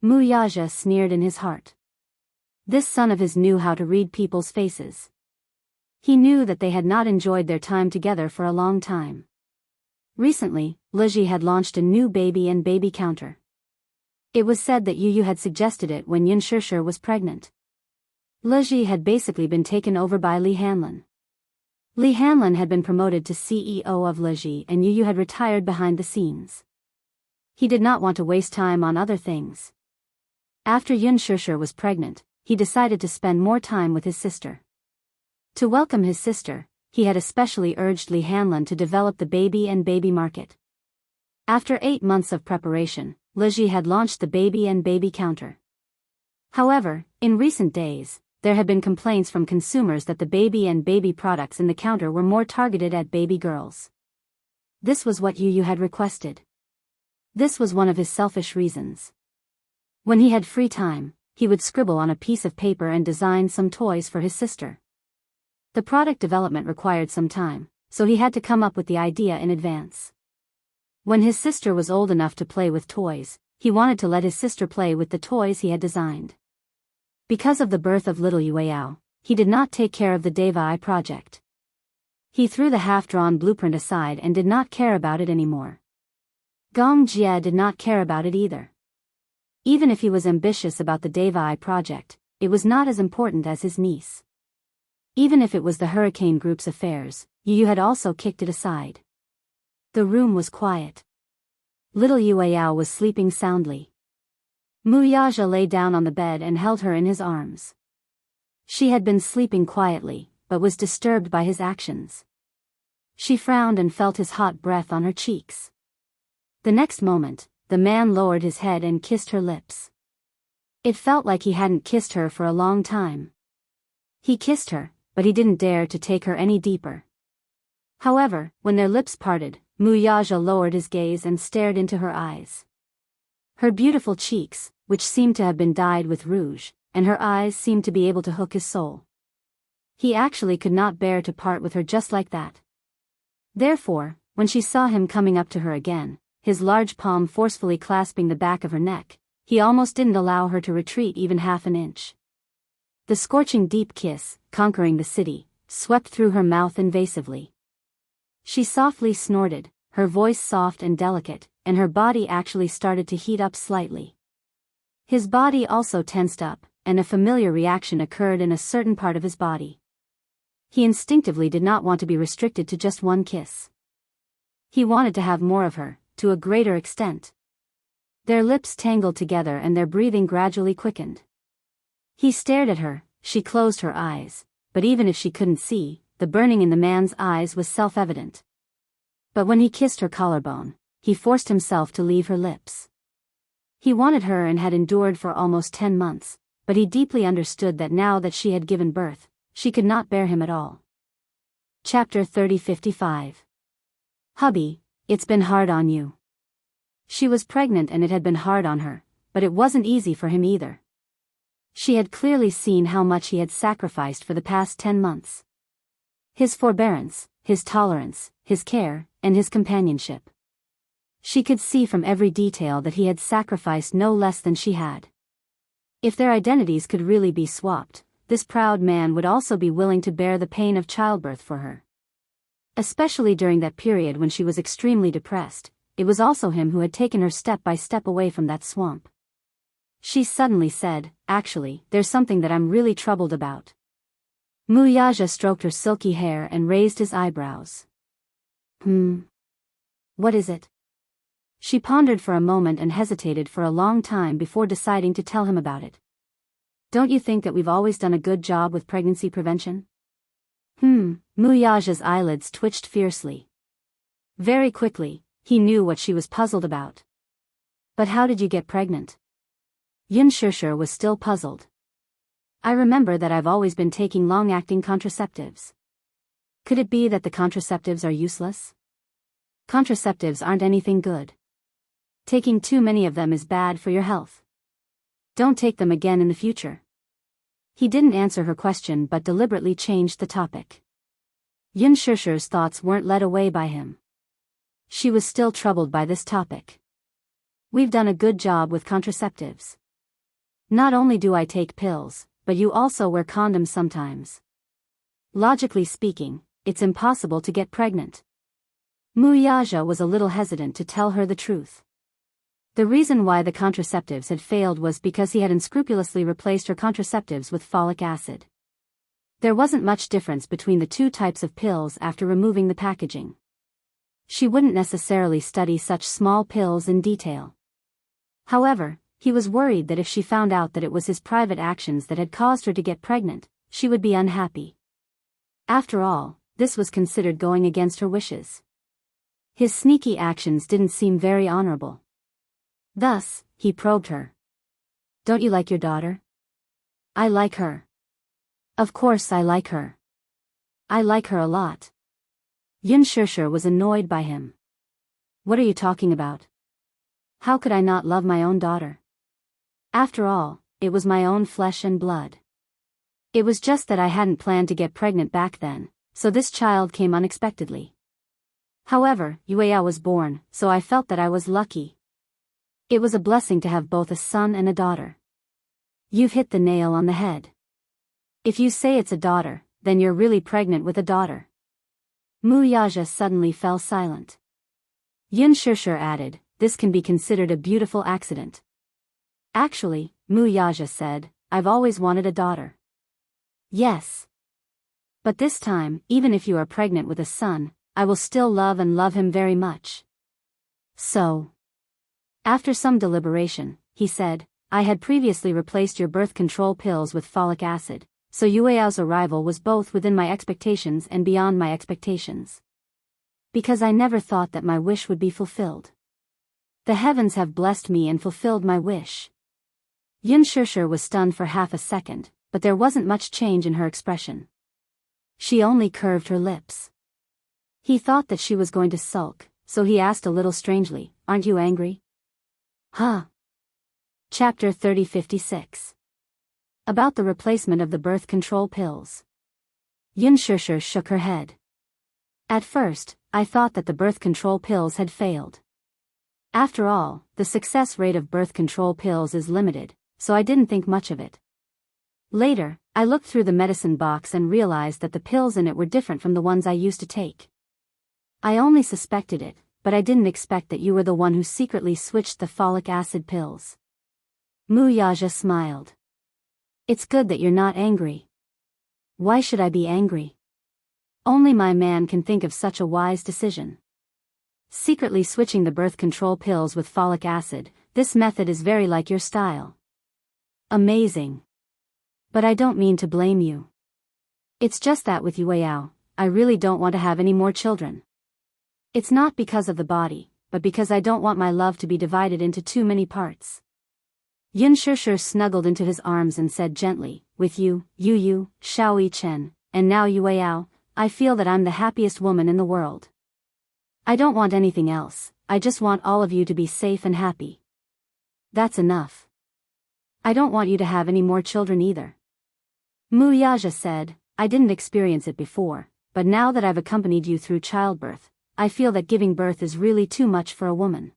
Mu Yaja sneered in his heart. This son of his knew how to read people's faces. He knew that they had not enjoyed their time together for a long time. Recently, Leji had launched a new baby and baby counter. It was said that Yu Yu had suggested it when Xianxia was pregnant. Leji had basically been taken over by Li Hanlin. Li Hanlin had been promoted to CEO of Leji and Yu Yu had retired behind the scenes. He did not want to waste time on other things. After Xianxia was pregnant, he decided to spend more time with his sister. To welcome his sister, he had especially urged Li Hanlin to develop the baby and baby market. After 8 months of preparation, Leji had launched the baby and baby counter. However, in recent days, there had been complaints from consumers that the baby and baby products in the counter were more targeted at baby girls. This was what Yu Yu had requested. This was one of his selfish reasons. When he had free time, he would scribble on a piece of paper and design some toys for his sister. The product development required some time, so he had to come up with the idea in advance. When his sister was old enough to play with toys, he wanted to let his sister play with the toys he had designed. Because of the birth of little Yueyao, he did not take care of the Daoist project. He threw the half-drawn blueprint aside and did not care about it anymore. Gong Jia did not care about it either. Even if he was ambitious about the Daoist project, it was not as important as his niece. Even if it was the Hurricane Group's affairs, Yu Yu had also kicked it aside. The room was quiet. Little Yueyao was sleeping soundly. Mu Yaja lay down on the bed and held her in his arms. She had been sleeping quietly, but was disturbed by his actions. She frowned and felt his hot breath on her cheeks. The next moment, the man lowered his head and kissed her lips. It felt like he hadn't kissed her for a long time. He kissed her, but he didn't dare to take her any deeper. However, when their lips parted, Wuxia lowered his gaze and stared into her eyes. Her beautiful cheeks, which seemed to have been dyed with rouge, and her eyes seemed to be able to hook his soul. He actually could not bear to part with her just like that. Therefore, when she saw him coming up to her again, his large palm forcefully clasping the back of her neck, he almost didn't allow her to retreat even half an inch. The scorching deep kiss, conquering the city, swept through her mouth invasively. She softly snorted, her voice soft and delicate, and her body actually started to heat up slightly. His body also tensed up, and a familiar reaction occurred in a certain part of his body. He instinctively did not want to be restricted to just one kiss. He wanted to have more of her, to a greater extent. Their lips tangled together and their breathing gradually quickened. He stared at her, she closed her eyes, but even if she couldn't see, the burning in the man's eyes was self-evident. But when he kissed her collarbone, he forced himself to leave her lips. He wanted her and had endured for almost 10 months, but he deeply understood that now that she had given birth, she could not bear him at all. Chapter 30:55. Hubby, it's been hard on you. She was pregnant and it had been hard on her, but it wasn't easy for him either. She had clearly seen how much he had sacrificed for the past 10 months. His forbearance, his tolerance, his care, and his companionship. She could see from every detail that he had sacrificed no less than she had. If their identities could really be swapped, this proud man would also be willing to bear the pain of childbirth for her. Especially during that period when she was extremely depressed, it was also him who had taken her step by step away from that swamp. She suddenly said, "Actually, there's something that I'm really troubled about." Wuxia stroked her silky hair and raised his eyebrows. What is it? She pondered for a moment and hesitated for a long time before deciding to tell him about it. Don't you think that we've always done a good job with pregnancy prevention? Wuxia's eyelids twitched fiercely. Very quickly, he knew what she was puzzled about. But how did you get pregnant? Xianxia was still puzzled. I remember that I've always been taking long-acting contraceptives. Could it be that the contraceptives are useless? Contraceptives aren't anything good. Taking too many of them is bad for your health. Don't take them again in the future. He didn't answer her question but deliberately changed the topic. Xianxia's thoughts weren't led away by him. She was still troubled by this topic. We've done a good job with contraceptives. Not only do I take pills, but you also wear condoms sometimes. Logically speaking, it's impossible to get pregnant. Wuxia was a little hesitant to tell her the truth. The reason why the contraceptives had failed was because he had unscrupulously replaced her contraceptives with folic acid. There wasn't much difference between the two types of pills after removing the packaging. She wouldn't necessarily study such small pills in detail. However, he was worried that if she found out that it was his private actions that had caused her to get pregnant, she would be unhappy. After all, this was considered going against her wishes. His sneaky actions didn't seem very honorable. Thus, he probed her. Don't you like your daughter? I like her. Of course I like her. I like her a lot. Xianxia was annoyed by him. What are you talking about? How could I not love my own daughter? After all, it was my own flesh and blood. It was just that I hadn't planned to get pregnant back then, so this child came unexpectedly. However, Wuxia was born, so I felt that I was lucky. It was a blessing to have both a son and a daughter. You've hit the nail on the head. If you say it's a daughter, then you're really pregnant with a daughter. Wuxia suddenly fell silent. Xianxia added, this can be considered a beautiful accident. Actually, Wuxia said, I've always wanted a daughter. Yes. But this time, even if you are pregnant with a son, I will still love him very much. So. After some deliberation, he said, I had previously replaced your birth control pills with folic acid, so Wuxia's arrival was both within my expectations and beyond my expectations. Because I never thought that my wish would be fulfilled. The heavens have blessed me and fulfilled my wish. Yin Shishir was stunned for half a second, but there wasn't much change in her expression. She only curved her lips. He thought that she was going to sulk, so he asked a little strangely, "Aren't you angry?" Huh. Chapter 3056. About the replacement of the birth control pills. Yin Shishir shook her head. At first, I thought that the birth control pills had failed. After all, the success rate of birth control pills is limited, so I didn't think much of it. Later, I looked through the medicine box and realized that the pills in it were different from the ones I used to take. I only suspected it, but I didn't expect that you were the one who secretly switched the folic acid pills. Wuxia smiled. It's good that you're not angry. Why should I be angry? Only my man can think of such a wise decision. Secretly switching the birth control pills with folic acid, this method is very like your style. Amazing. But I don't mean to blame you. It's just that with Yueyao, I really don't want to have any more children. It's not because of the body, but because I don't want my love to be divided into too many parts. Yin Shishir snuggled into his arms and said gently, with you, Yu, Xiaoi Chen, and now Yueyao, I feel that I'm the happiest woman in the world. I don't want anything else, I just want all of you to be safe and happy. That's enough. I don't want you to have any more children either. Wuxia said, I didn't experience it before, but now that I've accompanied you through childbirth, I feel that giving birth is really too much for a woman.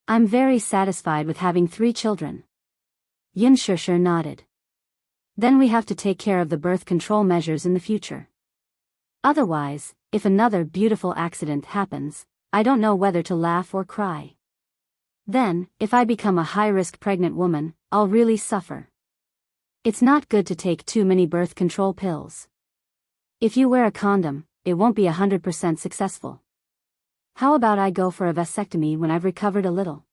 I'm very satisfied with having 3 children. Yin Shishir nodded. Then we have to take care of the birth control measures in the future. Otherwise, if another beautiful accident happens, I don't know whether to laugh or cry. Then, if I become a high-risk pregnant woman, I'll really suffer. It's not good to take too many birth control pills. If you wear a condom, it won't be 100% successful. How about I go for a vasectomy when I've recovered a little?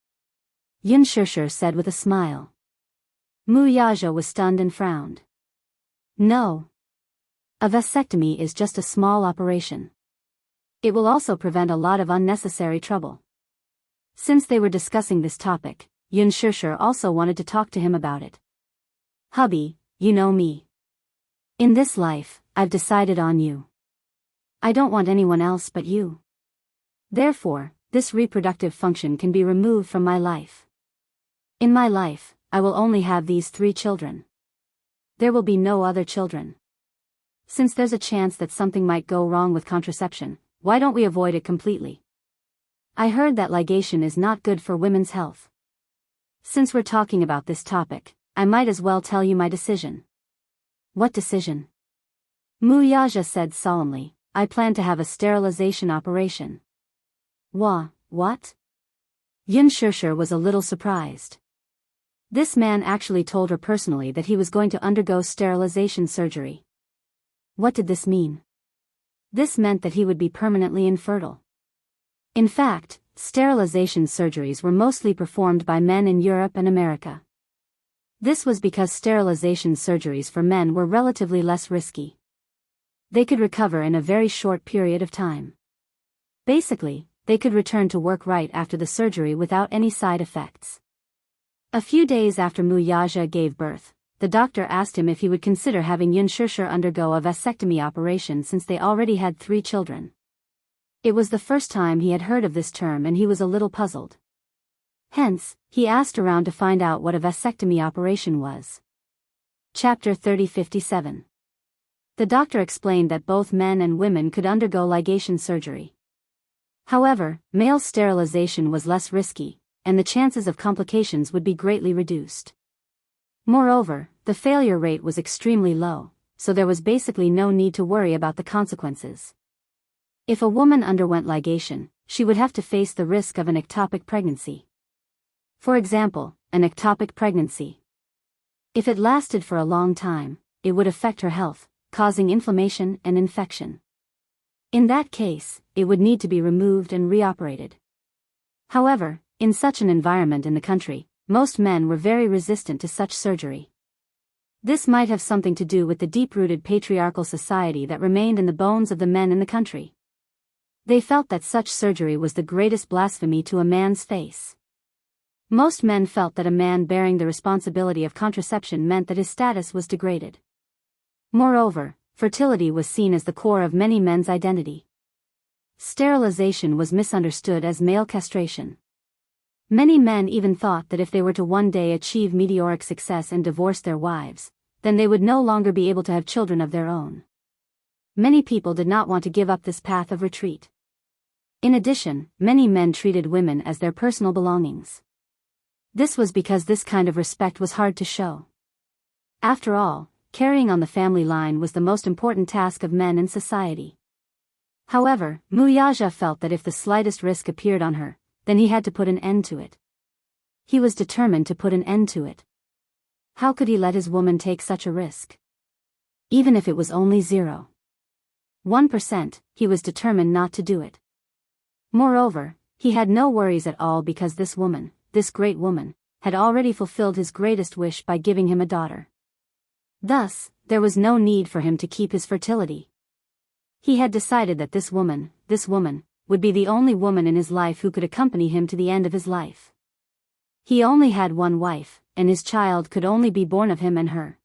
Yin Shishir said with a smile. Wuxia was stunned and frowned. No. A vasectomy is just a small operation. It will also prevent a lot of unnecessary trouble. Since they were discussing this topic, Yin Shishir also wanted to talk to him about it. Hubby, you know me. In this life, I've decided on you. I don't want anyone else but you. Therefore, this reproductive function can be removed from my life. In my life, I will only have these 3 children. There will be no other children. Since there's a chance that something might go wrong with contraception, why don't we avoid it completely? I heard that ligation is not good for women's health. Since we're talking about this topic, I might as well tell you my decision. What decision? Wuxia said solemnly, I plan to have a sterilization operation. What? Yin Shishir was a little surprised. This man actually told her personally that he was going to undergo sterilization surgery. What did this mean? This meant that he would be permanently infertile. In fact, sterilization surgeries were mostly performed by men in Europe and America. This was because sterilization surgeries for men were relatively less risky. They could recover in a very short period of time. Basically, they could return to work right after the surgery without any side effects. A few days after Wuxia gave birth, the doctor asked him if he would consider having Yin Shishir undergo a vasectomy operation since they already had 3 children. It was the first time he had heard of this term and he was a little puzzled. Hence, he asked around to find out what a vasectomy operation was. Chapter 3057. The doctor explained that both men and women could undergo ligation surgery. However, male sterilization was less risky, and the chances of complications would be greatly reduced. Moreover, the failure rate was extremely low, so there was basically no need to worry about the consequences. If a woman underwent ligation, she would have to face the risk of an ectopic pregnancy. For example, an ectopic pregnancy. If it lasted for a long time, it would affect her health, causing inflammation and infection. In that case, it would need to be removed and reoperated. However, in such an environment in the country, most men were very resistant to such surgery. This might have something to do with the deep-rooted patriarchal society that remained in the bones of the men in the country. They felt that such surgery was the greatest blasphemy to a man's face. Most men felt that a man bearing the responsibility of contraception meant that his status was degraded. Moreover, fertility was seen as the core of many men's identity. Sterilization was misunderstood as male castration. Many men even thought that if they were to one day achieve meteoric success and divorce their wives, then they would no longer be able to have children of their own. Many people did not want to give up this path of retreat. In addition, many men treated women as their personal belongings. This was because this kind of respect was hard to show. After all, carrying on the family line was the most important task of men in society. However, Wuxia felt that if the slightest risk appeared on her, then he had to put an end to it. He was determined to put an end to it. How could he let his woman take such a risk? Even if it was only 0.1%, he was determined not to do it. Moreover, he had no worries at all because this woman, this great woman, had already fulfilled his greatest wish by giving him a daughter. Thus, there was no need for him to keep his fertility. He had decided that this woman, would be the only woman in his life who could accompany him to the end of his life. He only had one wife, and his child could only be born of him and her.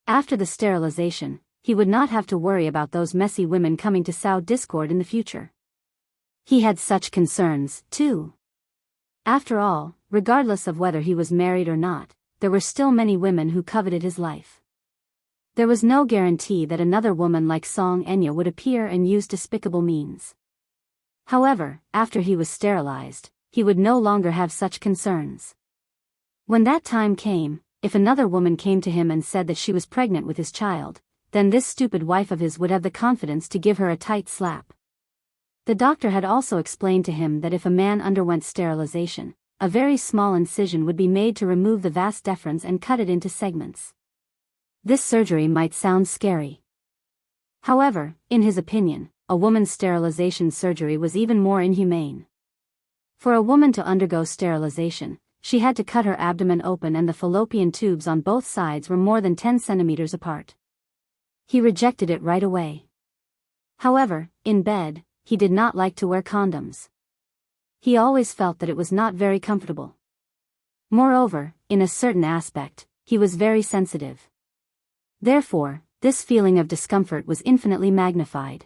After the sterilization, he would not have to worry about those messy women coming to sow discord in the future. He had such concerns, too. After all, regardless of whether he was married or not, there were still many women who coveted his life. There was no guarantee that another woman like Xianxia would appear and use despicable means. However, after he was sterilized, he would no longer have such concerns. When that time came, if another woman came to him and said that she was pregnant with his child, then this stupid wife of his would have the confidence to give her a tight slap. The doctor had also explained to him that if a man underwent sterilization, a very small incision would be made to remove the vas deferens and cut it into segments. This surgery might sound scary. However, in his opinion, a woman's sterilization surgery was even more inhumane. For a woman to undergo sterilization, she had to cut her abdomen open and the fallopian tubes on both sides were more than 10 centimeters apart. He rejected it right away. However, in bed, he did not like to wear condoms. He always felt that it was not very comfortable. Moreover, in a certain aspect, he was very sensitive. Therefore, this feeling of discomfort was infinitely magnified.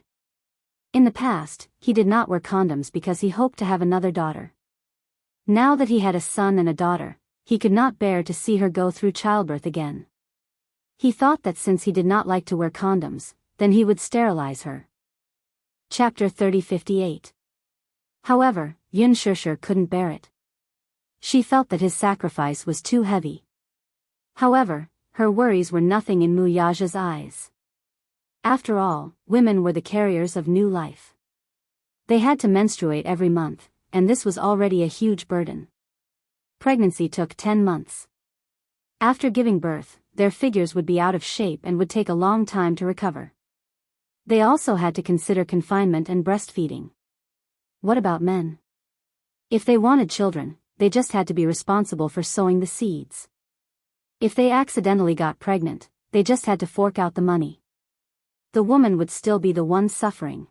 In the past, he did not wear condoms because he hoped to have another daughter. Now that he had a son and a daughter, he could not bear to see her go through childbirth again. He thought that since he did not like to wear condoms, then he would sterilize her. Chapter 3058. However, Xianxia couldn't bear it. She felt that his sacrifice was too heavy. However, her worries were nothing in Wuxia's eyes. After all, women were the carriers of new life. They had to menstruate every month, and this was already a huge burden. Pregnancy took 10 months. After giving birth, their figures would be out of shape and would take a long time to recover. They also had to consider confinement and breastfeeding. What about men? If they wanted children, they just had to be responsible for sowing the seeds. If they accidentally got pregnant, they just had to fork out the money. The woman would still be the one suffering.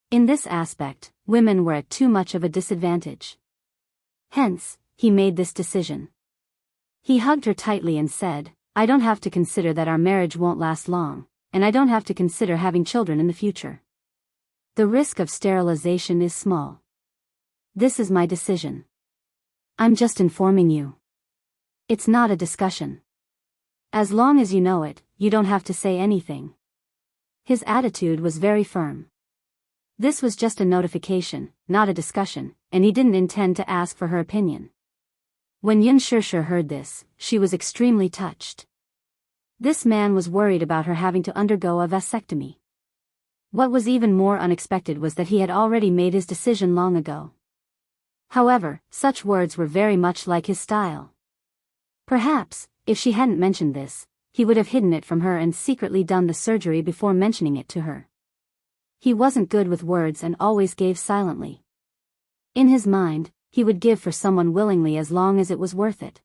In this aspect, women were at too much of a disadvantage. Hence, he made this decision. He hugged her tightly and said, "I don't have to consider that our marriage won't last long, and I don't have to consider having children in the future. The risk of sterilization is small. This is my decision. I'm just informing you. It's not a discussion. As long as you know it, you don't have to say anything." His attitude was very firm. This was just a notification, not a discussion, and he didn't intend to ask for her opinion. When Xianxia heard this, she was extremely touched. This man was worried about her having to undergo a vasectomy. What was even more unexpected was that he had already made his decision long ago. However, such words were very much like his style. Perhaps, if she hadn't mentioned this, he would have hidden it from her and secretly done the surgery before mentioning it to her. He wasn't good with words and always gave silently. In his mind, he would give for someone willingly as long as it was worth it.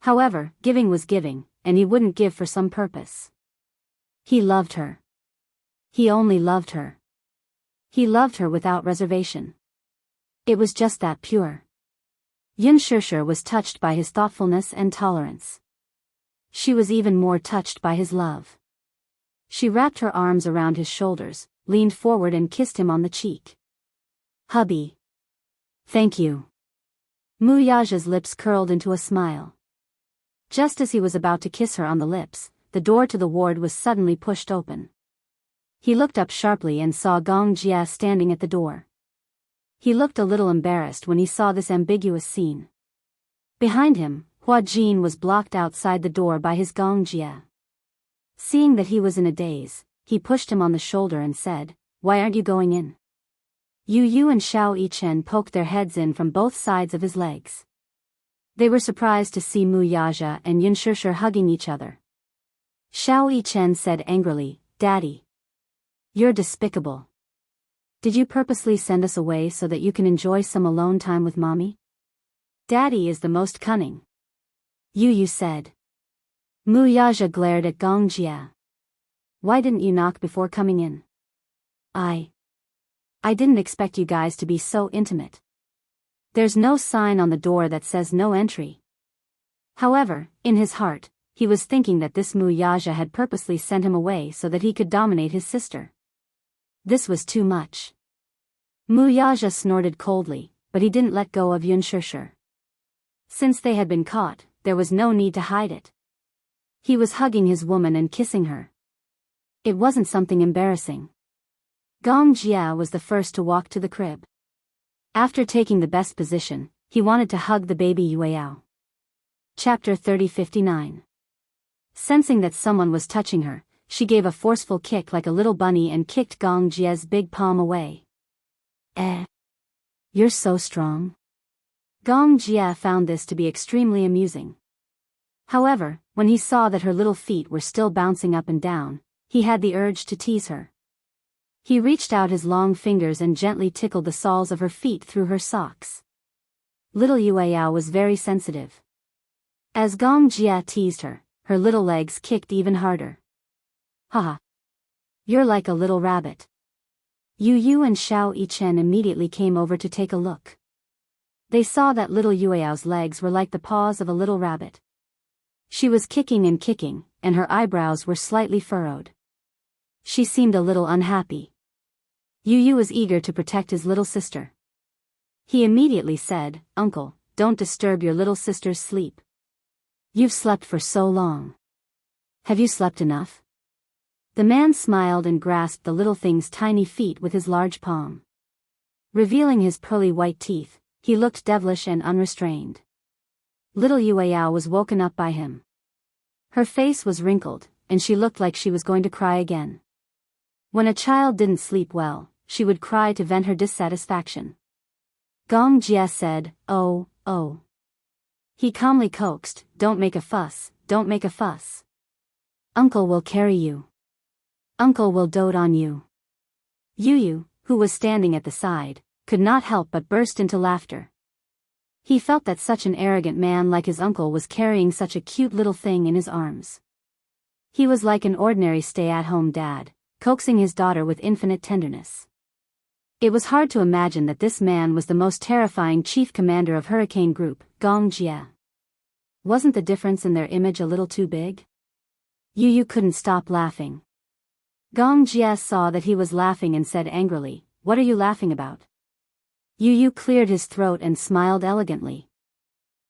However, giving was giving, and he wouldn't give for some purpose. He loved her. He only loved her. He loved her without reservation. It was just that pure. Xianxia was touched by his thoughtfulness and tolerance. She was even more touched by his love. She wrapped her arms around his shoulders, leaned forward and kissed him on the cheek. "Hubby. Thank you." Muyaja's lips curled into a smile. Just as he was about to kiss her on the lips, the door to the ward was suddenly pushed open. He looked up sharply and saw Gong Jia standing at the door. He looked a little embarrassed when he saw this ambiguous scene. Behind him, Hua Jin was blocked outside the door by his Gong Jia. Seeing that he was in a daze, he pushed him on the shoulder and said, "Why aren't you going in?" Yu Yu and Xiao Yichen poked their heads in from both sides of his legs. They were surprised to see Muyaja and Xianxia hugging each other. Xiao Yichen said angrily, "Daddy. You're despicable. Did you purposely send us away so that you can enjoy some alone time with Mommy?" "Daddy is the most cunning," Yu Yu said. Muyaja glared at Gong Jia. "Why didn't you knock before coming in?" I didn't expect you guys to be so intimate. There's no sign on the door that says no entry." However, in his heart, he was thinking that this Muyaja had purposely sent him away so that he could dominate his sister. This was too much. Muyaja snorted coldly, but he didn't let go of Xianxia. Since they had been caught, there was no need to hide it. He was hugging his woman and kissing her. It wasn't something embarrassing. Gong Jia was the first to walk to the crib. After taking the best position, he wanted to hug the baby Yueyao. Chapter 30:59. Sensing that someone was touching her, she gave a forceful kick like a little bunny and kicked Gong Jia's big palm away. You're so strong." Gong Jia found this to be extremely amusing. However, when he saw that her little feet were still bouncing up and down, he had the urge to tease her. He reached out his long fingers and gently tickled the soles of her feet through her socks. Little Yueyao was very sensitive. As Gong Jia teased her, her little legs kicked even harder. "Haha. You're like a little rabbit." Yu Yu and Xiao Yichen immediately came over to take a look. They saw that little Yueyao's legs were like the paws of a little rabbit. She was kicking, and her eyebrows were slightly furrowed. She seemed a little unhappy. Yu Yu was eager to protect his little sister. He immediately said, "Uncle, don't disturb your little sister's sleep. You've slept for so long. Have you slept enough?" The man smiled and grasped the little thing's tiny feet with his large palm. Revealing his pearly white teeth, he looked devilish and unrestrained. Little Yueyao was woken up by him. Her face was wrinkled, and she looked like she was going to cry again. When a child didn't sleep well, she would cry to vent her dissatisfaction. Gong Jia said, Oh. He calmly coaxed, "Don't make a fuss, don't make a fuss. Uncle will carry you. Uncle will dote on you." Yu Yu, who was standing at the side, could not help but burst into laughter. He felt that such an arrogant man like his uncle was carrying such a cute little thing in his arms. He was like an ordinary stay-at-home dad, coaxing his daughter with infinite tenderness. It was hard to imagine that this man was the most terrifying chief commander of Hurricane Group, Gong Jia. Wasn't the difference in their image a little too big? Yu Yu couldn't stop laughing. Gong Jia saw that he was laughing and said angrily, "What are you laughing about?" Yu Yu cleared his throat and smiled elegantly.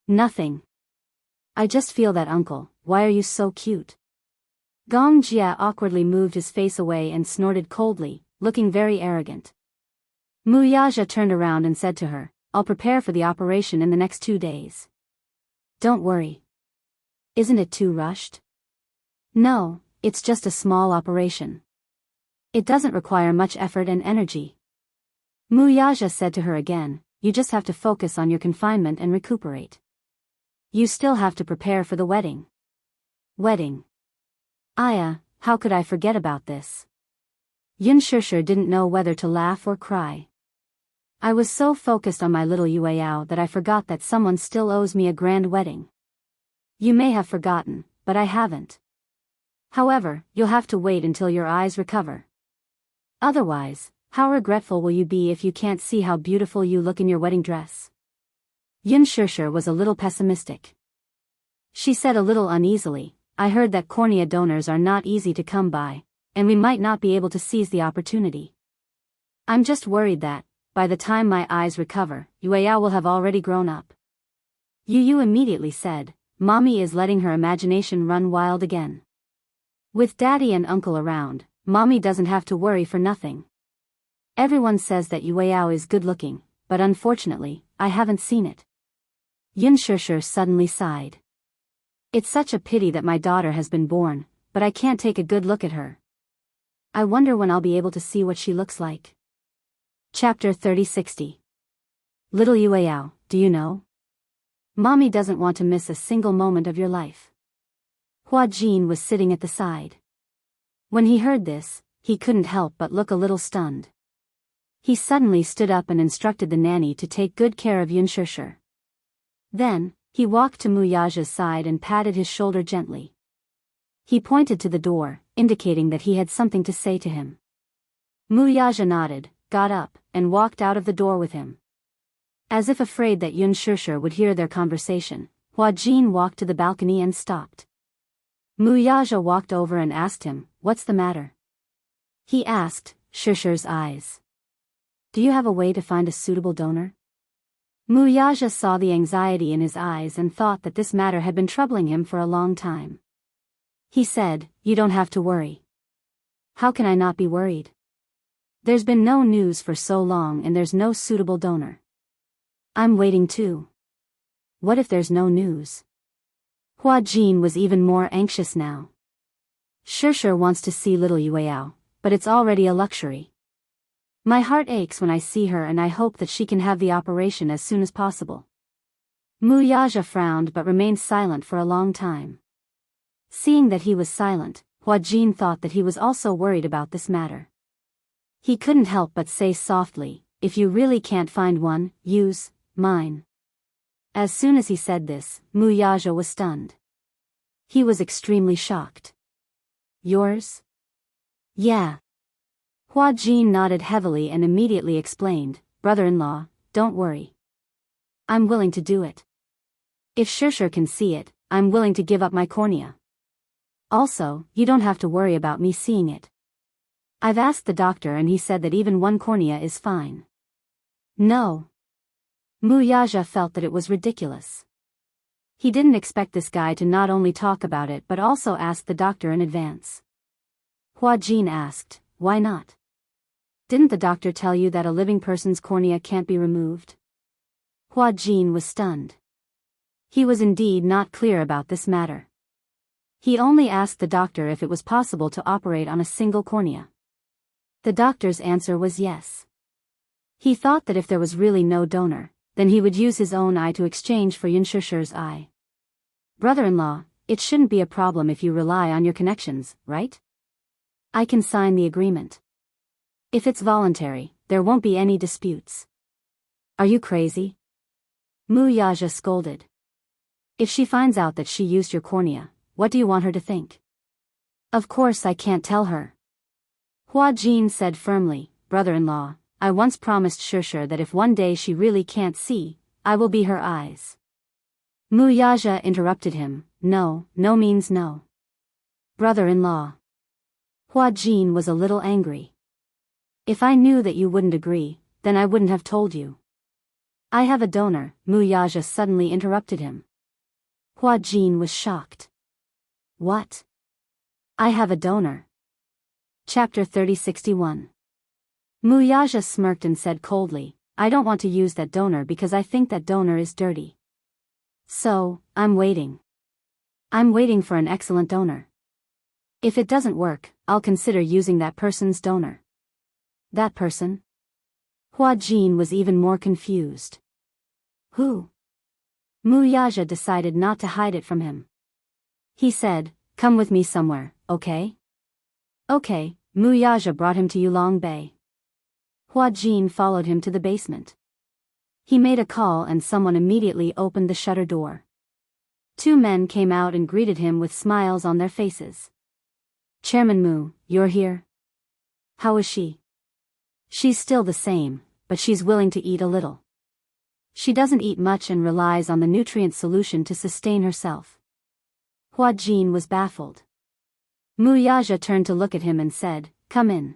"Nothing. I just feel that, uncle. Why are you so cute?" Gong Jia awkwardly moved his face away and snorted coldly, looking very arrogant. Muyaja turned around and said to her, "I'll prepare for the operation in the next 2 days. Don't worry. Isn't it too rushed?" "No, it's just a small operation. It doesn't require much effort and energy." Muyaja said to her again, "You just have to focus on your confinement and recuperate. You still have to prepare for the wedding." Wedding. How could I forget about this? Xianxia didn't know whether to laugh or cry. I was so focused on my little Yueyao that I forgot that someone still owes me a grand wedding. You may have forgotten, but I haven't. However, you'll have to wait until your eyes recover. Otherwise, how regretful will you be if you can't see how beautiful you look in your wedding dress? Yun Shishir was a little pessimistic. She said a little uneasily, I heard that cornea donors are not easy to come by, and we might not be able to seize the opportunity. I'm just worried that, by the time my eyes recover, Yueyao will have already grown up. Yu immediately said, Mommy is letting her imagination run wild again. With Daddy and Uncle around, Mommy doesn't have to worry for nothing. Everyone says that Yueyao is good looking, but unfortunately, I haven't seen it. Yun Shishir suddenly sighed. It's such a pity that my daughter has been born, but I can't take a good look at her. I wonder when I'll be able to see what she looks like. Chapter 3060. Little Yueyao, do you know? Mommy doesn't want to miss a single moment of your life. Hua Jin was sitting at the side. When he heard this, he couldn't help but look a little stunned. He suddenly stood up and instructed the nanny to take good care of Yun Shishir. Then, he walked to Muyaja's side and patted his shoulder gently. He pointed to the door, indicating that he had something to say to him. Muyaja nodded, got up, and walked out of the door with him. As if afraid that Yun Shishir would hear their conversation, Hua Jin walked to the balcony and stopped. Muyaja walked over and asked him, What's the matter? He asked, Shishir's eyes. Do you have a way to find a suitable donor? Muyaja saw the anxiety in his eyes and thought that this matter had been troubling him for a long time. He said, You don't have to worry. How can I not be worried? There's been no news for so long and there's no suitable donor. I'm waiting too. What if there's no news? Hua Jin was even more anxious now. Shishir wants to see little Yueyao, but it's already a luxury. My heart aches when I see her and I hope that she can have the operation as soon as possible. Muyaja frowned but remained silent for a long time. Seeing that he was silent, Hua Jin thought that he was also worried about this matter. He couldn't help but say softly, If you really can't find one, use mine. As soon as he said this, Muyaja was stunned. He was extremely shocked. Yours? Yeah. Hua Jin nodded heavily and immediately explained, Brother-in-law, don't worry. I'm willing to do it. If Shishir can see it, I'm willing to give up my cornea. Also, you don't have to worry about me seeing it. I've asked the doctor and he said that even one cornea is fine. No. Muyaja felt that it was ridiculous. He didn't expect this guy to not only talk about it but also ask the doctor in advance. Hua Jin asked, Why not? Didn't the doctor tell you that a living person's cornea can't be removed? Hua Jin was stunned. He was indeed not clear about this matter. He only asked the doctor if it was possible to operate on a single cornea. The doctor's answer was yes. He thought that if there was really no donor, then he would use his own eye to exchange for Yun Shishir's eye. Brother-in-law, it shouldn't be a problem if you rely on your connections, right? I can sign the agreement. If it's voluntary, there won't be any disputes. Are you crazy? Muyaja scolded. If she finds out that she used your cornea, what do you want her to think? Of course I can't tell her. Hua Jin said firmly, Brother-in-law, I once promised Shishir that if one day she really can't see, I will be her eyes. Muyaja interrupted him, No means no. Brother-in-law. Hua Jin was a little angry. If I knew that you wouldn't agree, then I wouldn't have told you. I have a donor, Muyaja suddenly interrupted him. Hua Jin was shocked. What? I have a donor. Chapter 3061. Muyaja smirked and said coldly, I don't want to use that donor because I think that donor is dirty. So, I'm waiting. I'm waiting for an excellent donor. If it doesn't work, I'll consider using that person's donor. That person? Hua Jin was even more confused. Who? Muyaja decided not to hide it from him. He said, Come with me somewhere, okay? Okay, Muyaja brought him to Yulong Bay. Hua Jin followed him to the basement. He made a call and someone immediately opened the shutter door. Two men came out and greeted him with smiles on their faces. Chairman Mu, you're here? How is she? She's still the same, but she's willing to eat a little. She doesn't eat much and relies on the nutrient solution to sustain herself. Hua Jin was baffled. Mu Yaja turned to look at him and said, "Come in."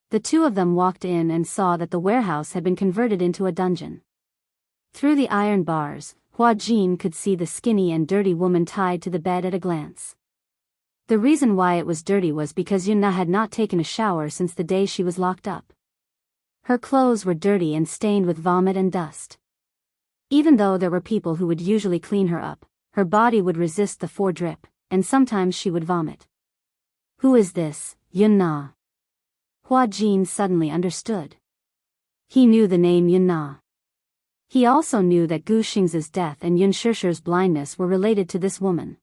The two of them walked in and saw that the warehouse had been converted into a dungeon. Through the iron bars, Hua Jin could see the skinny and dirty woman tied to the bed at a glance. The reason why it was dirty was because Yunna had not taken a shower since the day she was locked up. Her clothes were dirty and stained with vomit and dust. Even though there were people who would usually clean her up, her body would resist the drip, and sometimes she would vomit. "Who is this, Yunna?" Hua Jin suddenly understood. He knew the name Yunna. He also knew that Gu Xing's death and Yun Shishir's blindness were related to this woman.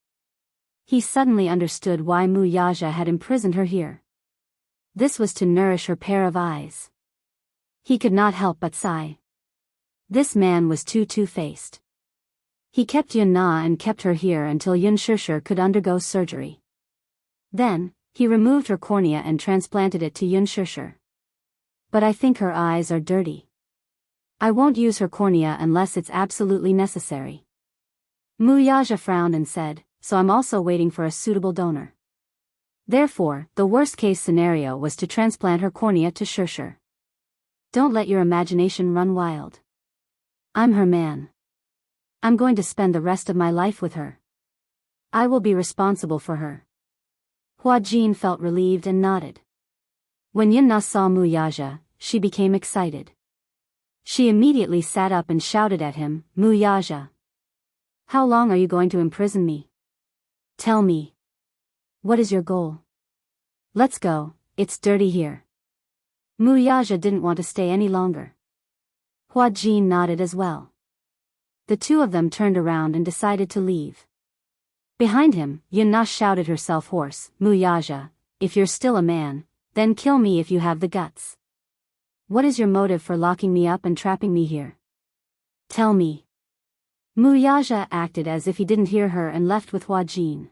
He suddenly understood why Mu Yaja had imprisoned her here. This was to nourish her pair of eyes. He could not help but sigh. This man was too two-faced. He kept Yunna and kept her here until Yun Shishir could undergo surgery. Then, he removed her cornea and transplanted it to Yun Shishir. But I think her eyes are dirty. I won't use her cornea unless it's absolutely necessary. Mu Yaja frowned and said, "So I'm also waiting for a suitable donor." Therefore, the worst-case scenario was to transplant her cornea to Shishir. Don't let your imagination run wild. I'm her man. I'm going to spend the rest of my life with her. I will be responsible for her. Hua Jin felt relieved and nodded. When Yunna saw Mu Yaja, she became excited. She immediately sat up and shouted at him, "Mu Yaja! How long are you going to imprison me? Tell me. What is your goal? Let's go, it's dirty here." Mu Yaja didn't want to stay any longer. Hua Jin nodded as well. The two of them turned around and decided to leave. Behind him, Yunna shouted herself hoarse, "Mu Yaja, if you're still a man, then kill me if you have the guts. What is your motive for locking me up and trapping me here? Tell me." Mu Yaja acted as if he didn't hear her and left with Hua Jin.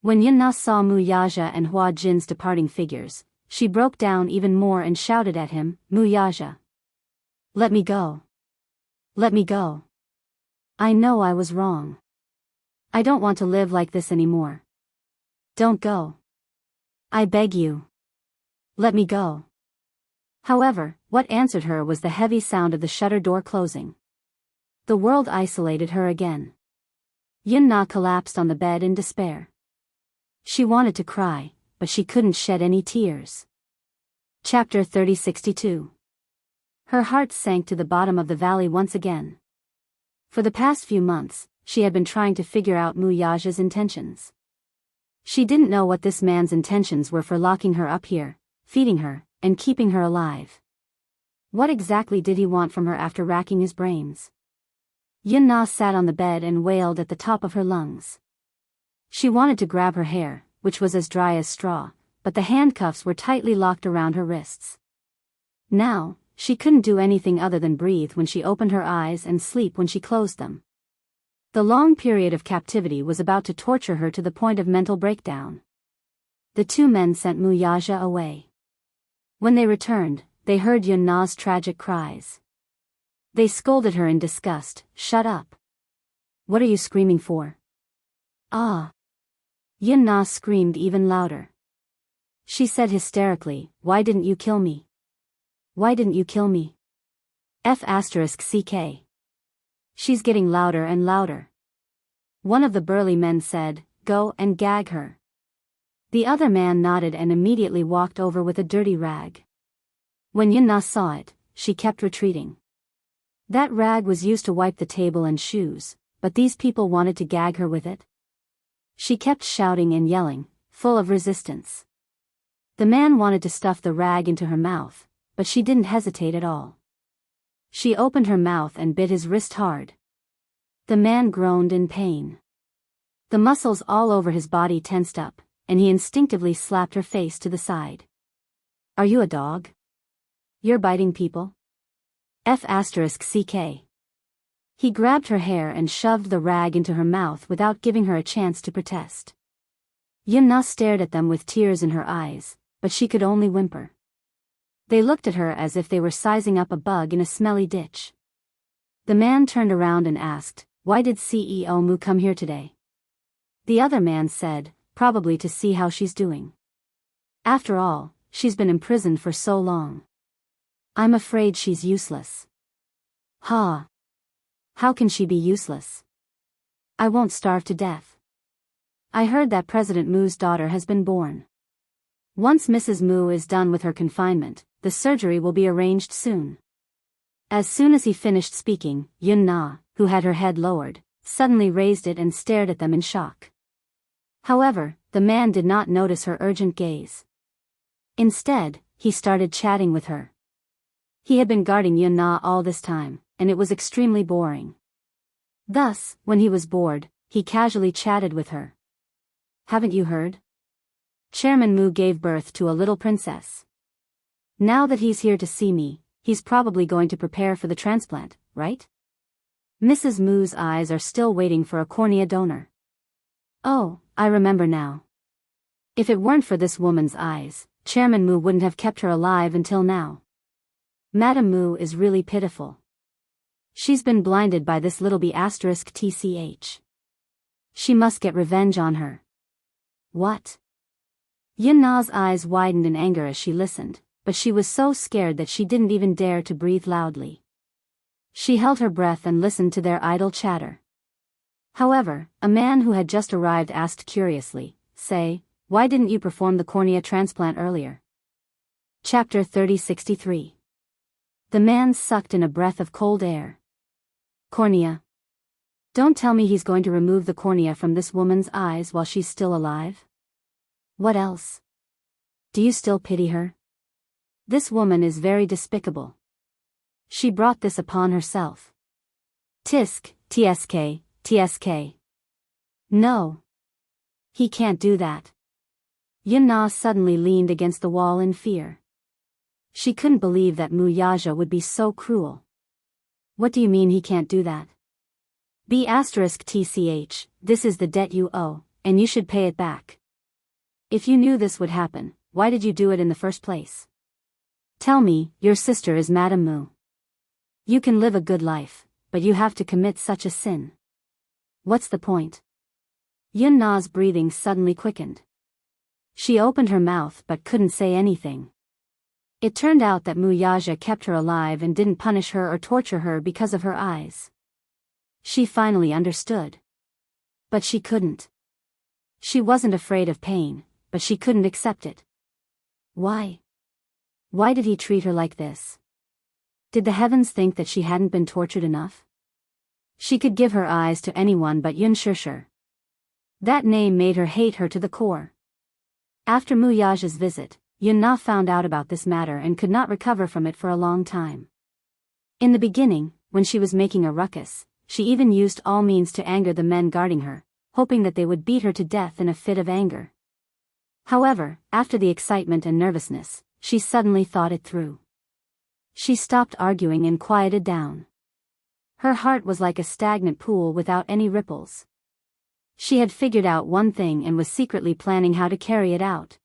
When Yunna saw Mu Yaja and Hua Jin's departing figures, she broke down even more and shouted at him, "Mu Yaja! Let me go. Let me go. I know I was wrong. I don't want to live like this anymore. Don't go. I beg you. Let me go." However, what answered her was the heavy sound of the shutter door closing. The world isolated her again. Yunna collapsed on the bed in despair. She wanted to cry, but she couldn't shed any tears. Chapter 3062. Her heart sank to the bottom of the valley once again. For the past few months, she had been trying to figure out Mu Yaja's intentions. She didn't know what this man's intentions were for locking her up here, feeding her, and keeping her alive. What exactly did he want from her after racking his brains? Yunna sat on the bed and wailed at the top of her lungs. She wanted to grab her hair, which was as dry as straw, but the handcuffs were tightly locked around her wrists. Now, she couldn't do anything other than breathe when she opened her eyes and sleep when she closed them. The long period of captivity was about to torture her to the point of mental breakdown. The two men sent Mu Yaja away. When they returned, they heard Yunna's tragic cries. They scolded her in disgust, "Shut up. What are you screaming for?" "Ah!" Yunna screamed even louder. She said hysterically, "Why didn't you kill me? Why didn't you kill me? F***ck. She's getting louder and louder. One of the burly men said, "Go and gag her." The other man nodded and immediately walked over with a dirty rag. When Yunna saw it, she kept retreating. That rag was used to wipe the table and shoes, but these people wanted to gag her with it. She kept shouting and yelling, full of resistance. The man wanted to stuff the rag into her mouth, but she didn't hesitate at all. She opened her mouth and bit his wrist hard. The man groaned in pain. The muscles all over his body tensed up, and he instinctively slapped her face to the side. "Are you a dog? You're biting people? F***ck. He grabbed her hair and shoved the rag into her mouth without giving her a chance to protest. Yunna stared at them with tears in her eyes, but she could only whimper. They looked at her as if they were sizing up a bug in a smelly ditch. The man turned around and asked, "Why did CEO Mu come here today?" The other man said, "Probably to see how she's doing. After all, she's been imprisoned for so long. I'm afraid she's useless." "Ha! How can she be useless? I won't starve to death. I heard that President Mu's daughter has been born. Once Mrs. Mu is done with her confinement, the surgery will be arranged soon." As soon as he finished speaking, Yun Na, who had her head lowered, suddenly raised it and stared at them in shock. However, the man did not notice her urgent gaze. Instead, he started chatting with her. He had been guarding Yun Na all this time, and it was extremely boring. Thus, when he was bored, he casually chatted with her. "Haven't you heard? Chairman Mu gave birth to a little princess. Now that he's here to see me, he's probably going to prepare for the transplant, right? Mrs. Mu's eyes are still waiting for a cornea donor. Oh, I remember now. If it weren't for this woman's eyes, Chairman Mu wouldn't have kept her alive until now. Madame Mu is really pitiful. She's been blinded by this little b*tch. She must get revenge on her." "What?" Yun Na's eyes widened in anger as she listened, but she was so scared that she didn't even dare to breathe loudly. She held her breath and listened to their idle chatter. However, a man who had just arrived asked curiously, "Say, why didn't you perform the cornea transplant earlier?" Chapter 3063. The man sucked in a breath of cold air. "Cornea? Don't tell me he's going to remove the cornea from this woman's eyes while she's still alive? What else? Do you still pity her? This woman is very despicable. She brought this upon herself. Tisk, tsk. No. He can't do that." Yun Na suddenly leaned against the wall in fear. She couldn't believe that Mu Yaja would be so cruel. "What do you mean he can't do that?" b*tch, this is the debt you owe, and you should pay it back. If you knew this would happen, why did you do it in the first place? Tell me, your sister is Madame Mu. You can live a good life, but you have to commit such a sin. What's the point?" Yun Na's breathing suddenly quickened. She opened her mouth but couldn't say anything. It turned out that Mu Yaja kept her alive and didn't punish her or torture her because of her eyes. She finally understood. But she couldn't. She wasn't afraid of pain, but she couldn't accept it. Why? Why did he treat her like this? Did the heavens think that she hadn't been tortured enough? She could give her eyes to anyone but Yun Shishir. That name made her hate her to the core. After Mu Yaja's visit, Yun Na found out about this matter and could not recover from it for a long time. In the beginning, when she was making a ruckus, she even used all means to anger the men guarding her, hoping that they would beat her to death in a fit of anger. However, after the excitement and nervousness, she suddenly thought it through. She stopped arguing and quieted down. Her heart was like a stagnant pool without any ripples. She had figured out one thing and was secretly planning how to carry it out.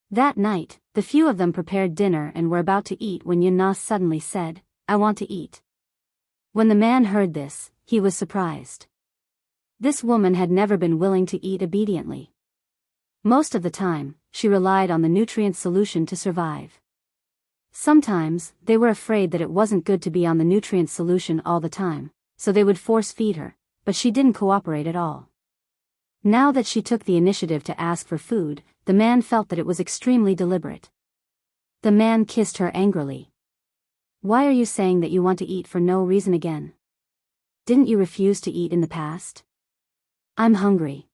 That night, the few of them prepared dinner and were about to eat when Yun Na suddenly said, "I want to eat." When the man heard this, he was surprised. This woman had never been willing to eat obediently. Most of the time, she relied on the nutrient solution to survive. Sometimes, they were afraid that it wasn't good to be on the nutrient solution all the time, so they would force feed her, but she didn't cooperate at all. Now that she took the initiative to ask for food, the man felt that it was extremely deliberate. The man kissed her angrily. "Why are you saying that you want to eat for no reason again? Didn't you refuse to eat in the past?" "I'm hungry.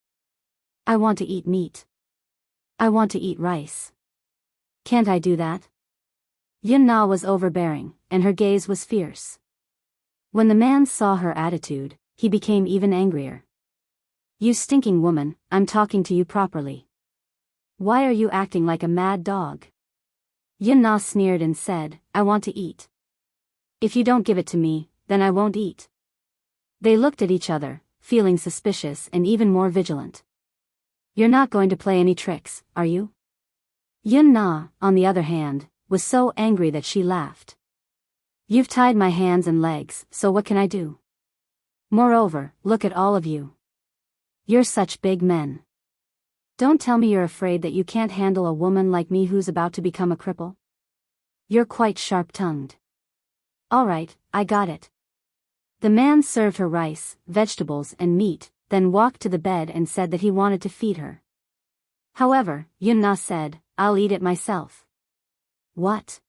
I want to eat meat. I want to eat rice. Can't I do that?" Yun Na was overbearing, and her gaze was fierce. When the man saw her attitude, he became even angrier. "You stinking woman, I'm talking to you properly. Why are you acting like a mad dog?" Yun Na sneered and said, "I want to eat. If you don't give it to me, then I won't eat." They looked at each other, feeling suspicious and even more vigilant. "You're not going to play any tricks, are you?" Yun Na, on the other hand, was so angry that she laughed. You've tied my hands and legs, so what can I do? Moreover, look at all of you. You're such big men. Don't tell me you're afraid that you can't handle a woman like me who's about to become a cripple. You're quite sharp-tongued. All right, I got it. The man served her rice, vegetables and meat, then walked to the bed and said that he wanted to feed her. However, Yun-na said, I'll eat it myself. What?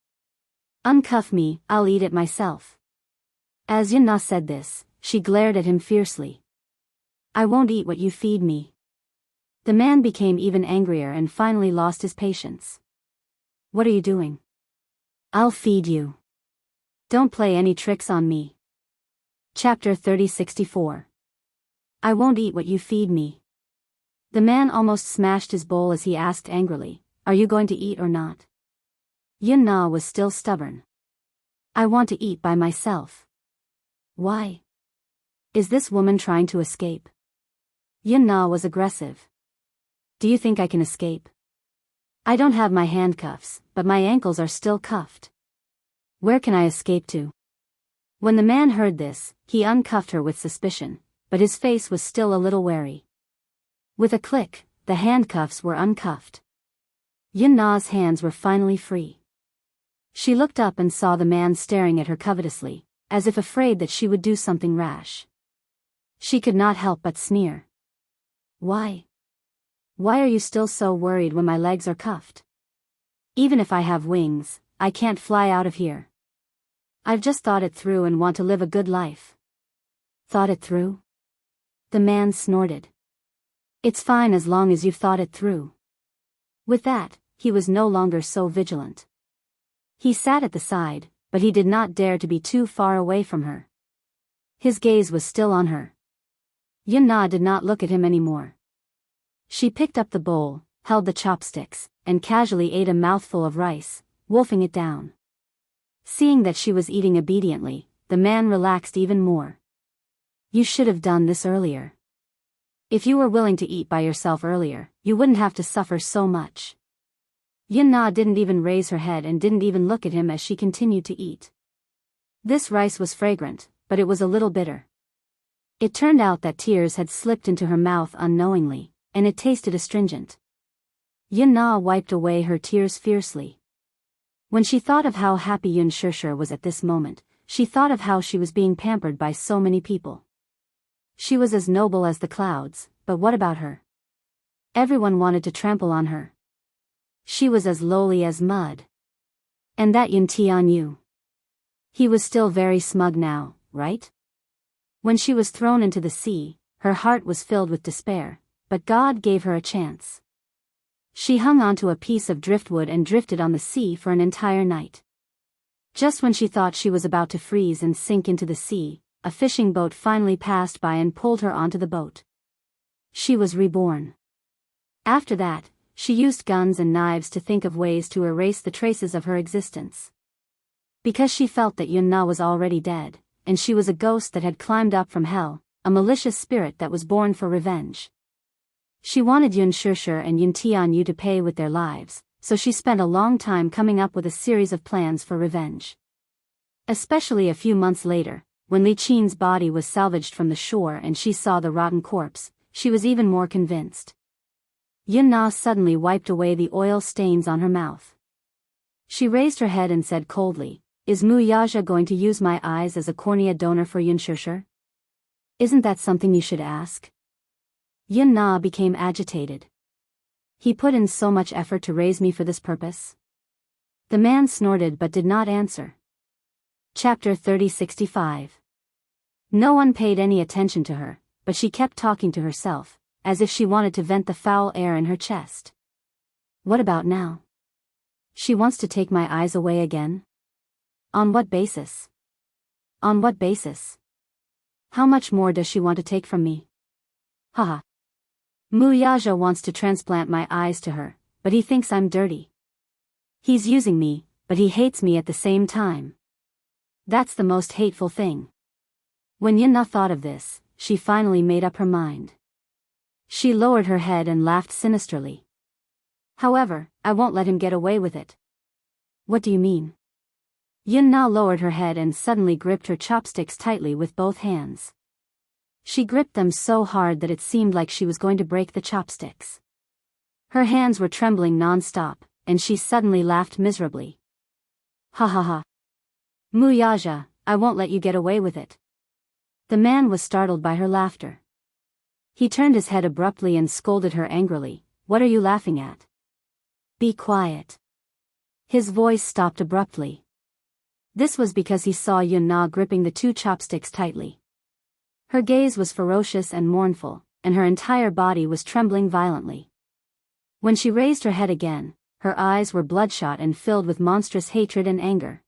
Uncuff me, I'll eat it myself. As Yun-na said this, she glared at him fiercely. I won't eat what you feed me. The man became even angrier and finally lost his patience. What are you doing? I'll feed you. Don't play any tricks on me. Chapter 3064. I won't eat what you feed me. The man almost smashed his bowl as he asked angrily, Are you going to eat or not? Yun-na was still stubborn. I want to eat by myself. Why? Is this woman trying to escape? Yun-na was aggressive. Do you think I can escape? I don't have my handcuffs, but my ankles are still cuffed. Where can I escape to? When the man heard this, he uncuffed her with suspicion, but his face was still a little wary. With a click, the handcuffs were uncuffed. Yun-na's hands were finally free. She looked up and saw the man staring at her covetously, as if afraid that she would do something rash. She could not help but sneer. Why? Why are you still so worried when my legs are cuffed? Even if I have wings, I can't fly out of here. I've just thought it through and want to live a good life. Thought it through? The man snorted. It's fine as long as you've thought it through. With that, he was no longer so vigilant. He sat at the side, but he did not dare to be too far away from her. His gaze was still on her. Yun-na did not look at him anymore. She picked up the bowl, held the chopsticks, and casually ate a mouthful of rice, wolfing it down. Seeing that she was eating obediently, the man relaxed even more. You should have done this earlier. If you were willing to eat by yourself earlier, you wouldn't have to suffer so much. Yun-na didn't even raise her head and didn't even look at him as she continued to eat. This rice was fragrant, but it was a little bitter. It turned out that tears had slipped into her mouth unknowingly, and it tasted astringent. Yun-na wiped away her tears fiercely. When she thought of how happy Yun-shirshir was at this moment, she thought of how she was being pampered by so many people. She was as noble as the clouds, but what about her? Everyone wanted to trample on her. She was as lowly as mud. And that Yun-tianyu. He was still very smug now, right? When she was thrown into the sea, her heart was filled with despair, but God gave her a chance. She hung onto a piece of driftwood and drifted on the sea for an entire night. Just when she thought she was about to freeze and sink into the sea, a fishing boat finally passed by and pulled her onto the boat. She was reborn. After that, she used guns and knives to think of ways to erase the traces of her existence. Because she felt that Yun-na was already dead, and she was a ghost that had climbed up from hell, a malicious spirit that was born for revenge. She wanted Yun-shirshir and Yun-tianyu to pay with their lives, so she spent a long time coming up with a series of plans for revenge. Especially a few months later, when Li Qin's body was salvaged from the shore and she saw the rotten corpse, she was even more convinced. Yun-na suddenly wiped away the oil stains on her mouth. She raised her head and said coldly, Is Wuxia going to use my eyes as a cornea donor for Yun-shirshir? Isn't that something you should ask? Yun-na became agitated. He put in so much effort to raise me for this purpose. The man snorted but did not answer. Chapter 3065. No one paid any attention to her, but she kept talking to herself, as if she wanted to vent the foul air in her chest. What about now? She wants to take my eyes away again? On what basis? On what basis? How much more does she want to take from me? Haha. Wuxia wants to transplant my eyes to her, but he thinks I'm dirty. He's using me, but he hates me at the same time. That's the most hateful thing. When Yun-na thought of this, she finally made up her mind. She lowered her head and laughed sinisterly. However, I won't let him get away with it. What do you mean? Yun Na lowered her head and suddenly gripped her chopsticks tightly with both hands. She gripped them so hard that it seemed like she was going to break the chopsticks. Her hands were trembling non-stop, and she suddenly laughed miserably. Ha ha ha. Wuxia, I won't let you get away with it. The man was startled by her laughter. He turned his head abruptly and scolded her angrily. What are you laughing at? Be quiet. His voice stopped abruptly. This was because he saw Yun Na gripping the two chopsticks tightly. Her gaze was ferocious and mournful, and her entire body was trembling violently. When she raised her head again, her eyes were bloodshot and filled with monstrous hatred and anger.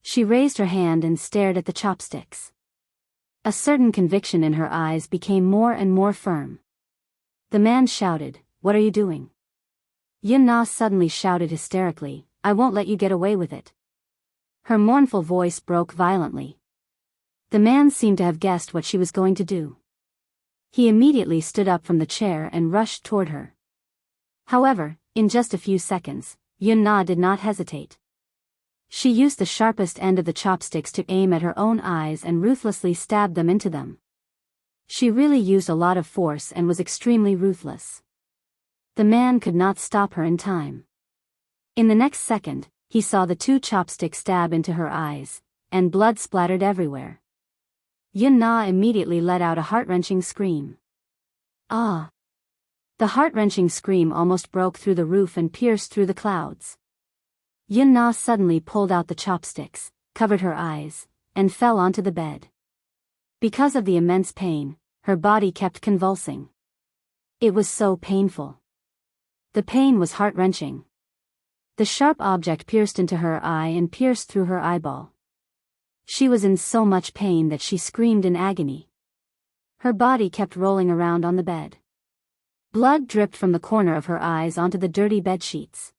She raised her hand and stared at the chopsticks. A certain conviction in her eyes became more and more firm. The man shouted, "What are you doing?" Yun Na suddenly shouted hysterically, "I won't let you get away with it." Her mournful voice broke violently. The man seemed to have guessed what she was going to do. He immediately stood up from the chair and rushed toward her. However, in just a few seconds, Yun Na did not hesitate. She used the sharpest end of the chopsticks to aim at her own eyes and ruthlessly stabbed them into them. She really used a lot of force and was extremely ruthless. The man could not stop her in time. In the next second, he saw the two chopsticks stab into her eyes, and blood splattered everywhere. Yun Na immediately let out a heart-wrenching scream. Ah! The heart-wrenching scream almost broke through the roof and pierced through the clouds. Yun Na suddenly pulled out the chopsticks, covered her eyes, and fell onto the bed. Because of the immense pain, her body kept convulsing. It was so painful. The pain was heart-wrenching. The sharp object pierced into her eye and pierced through her eyeball. She was in so much pain that she screamed in agony. Her body kept rolling around on the bed. Blood dripped from the corner of her eyes onto the dirty bed sheets.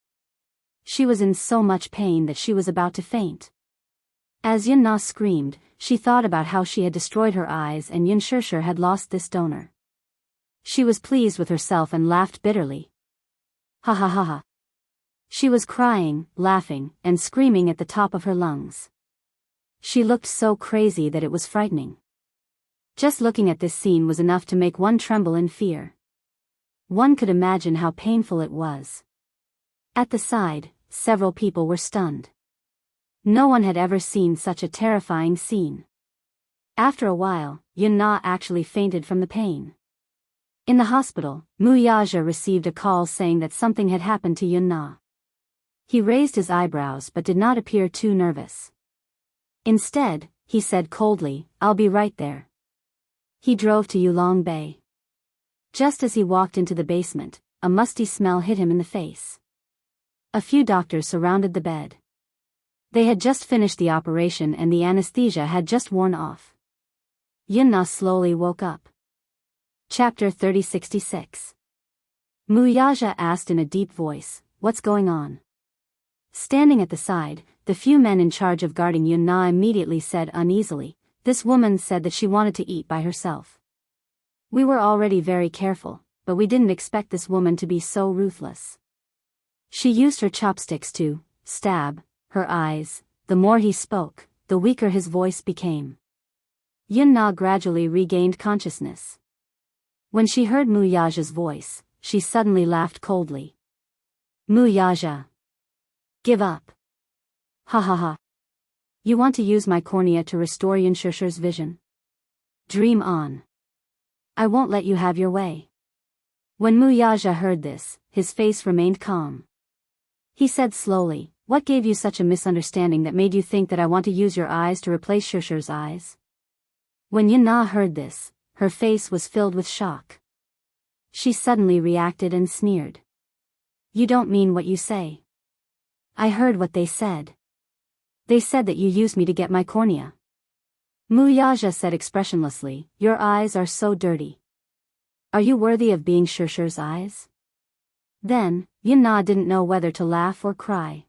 She was in so much pain that she was about to faint. As Yun Na screamed, she thought about how she had destroyed her eyes and Yun Shishir had lost this donor. She was pleased with herself and laughed bitterly. Ha ha ha ha. She was crying, laughing, and screaming at the top of her lungs. She looked so crazy that it was frightening. Just looking at this scene was enough to make one tremble in fear. One could imagine how painful it was. At the side, several people were stunned. No one had ever seen such a terrifying scene. After a while, Yun Na actually fainted from the pain. In the hospital, Wuxia received a call saying that something had happened to Yun Na. He raised his eyebrows but did not appear too nervous. Instead, he said coldly, "I'll be right there." He drove to Yulong Bay. Just as he walked into the basement, a musty smell hit him in the face. A few doctors surrounded the bed. They had just finished the operation and the anesthesia had just worn off. Yun Na slowly woke up. Chapter 3066. Wuxia asked in a deep voice, "What's going on?" Standing at the side, the few men in charge of guarding Yun Na immediately said uneasily, "This woman said that she wanted to eat by herself. We were already very careful, but we didn't expect this woman to be so ruthless. She used her chopsticks to stab her eyes." The more he spoke, the weaker his voice became. Yun Na gradually regained consciousness. When she heard Wuxia's voice, she suddenly laughed coldly. "Wuxia. Give up. Ha ha ha. You want to use my cornea to restore Yun Shishir's vision? Dream on. I won't let you have your way." When Wuxia heard this, his face remained calm. He said slowly, "What gave you such a misunderstanding that made you think that I want to use your eyes to replace Shishir's eyes?" When Yun Na heard this, her face was filled with shock. She suddenly reacted and sneered. "You don't mean what you say." "I heard what they said. They said that you used me to get my cornea." Wuxia said expressionlessly, "Your eyes are so dirty. Are you worthy of being Shishir's eyes?" Then, Yun Na didn't know whether to laugh or cry.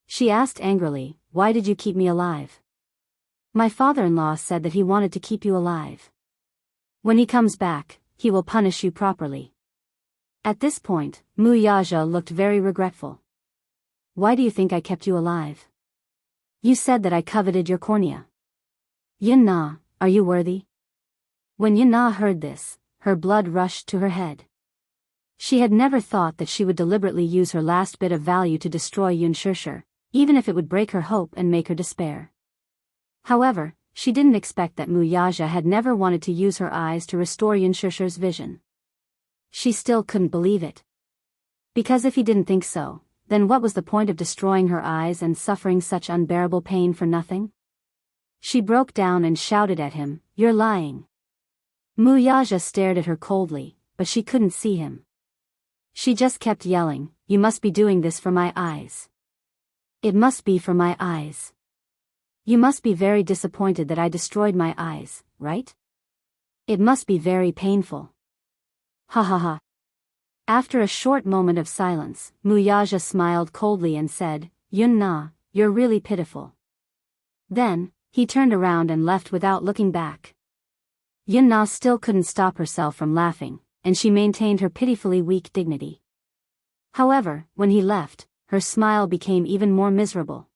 She asked angrily, "Why did you keep me alive?" "My father-in-law said that he wanted to keep you alive. When he comes back, he will punish you properly." At this point, Wuxia looked very regretful. "Why do you think I kept you alive?" You said that I coveted your cornea. Yun Na, are you worthy? When Yun Na heard this, her blood rushed to her head. She had never thought that she would deliberately use her last bit of value to destroy Yun Shishir, even if it would break her hope and make her despair. However, she didn't expect that Wuxia had never wanted to use her eyes to restore Yun Shishir's vision. She still couldn't believe it. Because if he didn't think so, then what was the point of destroying her eyes and suffering such unbearable pain for nothing? She broke down and shouted at him, "You're lying." Wuxia stared at her coldly, but she couldn't see him. She just kept yelling, "You must be doing this for my eyes. It must be for my eyes. You must be very disappointed that I destroyed my eyes, right? It must be very painful. Ha ha ha." After a short moment of silence, Wuxia smiled coldly and said, "Yun Na, you're really pitiful." Then, he turned around and left without looking back. Yun Na still couldn't stop herself from laughing, and she maintained her pitifully weak dignity. However, when he left, her smile became even more miserable.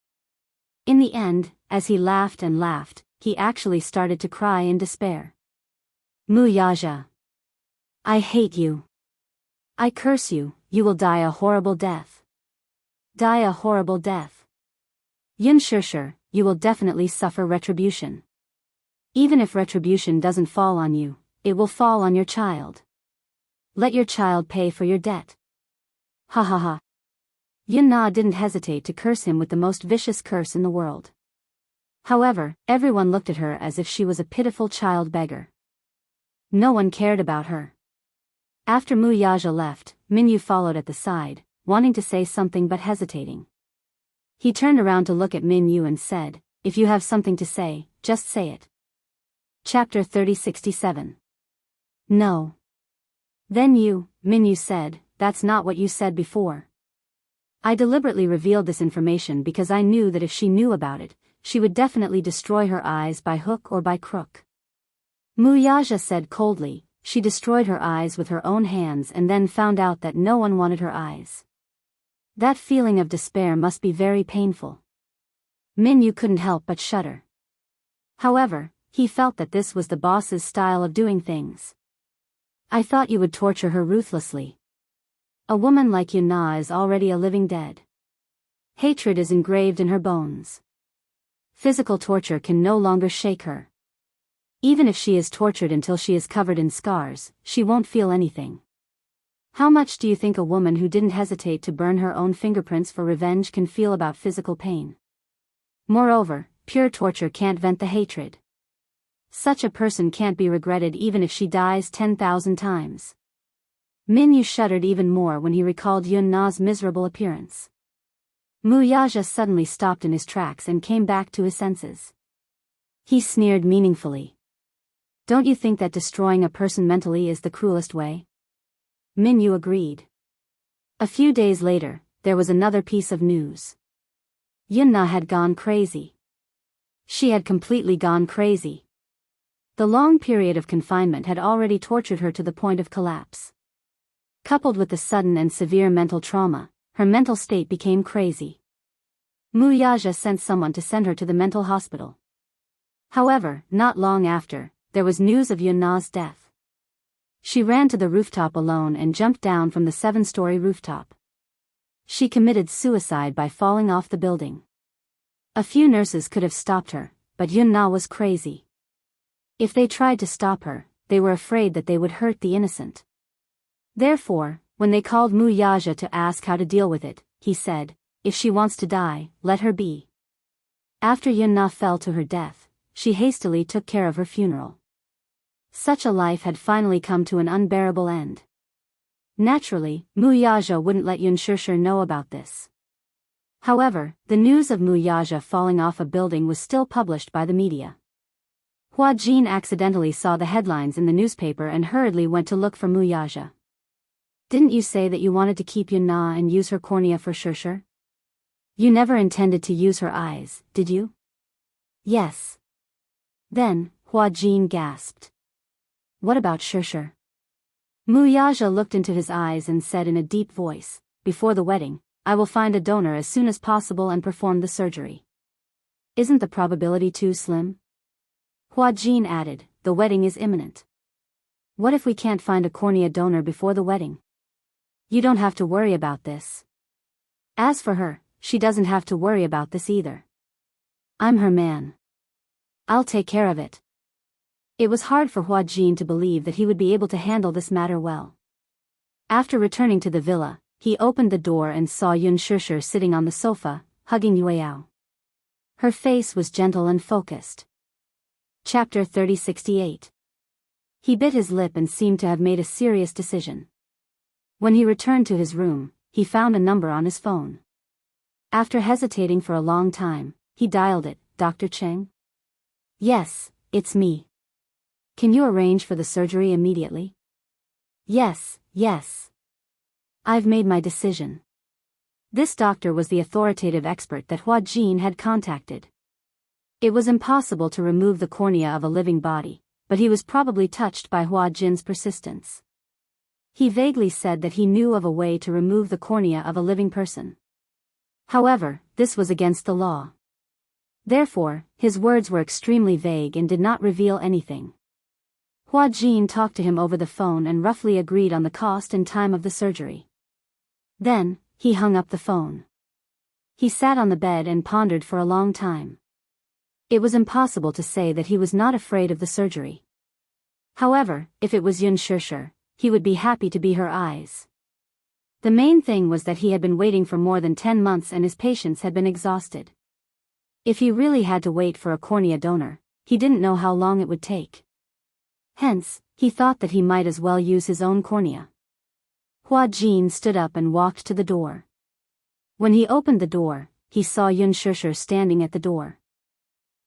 In the end, as he laughed and laughed, he actually started to cry in despair. "Wuxia, I hate you. I curse you, you will die a horrible death. Die a horrible death. Yun Shishir, you will definitely suffer retribution. Even if retribution doesn't fall on you, it will fall on your child. Let your child pay for your debt." Ha ha ha. Yun Na didn't hesitate to curse him with the most vicious curse in the world. However, everyone looked at her as if she was a pitiful child beggar. No one cared about her. After Wuxia left, Minyu followed at the side, wanting to say something but hesitating. He turned around to look at Minyu and said, "If you have something to say, just say it." Chapter 3067. No. Then Minyu said, "That's not what you said before. I deliberately revealed this information because I knew that if she knew about it, she would definitely destroy her eyes by hook or by crook." Wuxia said coldly, "She destroyed her eyes with her own hands and then found out that no one wanted her eyes. That feeling of despair must be very painful." Minyu couldn't help but shudder. However, he felt that this was the boss's style of doing things. "I thought you would torture her ruthlessly. A woman like Yun Na is already a living dead. Hatred is engraved in her bones. Physical torture can no longer shake her. Even if she is tortured until she is covered in scars, she won't feel anything. How much do you think a woman who didn't hesitate to burn her own fingerprints for revenge can feel about physical pain? Moreover, pure torture can't vent the hatred. Such a person can't be regretted even if she dies 10,000 times." Minyu shuddered even more when he recalled Yun Na's miserable appearance. Wuxia suddenly stopped in his tracks and came back to his senses. He sneered meaningfully. "Don't you think that destroying a person mentally is the cruelest way?" Minyu agreed. A few days later, there was another piece of news. Yun Na had gone crazy. She had completely gone crazy. The long period of confinement had already tortured her to the point of collapse. Coupled with the sudden and severe mental trauma, her mental state became crazy. Wuxia sent someone to send her to the mental hospital. However, not long after, there was news of Yun Na's death. She ran to the rooftop alone and jumped down from the 7-story rooftop. She committed suicide by falling off the building. A few nurses could have stopped her, but Yun Na was crazy. If they tried to stop her, they were afraid that they would hurt the innocent. Therefore, when they called Wuxia to ask how to deal with it, he said, "If she wants to die, let her be." After Yun Na fell to her death, she hastily took care of her funeral. Such a life had finally come to an unbearable end. Naturally, Wuxia wouldn't let Yun Shishir know about this. However, the news of Wuxia falling off a building was still published by the media. Hua Jin accidentally saw the headlines in the newspaper and hurriedly went to look for Wuxia. "Didn't you say that you wanted to keep Yun Na and use her cornea for Shishir? You never intended to use her eyes, did you?" "Yes." Then, Hua Jin gasped. "What about Shishir?" Wuxia looked into his eyes and said in a deep voice, "Before the wedding, I will find a donor as soon as possible and perform the surgery." Isn't the probability too slim? Hua Jin added, the wedding is imminent. What if we can't find a cornea donor before the wedding? You don't have to worry about this. As for her, she doesn't have to worry about this either. I'm her man. I'll take care of it. It was hard for Hua Jin to believe that he would be able to handle this matter well. After returning to the villa, he opened the door and saw Yun Shishir sitting on the sofa, hugging Yueyao. Her face was gentle and focused. Chapter 3068. He bit his lip and seemed to have made a serious decision. When he returned to his room, he found a number on his phone. After hesitating for a long time, he dialed it. Dr. Cheng? Yes, it's me. Can you arrange for the surgery immediately? Yes. I've made my decision. This doctor was the authoritative expert that Hua Jin had contacted. It was impossible to remove the cornea of a living body, but he was probably touched by Hua Jin's persistence. He vaguely said that he knew of a way to remove the cornea of a living person. However, this was against the law. Therefore, his words were extremely vague and did not reveal anything. Hua Jin talked to him over the phone and roughly agreed on the cost and time of the surgery. Then, he hung up the phone. He sat on the bed and pondered for a long time. It was impossible to say that he was not afraid of the surgery. However, if it was Yun Shishir, he would be happy to be her eyes. The main thing was that he had been waiting for more than 10 months and his patience had been exhausted. If he really had to wait for a cornea donor, he didn't know how long it would take. Hence, he thought that he might as well use his own cornea. Hua Jin stood up and walked to the door. When he opened the door, he saw Yun Shishir standing at the door.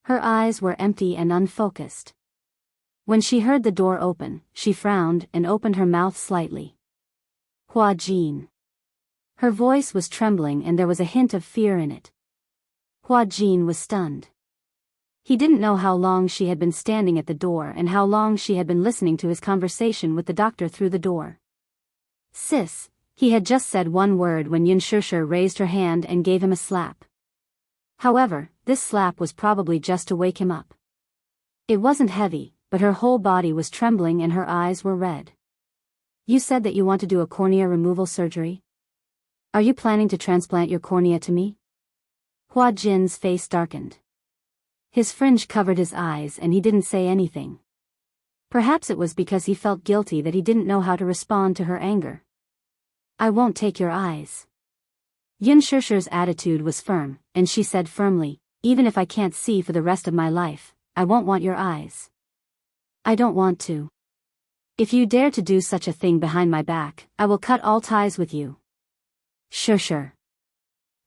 Her eyes were empty and unfocused. When she heard the door open, she frowned and opened her mouth slightly. Hua Jin. Her voice was trembling and there was a hint of fear in it. Hua Jin was stunned. He didn't know how long she had been standing at the door and how long she had been listening to his conversation with the doctor through the door. Sis, he had just said one word when Yun Shishir raised her hand and gave him a slap. However, this slap was probably just to wake him up. It wasn't heavy, but her whole body was trembling and her eyes were red. You said that you want to do a cornea removal surgery? Are you planning to transplant your cornea to me? Hua Jin's face darkened. His fringe covered his eyes and he didn't say anything. Perhaps it was because he felt guilty that he didn't know how to respond to her anger. I won't take your eyes. Yun Shishir's attitude was firm, and she said firmly, even if I can't see for the rest of my life, I won't want your eyes. I don't want to. If you dare to do such a thing behind my back, I will cut all ties with you. Sure.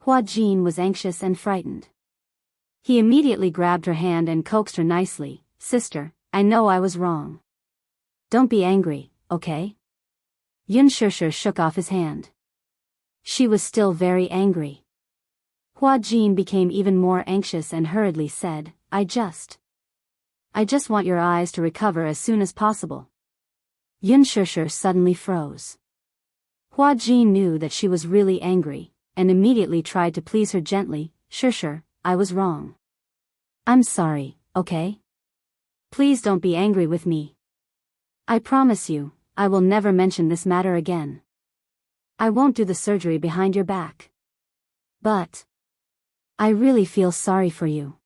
Hua Jin was anxious and frightened. He immediately grabbed her hand and coaxed her nicely, Sister, I know I was wrong. Don't be angry, okay? Yun Shishir shook off his hand. She was still very angry. Hua Jin became even more anxious and hurriedly said, I just want your eyes to recover as soon as possible. Yun Shishir suddenly froze. Hua Jin knew that she was really angry, and immediately tried to please her gently, Shishir, I was wrong. I'm sorry, okay? Please don't be angry with me. I promise you, I will never mention this matter again. I won't do the surgery behind your back. But I really feel sorry for you.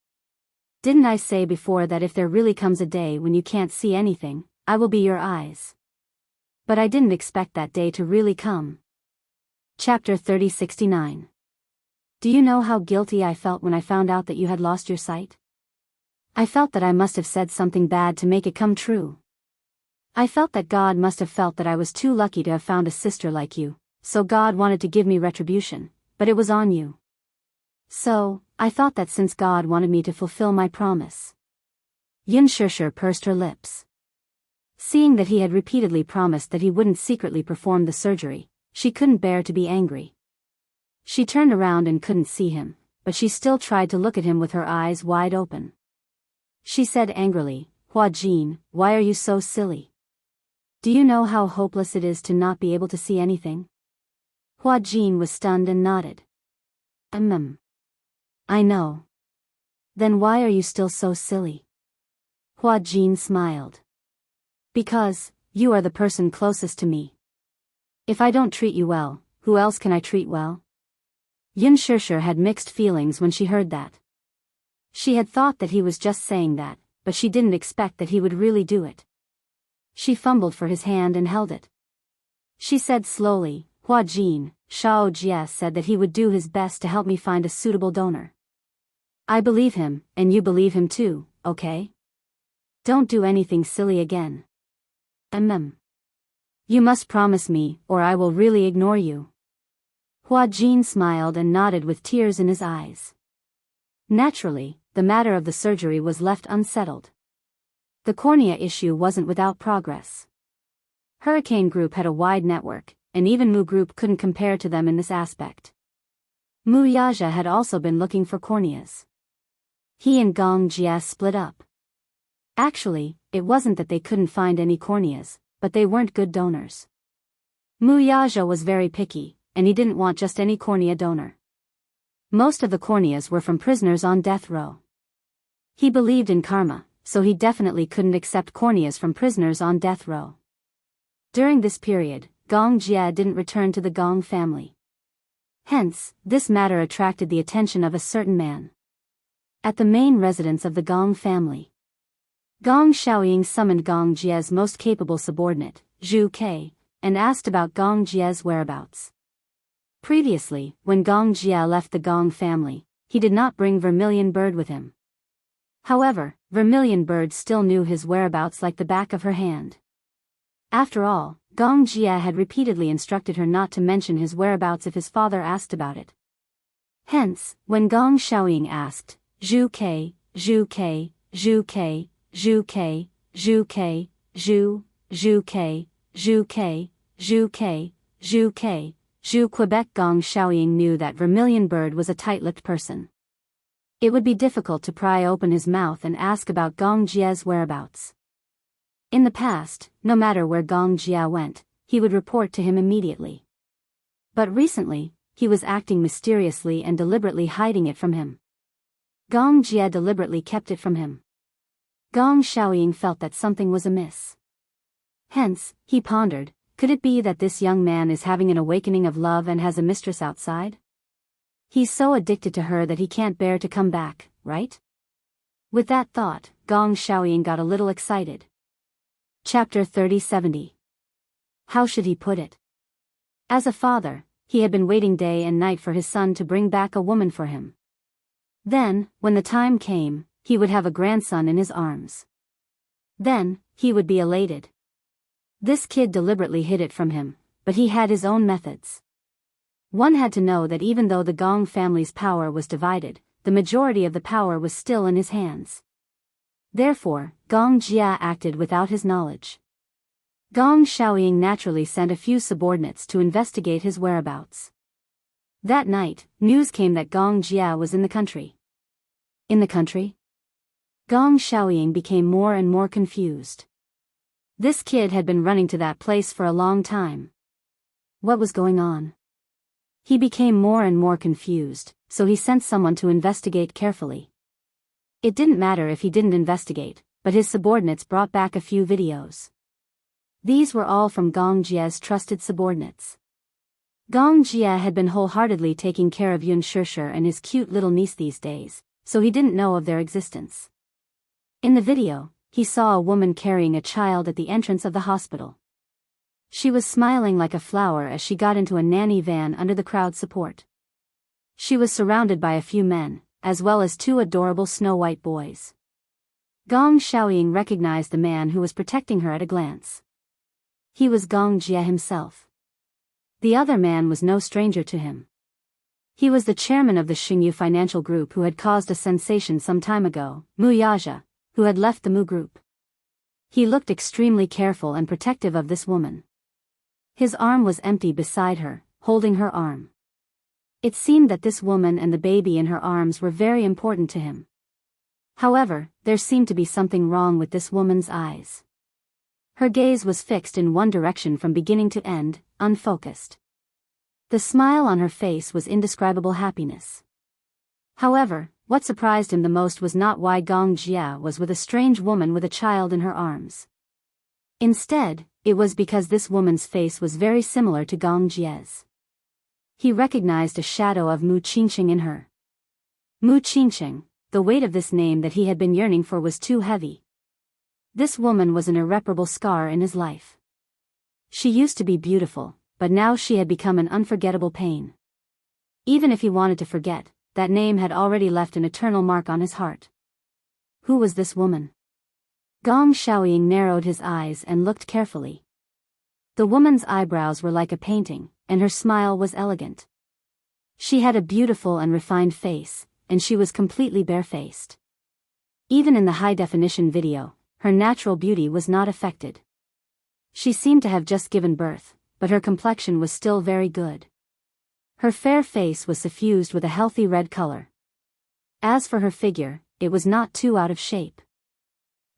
Didn't I say before that if there really comes a day when you can't see anything, I will be your eyes? But I didn't expect that day to really come. Chapter 3069. Do you know how guilty I felt when I found out that you had lost your sight? I felt that I must have said something bad to make it come true. I felt that God must have felt that I was too lucky to have found a sister like you, so God wanted to give me retribution, but it was on you. So, I thought that since God wanted me to fulfill my promise. Yun Shishir pursed her lips. Seeing that he had repeatedly promised that he wouldn't secretly perform the surgery, she couldn't bear to be angry. She turned around and couldn't see him, but she still tried to look at him with her eyes wide open. She said angrily, Hua Jin, why are you so silly? Do you know how hopeless it is to not be able to see anything? Hua Jin was stunned and nodded. I know. Then why are you still so silly? Hua Jin smiled. Because, you are the person closest to me. If I don't treat you well, who else can I treat well? Yun Shishir had mixed feelings when she heard that. She had thought that he was just saying that, but she didn't expect that he would really do it. She fumbled for his hand and held it. She said slowly, Hua Jin, Shao Jie said that he would do his best to help me find a suitable donor. I believe him, and you believe him too, okay? Don't do anything silly again. You must promise me, or I will really ignore you. Hua Jin smiled and nodded with tears in his eyes. Naturally, the matter of the surgery was left unsettled. The cornea issue wasn't without progress. Hurricane Group had a wide network, and even Mu Group couldn't compare to them in this aspect. Mu Yaja had also been looking for corneas. He and Gong Jia split up. Actually, it wasn't that they couldn't find any corneas, but they weren't good donors. Mu Yaja was very picky, and he didn't want just any cornea donor. Most of the corneas were from prisoners on death row. He believed in karma, so he definitely couldn't accept corneas from prisoners on death row. During this period, Gong Jia didn't return to the Gong family. Hence, this matter attracted the attention of a certain man. At the main residence of the Gong family, Gong Xiaoying summoned Gong Jia's most capable subordinate, Zhu Ke, and asked about Gong Jia's whereabouts. Previously, when Gong Jia left the Gong family, he did not bring Vermilion Bird with him. However, Vermilion Bird still knew his whereabouts like the back of her hand. After all, Gong Jia had repeatedly instructed her not to mention his whereabouts if his father asked about it. Hence, when Gong Xiaoying asked, Zhu Ke, Zhu Ke, Zhu Ke, Zhu Ke, Zhu Ke, Zhu Ke, Zhu Ke, Zhu Ke, Zhu Ke, Zhu Quebec, Gong Xiaoying knew that Vermilion Bird was a tight-lipped person. It would be difficult to pry open his mouth and ask about Gong Jia's whereabouts. In the past, no matter where Gong Jia went, he would report to him immediately. But recently, he was acting mysteriously and deliberately hiding it from him. Gong Jia deliberately kept it from him. Gong Xiaoying felt that something was amiss. Hence, he pondered, could it be that this young man is having an awakening of love and has a mistress outside? He's so addicted to her that he can't bear to come back, right? With that thought, Gong Xiaoying got a little excited. Chapter 30-70. How should he put it? As a father, he had been waiting day and night for his son to bring back a woman for him. Then, when the time came, he would have a grandson in his arms. Then, he would be elated. This kid deliberately hid it from him, but he had his own methods. One had to know that even though the Gong family's power was divided, the majority of the power was still in his hands. Therefore, Gong Jia acted without his knowledge. Gong Xiaoying naturally sent a few subordinates to investigate his whereabouts. That night, news came that Gong Jia was in the country. In the country? Gong Xiaoying became more and more confused. This kid had been running to that place for a long time. What was going on? He became more and more confused, so he sent someone to investigate carefully. It didn't matter if he didn't investigate, but his subordinates brought back a few videos. These were all from Gong Jia's trusted subordinates. Gong Jia had been wholeheartedly taking care of Yun Shishir and his cute little niece these days, so he didn't know of their existence. In the video, he saw a woman carrying a child at the entrance of the hospital. She was smiling like a flower as she got into a nanny van under the crowd support. She was surrounded by a few men, as well as two adorable snow-white boys. Gong Xiaoying recognized the man who was protecting her at a glance. He was Gong Jia himself. The other man was no stranger to him. He was the chairman of the Jianghu financial group who had caused a sensation some time ago, Mu Yaja, who had left the Mu group. He looked extremely careful and protective of this woman. His arm was empty beside her, holding her arm. It seemed that this woman and the baby in her arms were very important to him. However, there seemed to be something wrong with this woman's eyes. Her gaze was fixed in one direction from beginning to end, unfocused. The smile on her face was indescribable happiness. However, What surprised him the most was not why Gong Jia was with a strange woman with a child in her arms. Instead, it was because this woman's face was very similar to Gong Jia's. He recognized a shadow of Mu Qingqing in her. Mu Qingqing, the weight of this name that he had been yearning for was too heavy. This woman was an irreparable scar in his life. She used to be beautiful, but now she had become an unforgettable pain. Even if he wanted to forget, that name had already left an eternal mark on his heart. Who was this woman? Gong Xiaoying narrowed his eyes and looked carefully. The woman's eyebrows were like a painting, and her smile was elegant. She had a beautiful and refined face, and she was completely barefaced. Even in the high-definition video, her natural beauty was not affected. She seemed to have just given birth, but her complexion was still very good. Her fair face was suffused with a healthy red color. As for her figure, it was not too out of shape.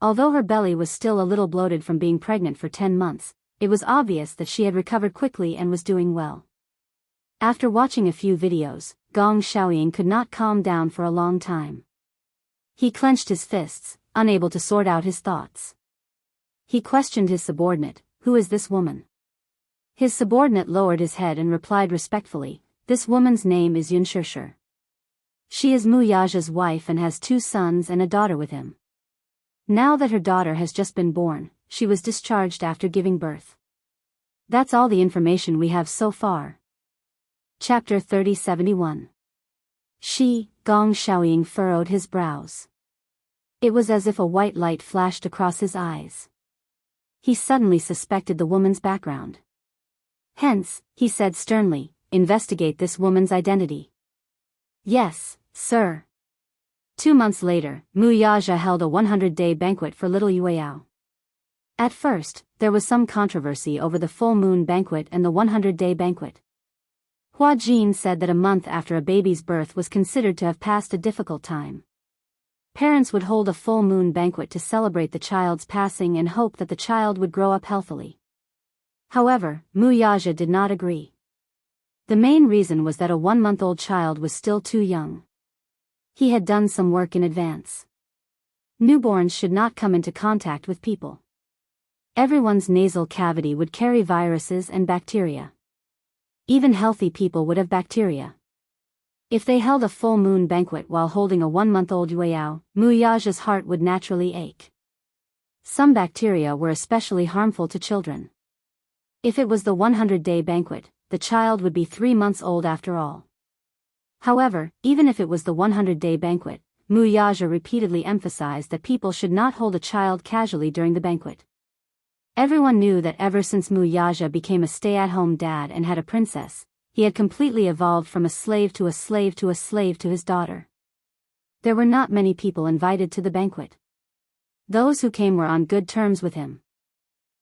Although her belly was still a little bloated from being pregnant for 10 months, it was obvious that she had recovered quickly and was doing well. After watching a few videos, Gong Xiaoying could not calm down for a long time. He clenched his fists, unable to sort out his thoughts. He questioned his subordinate, "Who is this woman?" His subordinate lowered his head and replied respectfully, "This woman's name is Yunshishi. She is Mu Yaja's wife and has 2 sons and a daughter with him. Now that her daughter has just been born, she was discharged after giving birth. That's all the information we have so far." Chapter 3071. Gong Xiaoying furrowed his brows. It was as if a white light flashed across his eyes. He suddenly suspected the woman's background. "Hence," he said sternly, "investigate this woman's identity." "Yes, sir." 2 months later, Mu Yaja held a 100-day banquet for little Yueyao. At first, there was some controversy over the full moon banquet and the 100-day banquet. Hua Jin said that a month after a baby's birth was considered to have passed a difficult time. Parents would hold a full moon banquet to celebrate the child's passing and hope that the child would grow up healthily. However, Mu Yaja did not agree. The main reason was that a 1-month-old child was still too young. He had done some work in advance. Newborns should not come into contact with people. Everyone's nasal cavity would carry viruses and bacteria. Even healthy people would have bacteria. If they held a full moon banquet while holding a 1-month-old Yueyao, Mu Yaja's heart would naturally ache. Some bacteria were especially harmful to children. If it was the 100-day banquet, the child would be 3 months old after all. However, even if it was the 100-day banquet, Mu Yaja repeatedly emphasized that people should not hold a child casually during the banquet. Everyone knew that ever since Mu Yaja became a stay-at-home dad and had a princess, he had completely evolved from a slave to a slave to a slave to his daughter. There were not many people invited to the banquet. Those who came were on good terms with him.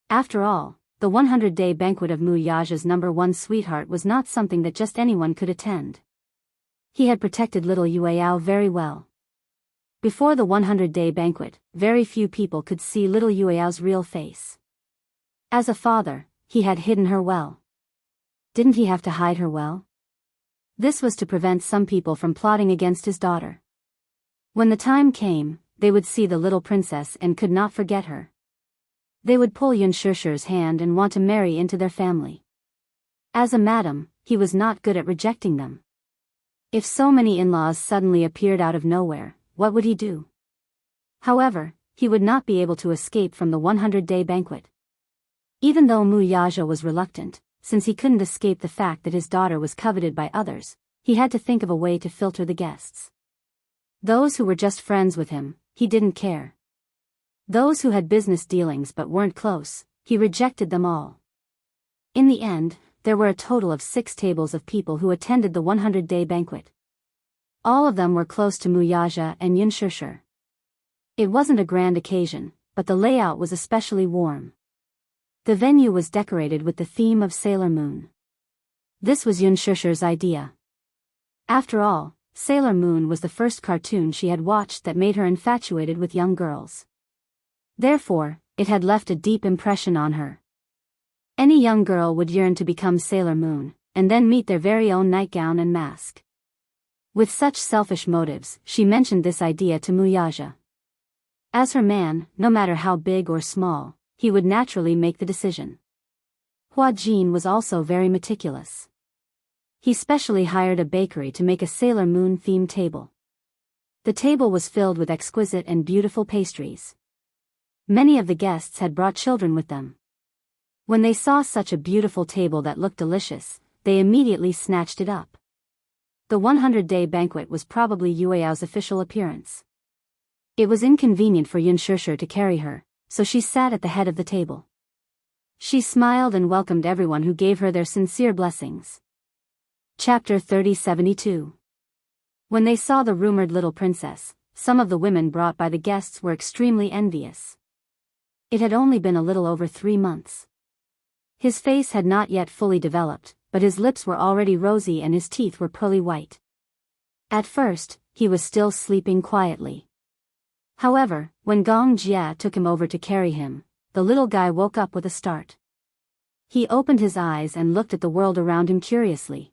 After all, the 100-day banquet of Mu Yaja's #1 sweetheart was not something that just anyone could attend. He had protected little Yueyao very well. Before the 100-day banquet, very few people could see little Yueyao's real face. As a father, he had hidden her well. Didn't he have to hide her well? This was to prevent some people from plotting against his daughter. When the time came, they would see the little princess and could not forget her. They would pull Yunshi's hand and want to marry into their family. As a madam, he was not good at rejecting them. If so many in-laws suddenly appeared out of nowhere, what would he do? However, he would not be able to escape from the 100-day banquet. Even though Mu Yaja was reluctant, since he couldn't escape the fact that his daughter was coveted by others, he had to think of a way to filter the guests. Those who were just friends with him, he didn't care. Those who had business dealings but weren't close, he rejected them all. In the end, there were a total of 6 tables of people who attended the 100-day banquet. All of them were close to Mu Yaja and Yunshishi. It wasn't a grand occasion, but the layout was especially warm. The venue was decorated with the theme of Sailor Moon. This was Yunshishi's idea. After all, Sailor Moon was the first cartoon she had watched that made her infatuated with young girls. Therefore, it had left a deep impression on her. Any young girl would yearn to become Sailor Moon, and then meet their very own nightgown and mask. With such selfish motives, she mentioned this idea to Wuxia. As her man, no matter how big or small, he would naturally make the decision. Hua Jin was also very meticulous. He specially hired a bakery to make a Sailor Moon-themed table. The table was filled with exquisite and beautiful pastries. Many of the guests had brought children with them. When they saw such a beautiful table that looked delicious, they immediately snatched it up. The 100-day banquet was probably Yue Yao's official appearance. It was inconvenient for Yun Shishir to carry her, so she sat at the head of the table. She smiled and welcomed everyone who gave her their sincere blessings. Chapter 3072. When they saw the rumored little princess, some of the women brought by the guests were extremely envious. It had only been a little over 3 months. His face had not yet fully developed, but his lips were already rosy and his teeth were pearly white. At first, he was still sleeping quietly. However, when Gong Jia took him over to carry him, the little guy woke up with a start. He opened his eyes and looked at the world around him curiously.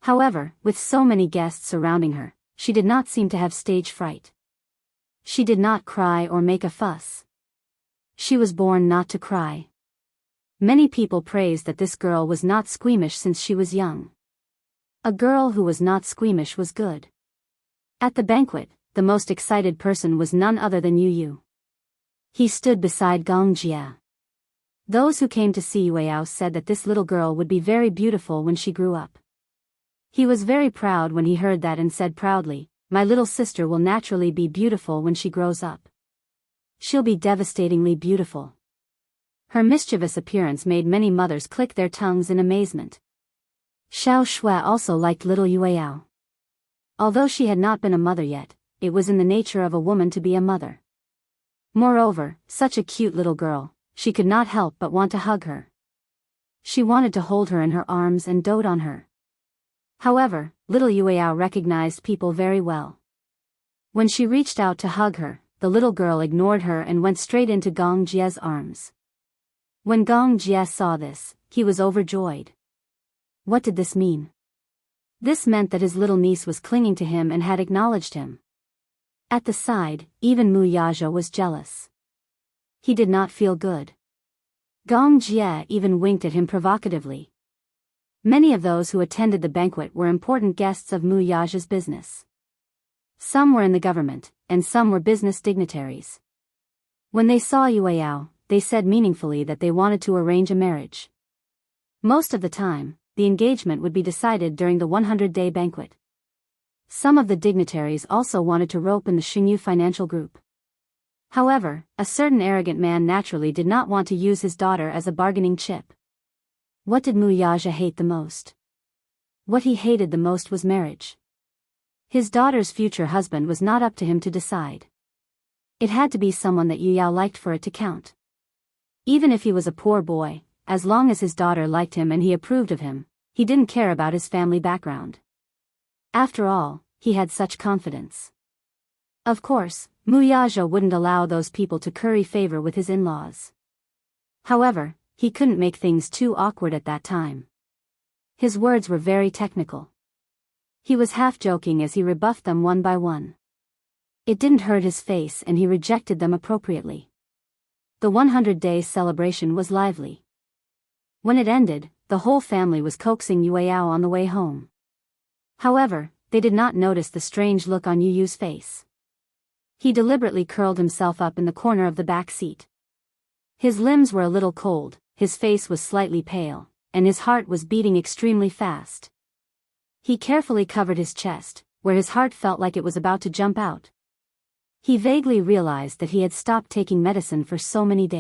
However, with so many guests surrounding her, she did not seem to have stage fright. She did not cry or make a fuss. She was born not to cry. Many people praised that this girl was not squeamish since she was young. A girl who was not squeamish was good. At the banquet, the most excited person was none other than Yu Yu. He stood beside Gong Jia. Those who came to see Yue Yao said that this little girl would be very beautiful when she grew up. He was very proud when he heard that and said proudly, "My little sister will naturally be beautiful when she grows up. She'll be devastatingly beautiful." Her mischievous appearance made many mothers click their tongues in amazement. Xiao Shui also liked little Yue Yao. Although she had not been a mother yet, it was in the nature of a woman to be a mother. Moreover, such a cute little girl, she could not help but want to hug her. She wanted to hold her in her arms and dote on her. However, little Yue Yao recognized people very well. When she reached out to hug her, the little girl ignored her and went straight into Gong Jia's arms. When Gong Jia saw this, he was overjoyed. What did this mean? This meant that his little niece was clinging to him and had acknowledged him. At the side, even Wuxia was jealous. He did not feel good. Gong Jia even winked at him provocatively. Many of those who attended the banquet were important guests of Wuxia's business. Some were in the government, and some were business dignitaries. When they saw Yue Yao, they said meaningfully that they wanted to arrange a marriage. Most of the time, the engagement would be decided during the 100-day banquet. Some of the dignitaries also wanted to rope in the Xingyu financial group. However, a certain arrogant man naturally did not want to use his daughter as a bargaining chip. What did Wuxia hate the most? What he hated the most was marriage. His daughter's future husband was not up to him to decide. It had to be someone that Yu Yao liked for it to count. Even if he was a poor boy, as long as his daughter liked him and he approved of him, he didn't care about his family background. After all, he had such confidence. Of course, Wuxia wouldn't allow those people to curry favor with his in-laws. However, he couldn't make things too awkward at that time. His words were very technical. He was half joking as he rebuffed them one by one. It didn't hurt his face and he rejected them appropriately. The 100-day celebration was lively. When it ended, the whole family was coaxing Yue Yao on the way home. However, they did not notice the strange look on Yu Yu's face. He deliberately curled himself up in the corner of the back seat. His limbs were a little cold, his face was slightly pale, and his heart was beating extremely fast. He carefully covered his chest, where his heart felt like it was about to jump out. He vaguely realized that he had stopped taking medicine for so many days.